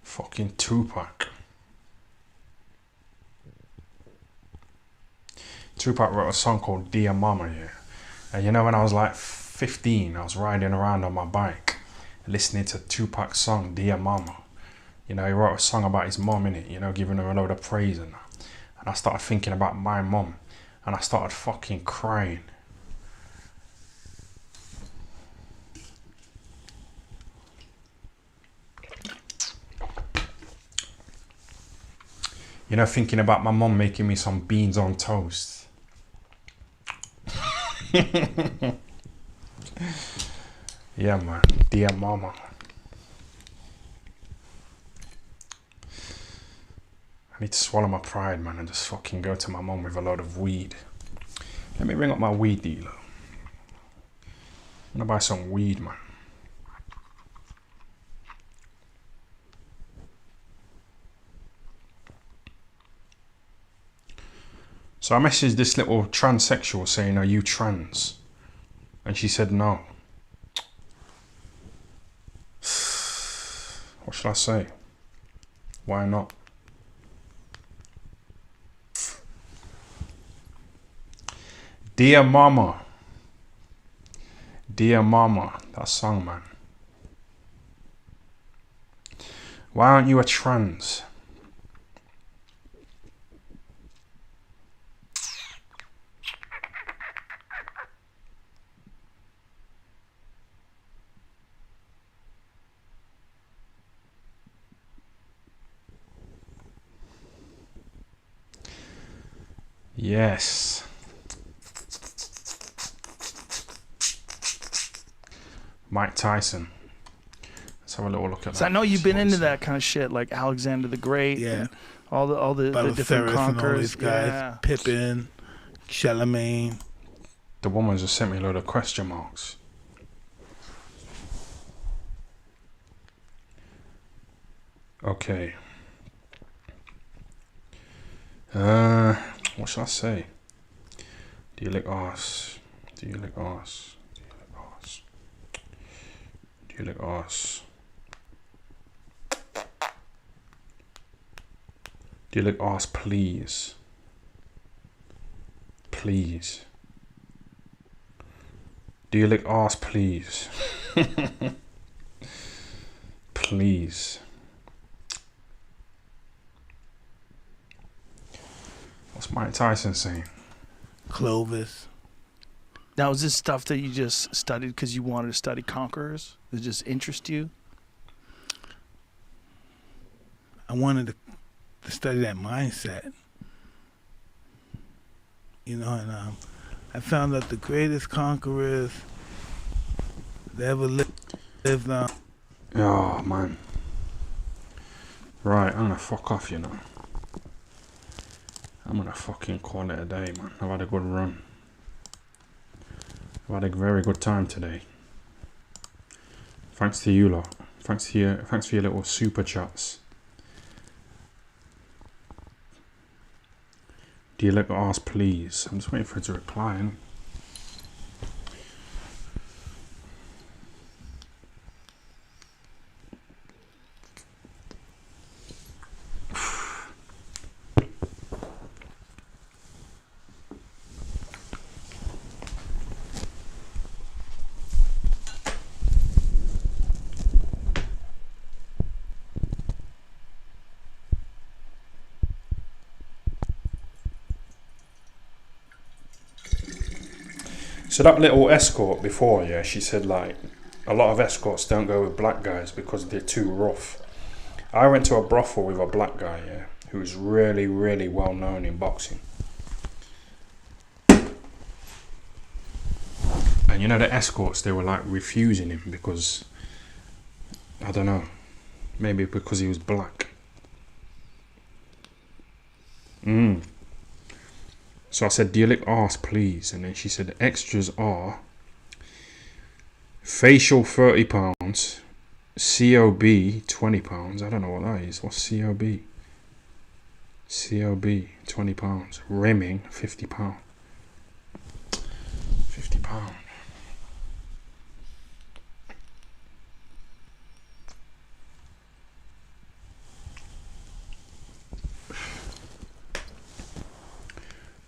Speaker 1: Fucking Tupac. Tupac wrote a song called Dear Mama, yeah. And you know, when I was like 15, I was riding around on my bike listening to Tupac's song, Dear Mama. You know, he wrote a song about his mom, innit? You know, giving her a load of praise and that. And I started thinking about my mom. And I started fucking crying. You know, thinking about my mom making me some beans on toast. Yeah, man. Dear mama. I need to swallow my pride, man, and just fucking go to my mom with a load of weed. Let me ring up my weed dealer. I'm gonna buy some weed, man. So I messaged this little transsexual saying, are you trans? And she said no. What should I say? Why not? Dear Mama. Dear Mama. That song, man. Why aren't you a trans? Yes. Mike Tyson. Let's have a little look at that.
Speaker 11: So I know you've been into that kind of shit, like Alexander the Great.
Speaker 12: Yeah.
Speaker 11: And all the different
Speaker 12: Ferris and all
Speaker 11: conquerors.
Speaker 12: these guys.
Speaker 11: Yeah.
Speaker 12: Pippin, Charlemagne.
Speaker 1: The woman just sent me a load of question marks. Okay. What should I say? Do you lick arse? Do you lick arse? Do you lick arse? Do you lick arse? Do you lick arse, please? Please. Do you lick arse, please? Please. What's Mike Tyson saying?
Speaker 12: Clovis.
Speaker 11: Now, is this stuff that you just studied because you wanted to study conquerors? Does it just interest you?
Speaker 12: I wanted to study that mindset. You know, and I found that the greatest conquerors that ever lived on.
Speaker 1: Oh, man. Right, I'm gonna fuck off, you know. I'm gonna fucking call it a day, man. I've had a good run. I've had a very good time today. Thanks to you lot. Thanks for your little super chats. Do you lick arse, please? I'm just waiting for her to reply. Innit? So that little escort before, yeah, she said like a lot of escorts don't go with black guys because they're too rough. I went to a brothel with a black guy, yeah, who was really, really well known in boxing. And you know, the escorts, they were like refusing him because, I don't know, maybe because he was black. So I said, do you lick arse, please? And then she said, extras are facial £30, COB £20. I don't know what that is. What's COB? COB £20. Rimming £50. £50.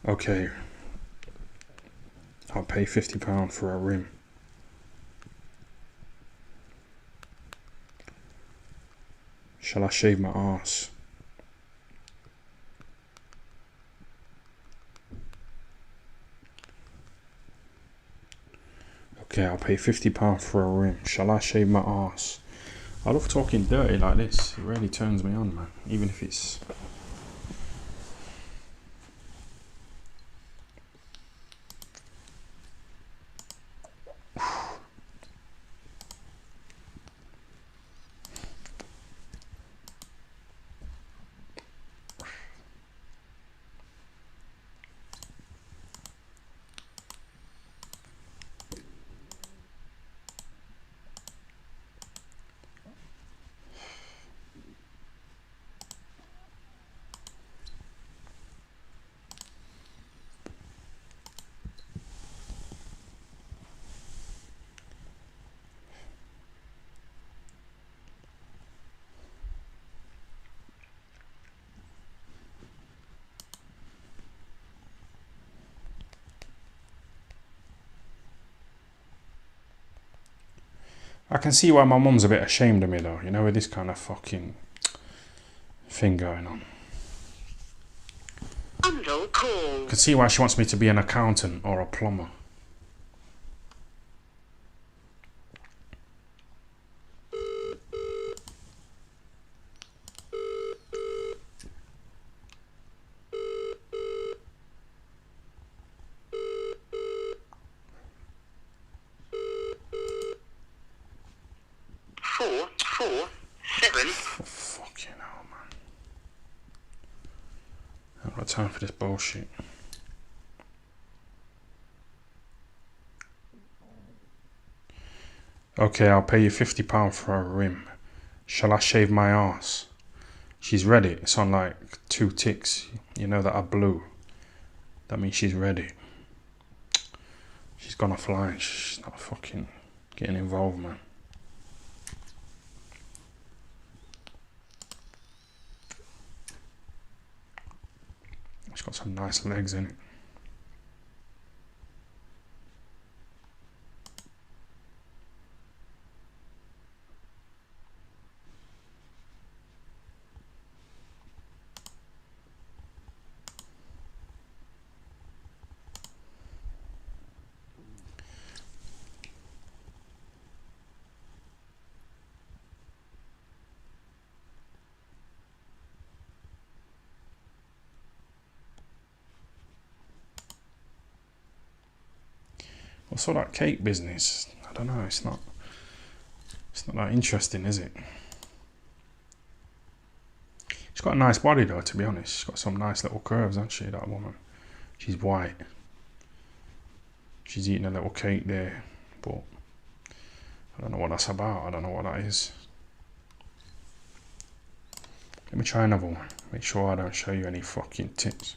Speaker 1: Okay, I'll pay £50 for a rim. Shall I shave my arse? Okay, I'll pay £50 for a rim. Shall I shave my arse? I love talking dirty like this. It really turns me on, man. Even if it's... I can see why my mum's a bit ashamed of me though, you know, with this kind of fucking thing going on. I can see why she wants me to be an accountant or a plumber. Fucking hell, man. I haven't got time for this bullshit. Okay, I'll pay you £50 for a rim. Shall I shave my arse? She's ready. It's on like 2 ticks. You know that are blue. That means she's ready. She's gone offline. She's not fucking getting involved, man. She's got some nice legs in it. What's all that cake business? I don't know. It's not that interesting, is it? She's got a nice body though, to be honest. She's got some nice little curves, hasn't she, that woman? She's white. She's eating a little cake there, but I don't know what that's about. I don't know what that is. Let me try another one. Make sure I don't show you any fucking tits.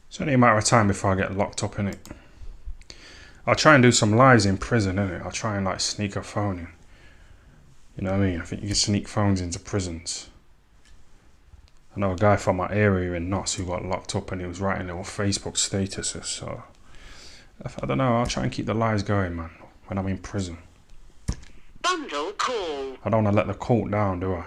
Speaker 1: It's only a matter of time before I get locked up in it. I'll try and do some lives in prison, innit? I'll try and like sneak a phone in. You know what I mean? I think you can sneak phones into prisons. I know a guy from my area in Notts who got locked up and he was writing little Facebook statuses, so I don't know, I'll try and keep the lives going, man, when I'm in prison.
Speaker 13: Bundle call.
Speaker 1: I don't want to let the court down, do I?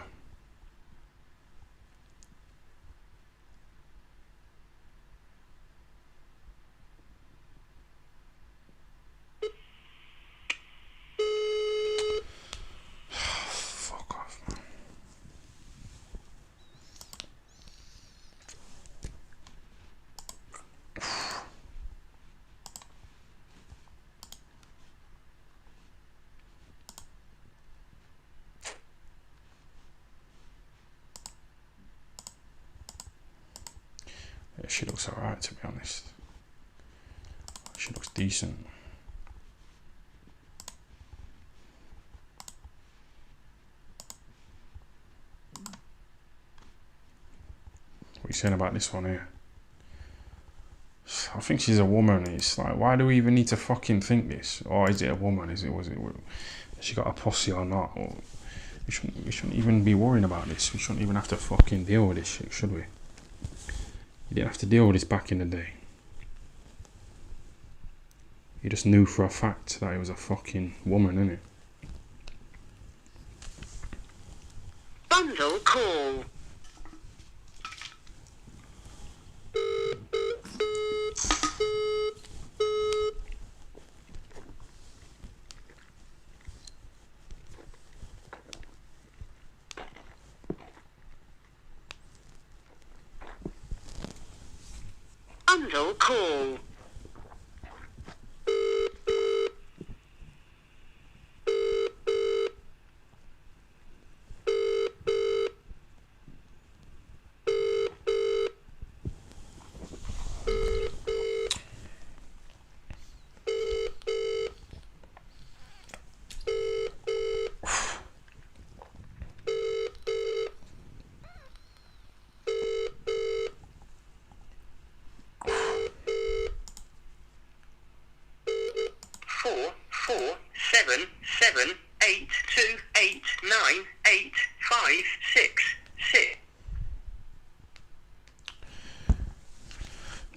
Speaker 1: Yeah, she looks alright, to be honest. She looks decent. saying about this one here. I think she's a woman. It's like, why do we even need to fucking think this? Or is it a woman? Has she got a pussy or not? Or we shouldn't even be worrying about this. We shouldn't even have to fucking deal with this shit, should we? You didn't have to deal with this back in the day. You just knew for a fact that it was a fucking woman, innit?
Speaker 13: Bundle call. Bundle call.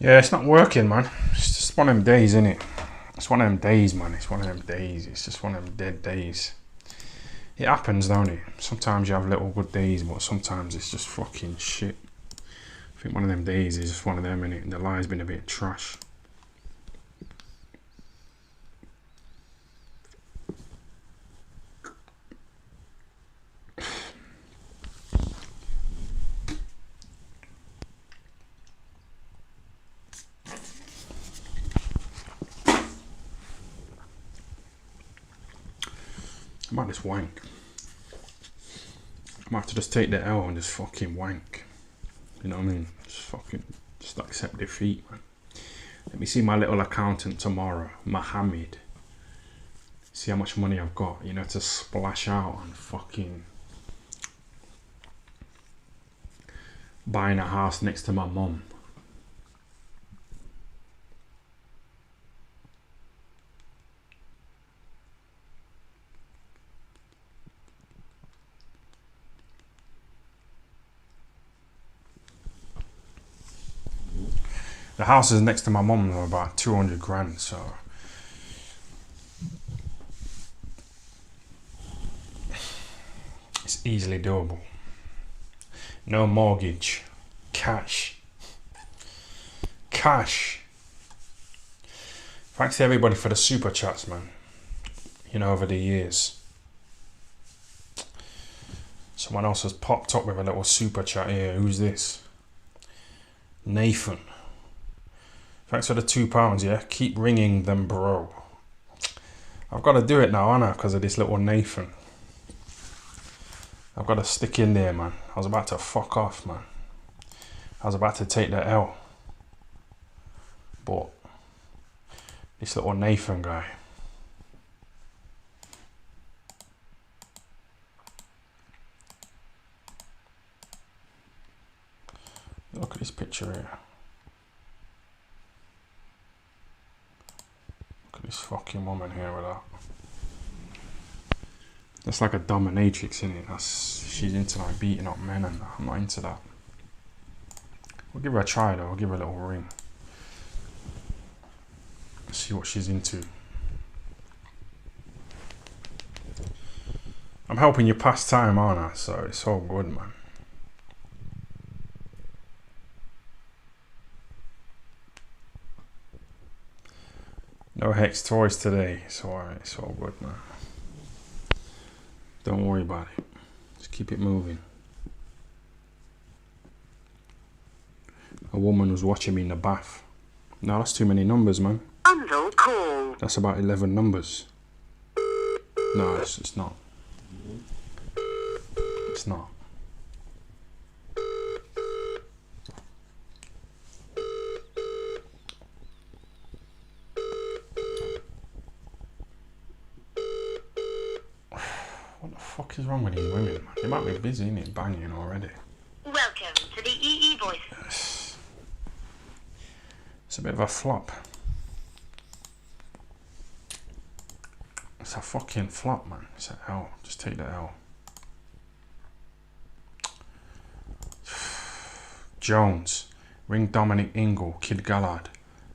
Speaker 1: Yeah, it's not working, man. It's just one of them days, innit? It's one of them days, man. It's one of them days. It's just one of them dead days. It happens, don't it? Sometimes you have little good days, but sometimes it's just fucking shit. I think one of them days is just one of them, innit? The lie's been a bit trash. I might just wank. I might have to just take the L and just fucking wank. You know what I mean? Just accept defeat, man. Let me see my little accountant tomorrow, Mohammed. See how much money I've got, you know, to splash out on fucking buying a house next to my mum. The house is next to my mum for about 200 grand, so it's easily doable. No mortgage, cash. Thanks to everybody for the super chats, man. You know, over the years. Someone else has popped up with a little super chat here. Who's this? Nathan. Thanks for the £2, yeah? Keep ringing them, bro. I've got to do it now, Anna, because of this little Nathan. I've got to stick in there, man. I was about to fuck off, man. I was about to take the L. But this little Nathan guy. Look at this picture here. This fucking woman here with that. That's like a dominatrix, isn't it? She's into like beating up men and that. I'm not into that. We'll give her a try though. I'll give her a little ring. See what she's into. I'm helping you pass time, aren't I? So it's all good, man. No Hex toys today. It's alright. It's all good, man. Don't worry about it. Just keep it moving. A woman was watching me in the bath. No, that's too many numbers, man.
Speaker 13: Bundle call.
Speaker 1: That's about 11 numbers. No, it's not. It's not. What the fuck is wrong with these women, man? They might be busy, innit? Banging already.
Speaker 13: Welcome to the EE Voice.
Speaker 1: a bit of a flop. It's a fucking flop, man. It's an L. Just take the L. Jones. Ring Dominic Ingle. Kid Gallard.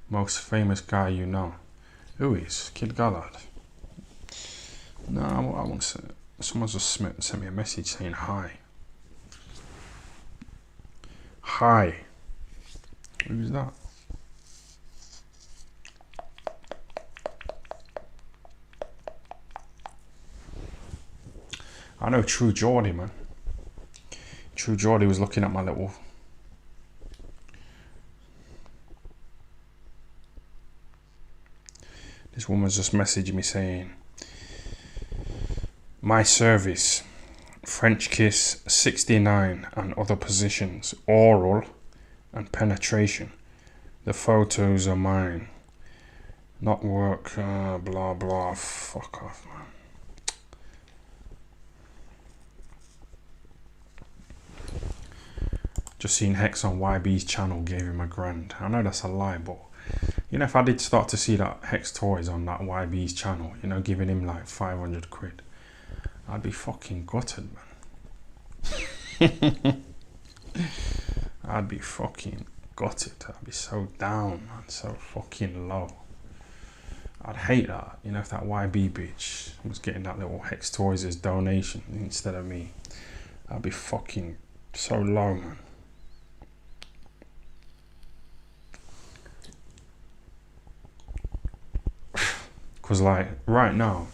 Speaker 1: Most famous guy you know. Who is Kid Gallard? No, I won't say it. Someone's just sent me a message saying hi. Hi. Who's that? I know True Geordie, man. True Geordie was looking at my little... This woman's just messaged me saying, my service, French kiss 69 and other positions, oral and penetration. The photos are mine. Not work, blah blah, fuck off, man. Just seen Hex on YB's channel gave him $1,000. I know that's a lie, but you know, if I did start to see that Hex Toys on that YB's channel, you know, giving him like 500 quid, I'd be fucking gutted, man. I'd be fucking gutted. I'd be so down, man, so fucking low. I'd hate that, you know, if that YB bitch was getting that little Hex Toys as donation instead of me. I'd be fucking so low, man. Because, like, right now,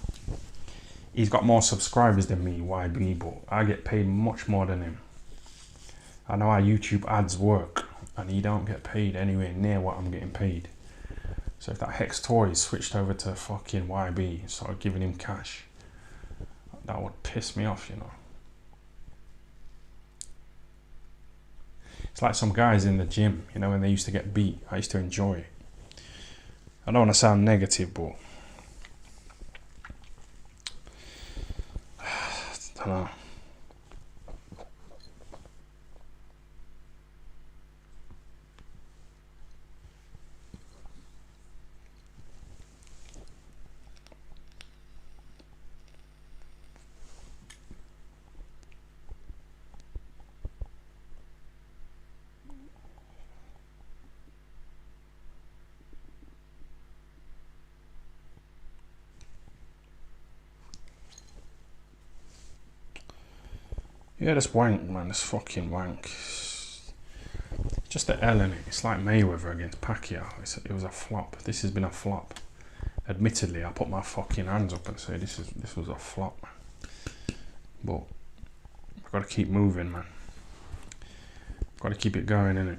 Speaker 1: he's got more subscribers than me, YB, but I get paid much more than him. I know how YouTube ads work, and he don't get paid anywhere near what I'm getting paid. So if that Hex Toys switched over to fucking YB and started giving him cash, that would piss me off, you know. It's like some guys in the gym, you know, when they used to get beat. I used to enjoy it. I don't want to sound negative, but I don't know. Yeah, this wank, man, this fucking wank. Just the L in it. It's like Mayweather against Pacquiao. It was a flop. This has been a flop. Admittedly, I put my fucking hands up and say this was a flop, man. But I've got to keep moving, man. Got to keep it going, innit?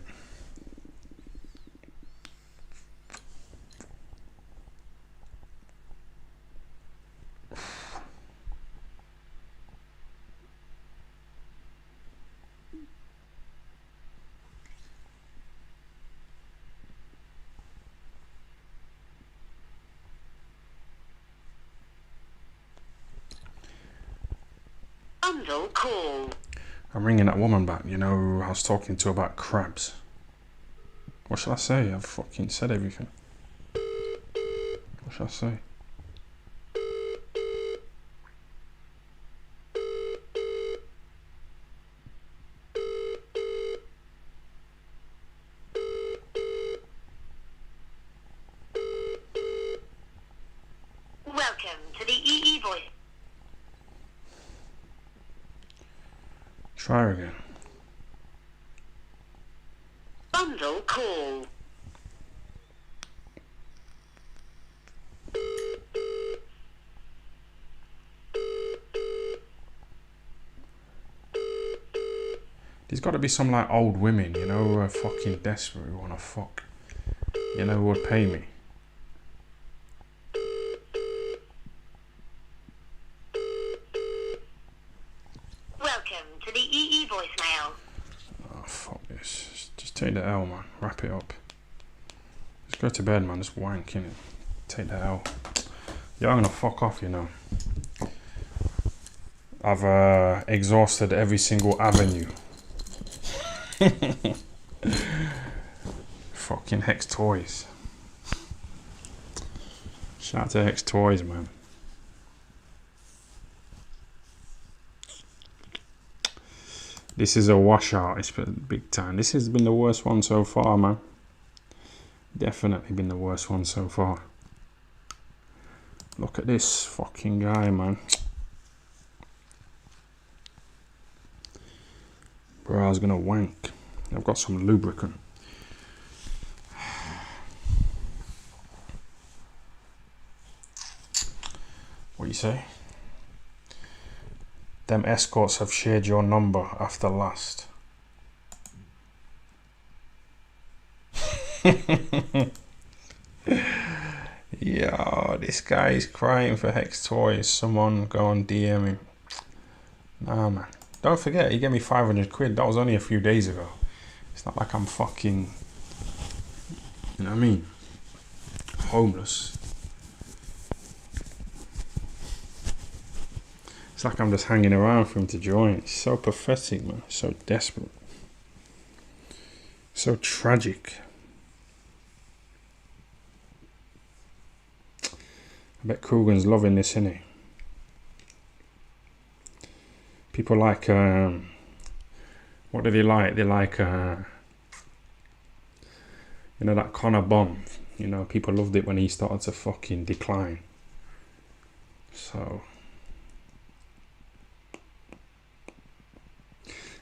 Speaker 13: Bundle call.
Speaker 1: I'm ringing that woman back, you know, who I was talking to about crabs. What shall I say? I've fucking said everything. What shall I say?
Speaker 13: Welcome to the EE voice.
Speaker 1: Try her again.
Speaker 13: Bundle call.
Speaker 1: There's got to be some like old women, you know, who are fucking desperate, who want to fuck. You know, who would pay me.
Speaker 13: Welcome to the EE voicemail.
Speaker 1: Oh, fuck this. Just take the L, man. Wrap it up. Just go to bed, man. Just wank, innit? Take the L. Yeah, I'm gonna fuck off, you know. I've exhausted every single avenue. fucking Hex Toys. Shout out to Hex Toys, man. This is a washout. It's been big time. This has been the worst one so far, man. Definitely been the worst one so far. Look at this fucking guy, man. Bro, I was gonna wank. I've got some lubricant. What you say? Them escorts have shared your number after last. Yo, this guy is crying for Hex Toys. Someone go on DM him. Nah, man. Don't forget, he gave me 500 quid. That was only a few days ago. It's not like I'm fucking, you know what I mean, homeless. It's like I'm just hanging around for him to join. It's so pathetic, man. So desperate. So tragic. I bet Krugan's loving this, isn't he? People like, what do they like? They like, you know, that Connor bomb. You know, people loved it when he started to fucking decline. So,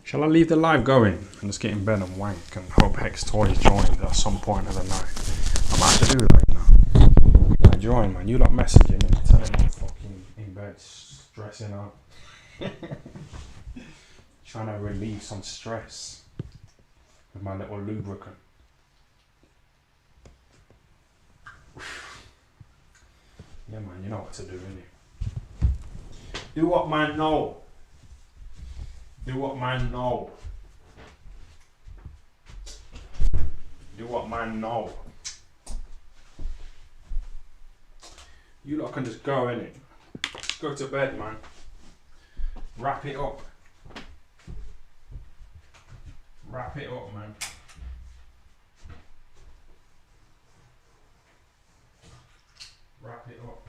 Speaker 1: shall I leave the live going and just get in bed and wank and hope Hex Toys joins at some point of the night? I might have to do that, you know. You might join, man. You lot messaging me, telling me I'm fucking in bed, stressing out. Trying to relieve some stress with my little lubricant. Yeah, man, you know what to do, innit? Do what man know. Do what man know. Do what man know. You lot can just go, innit? Go to bed, man. Wrap it up. Wrap it up, man. Wrap it up.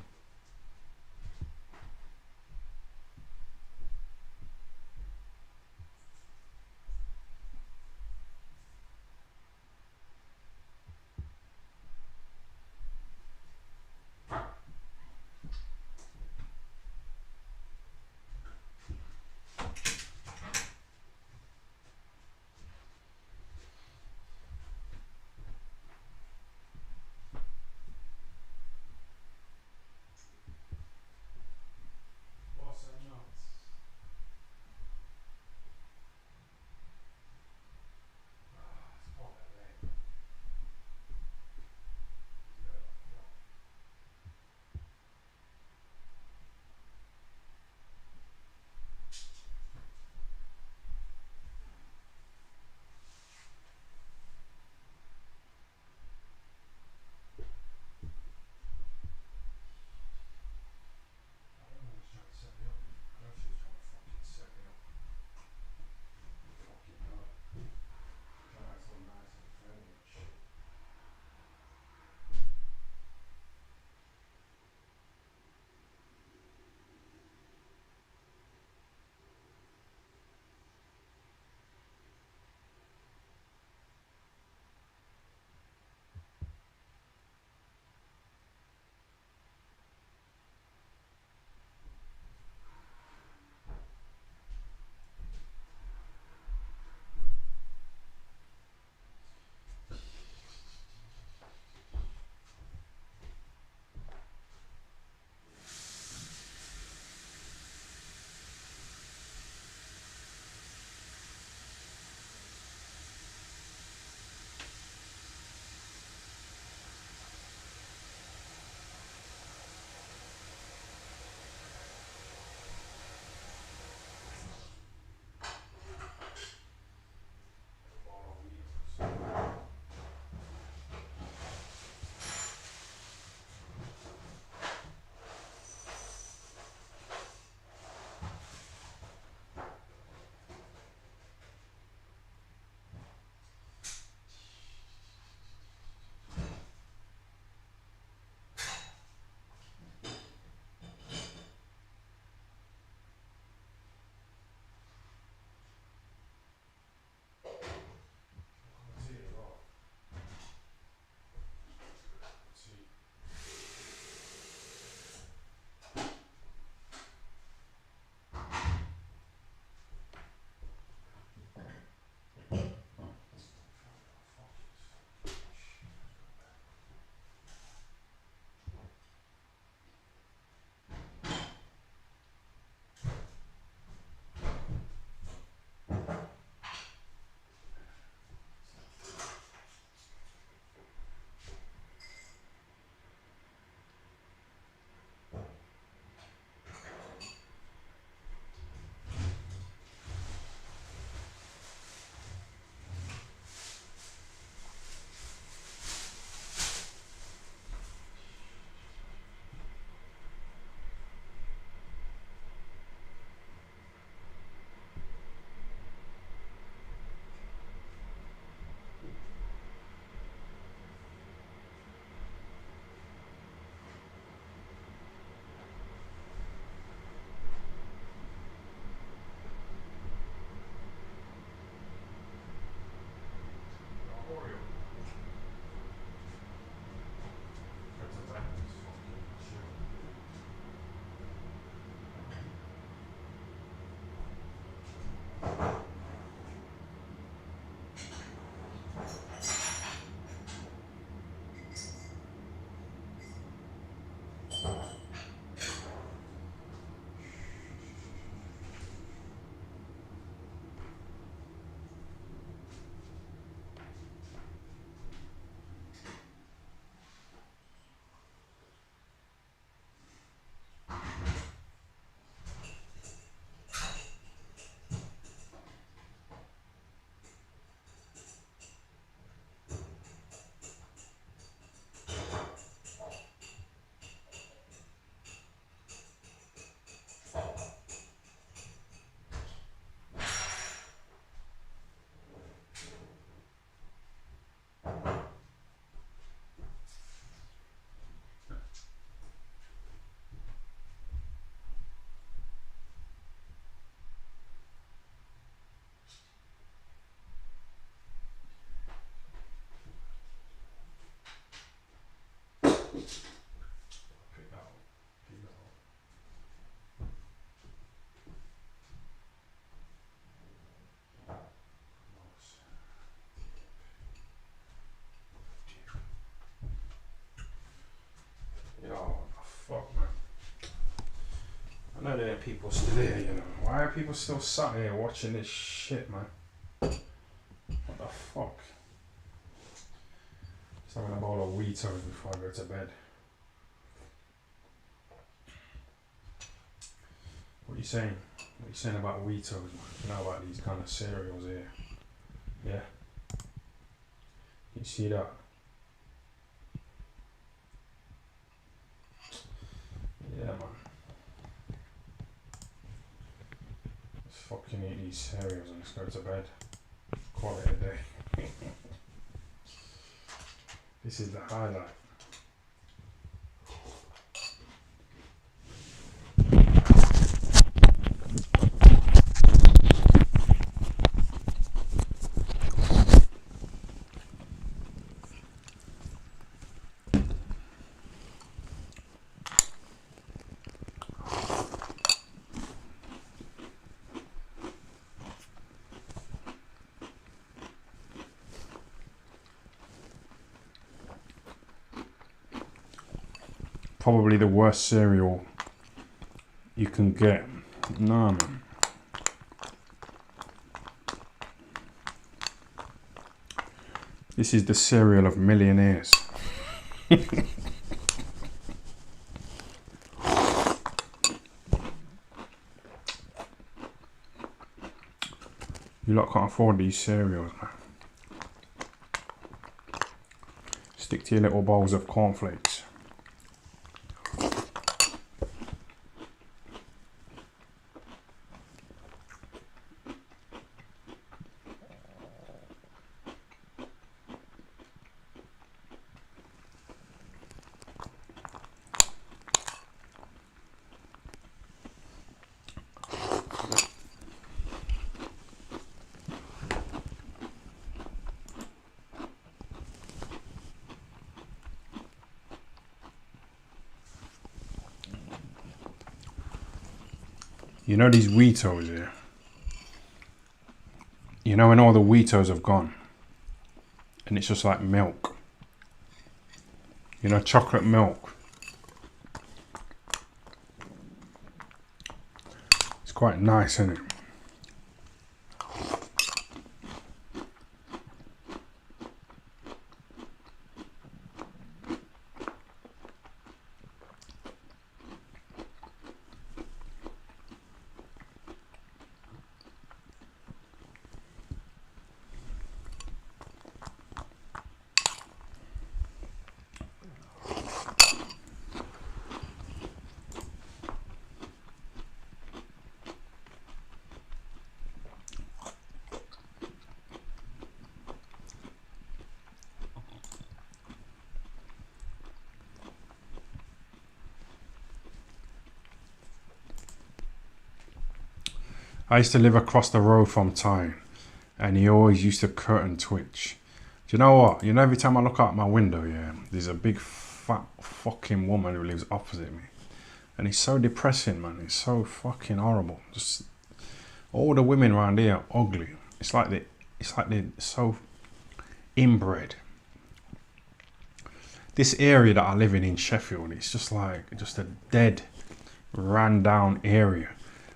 Speaker 1: there are people still here, you know. Why are people still sat here watching this shit, man? What the fuck? Just having a bowl of Weetos before I go to bed. What are you saying? What are you saying about Weetos, man? You know about these kind of cereals here. Yeah? You see that? Yeah, man. Let's fucking eat these cereals and let's go to bed. Call it a day. This is the highlight. Probably the worst cereal you can get. Nah, man. This is the cereal of millionaires. You lot can't afford these cereals, man. Stick to your little bowls of cornflakes. You know these Weetos here? You know when all the Weetos have gone and it's just like milk. You know, chocolate milk. It's quite nice, isn't it? I used to live across the road from Tyson, and he always used to curtain twitch. Do you know what? You know, every time I look out my window, yeah, there's a big fat fucking woman who lives opposite me. And it's so depressing, man. It's so fucking horrible. Just all the women around here are ugly. It's like they're so inbred. This area that I live in Sheffield, it's just a dead, ran down area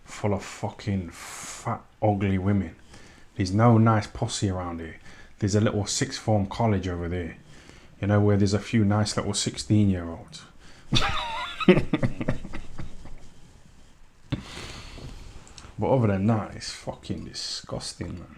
Speaker 1: full of fucking fat, ugly women. There's no nice pussy around here. There's a little sixth form college over there, you know, where there's a few nice little 16-year-olds. But other than that, it's fucking disgusting, man.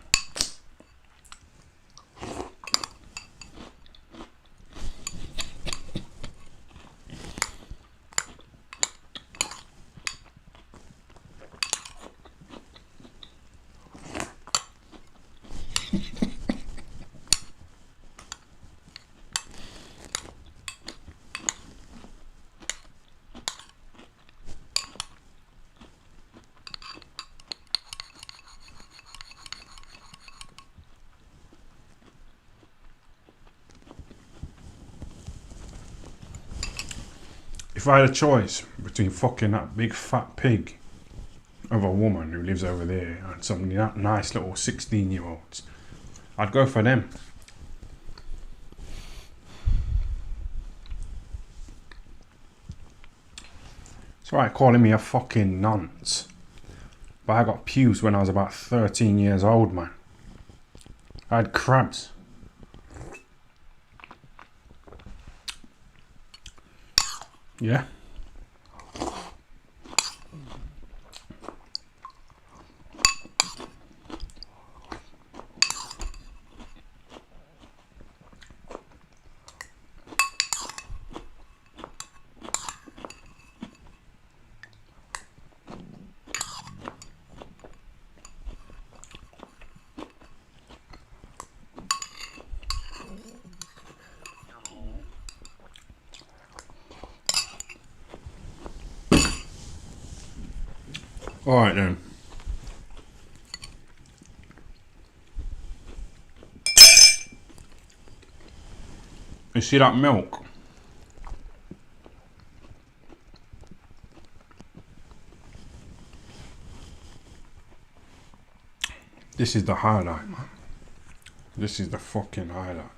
Speaker 1: If I had a choice between fucking that big fat pig of a woman who lives over there and some nice little 16-year-olds, I'd go for them. It's alright calling me a fucking nonce, but I got pubes when I was about 13 years old, man. I had crabs. Yeah. Alright then. You see that milk? This is the highlight, man. This is the fucking highlight.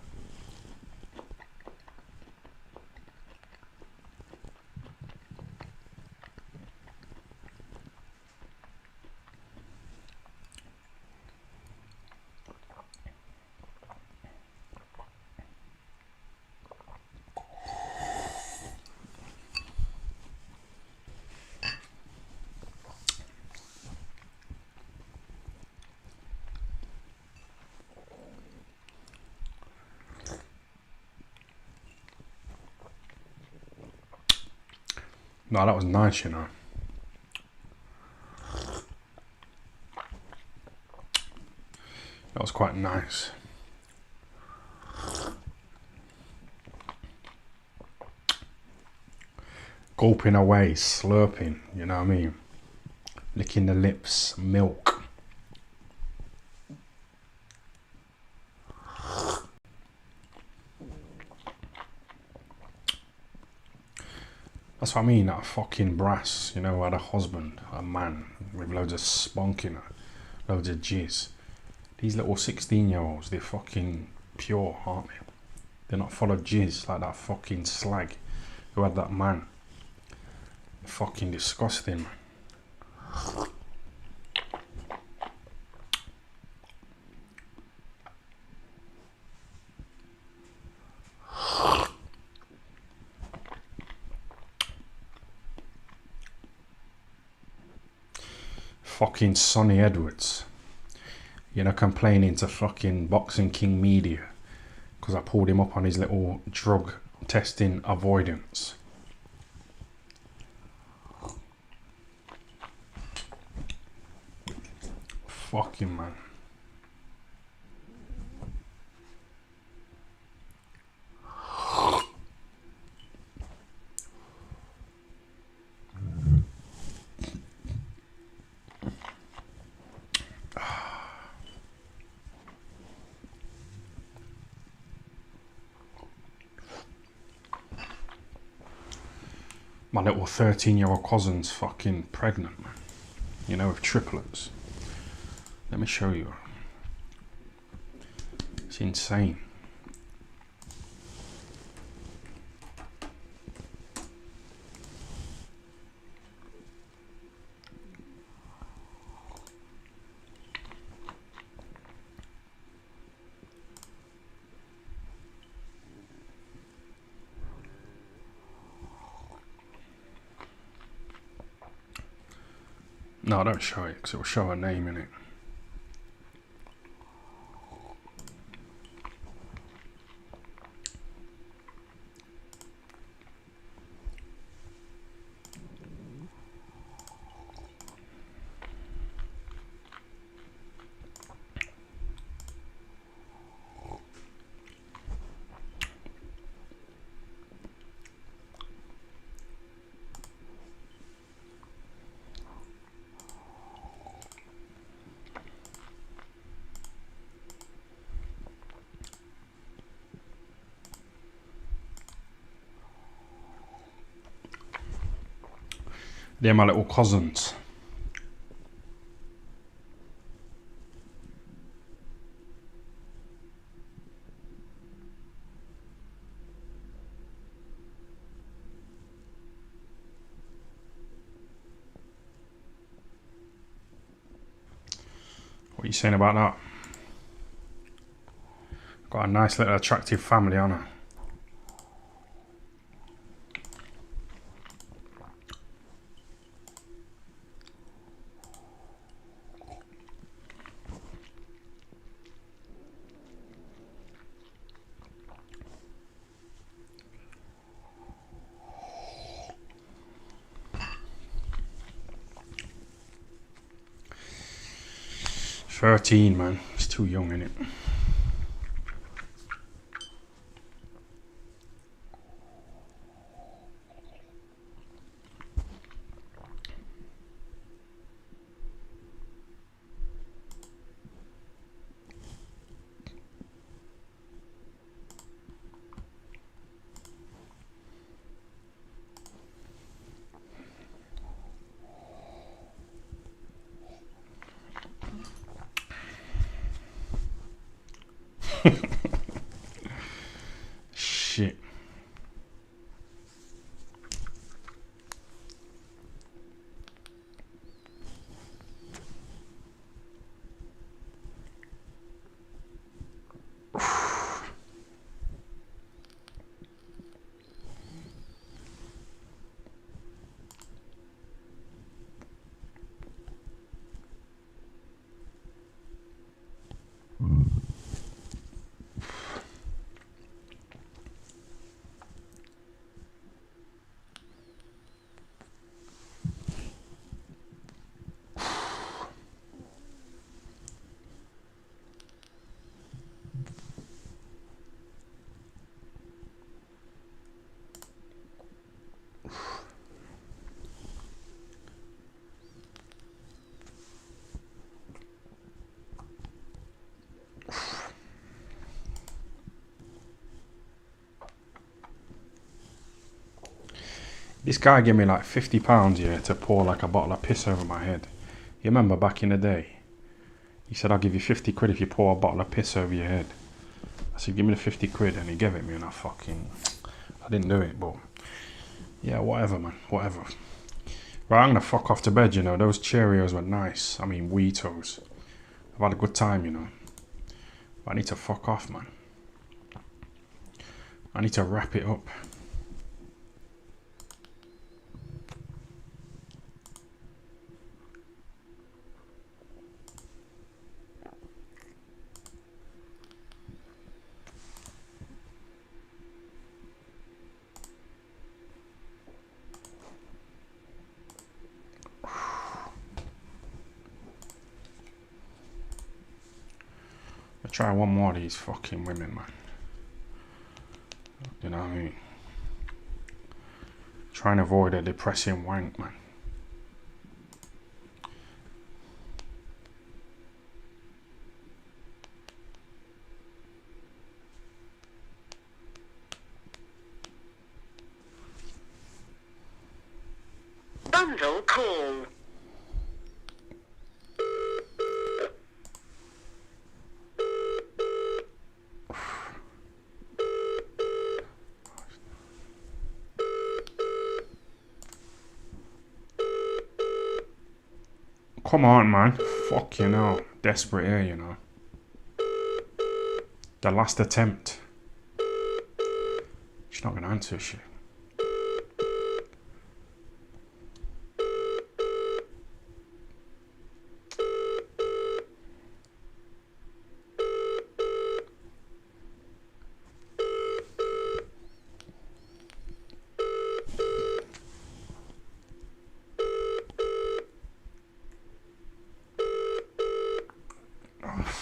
Speaker 1: No, that was nice, you know. That was quite nice. Gulping away, slurping, you know what I mean? Licking the lips, milk. That's what I mean, that fucking brass, you know, had a husband, a man, with loads of spunk in her, loads of jizz. These little 16-year-olds, they're fucking pure, aren't they? They're not full of jizz like that fucking slag who had that man. Fucking disgusting, man. Fucking Sonny Edwards, you know, complaining to fucking Boxing King Media because I pulled him up on his little drug testing avoidance. Fucking man. My little 13-year-old cousin's fucking pregnant, man. You know, with triplets. Let me show you. It's insane. No, don't show it, because it will show her name in it. They're my little cousins. What are you saying about that? Got a nice little attractive family on her. "13, man. It's too young, innit?" Shit. This guy gave me like £50 here to pour like a bottle of piss over my head. You remember back in the day? He said, "I'll give you 50 quid if you pour a bottle of piss over your head." I said, "Give me the 50 quid," and he gave it me, and I didn't do it, but yeah, whatever, man, whatever. Right, I'm gonna fuck off to bed, you know. Those Cheerios were nice. I mean, Weetos. I've had a good time, you know. But I need to fuck off, man. I need to wrap it up. I'll try one more of these fucking women, man. You know what I mean? Try and avoid a depressing wank, man.
Speaker 13: Bundle call.
Speaker 1: Come on, man. Fuck, you know. Desperate here, you know. The last attempt. She's not gonna answer shit.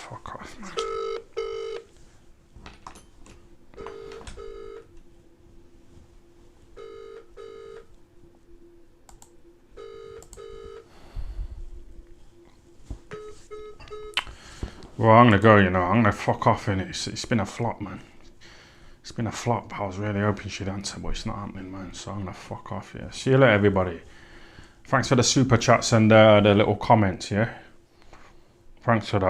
Speaker 1: Fuck off, man. Well, I'm gonna go, you know. I'm gonna fuck off, and it's been a flop, man. It's been a flop. I was really hoping she'd answer, but it's not happening, man. So I'm gonna fuck off, yeah. See you later, everybody. Thanks for the super chats and the little comments, yeah. Thanks for that.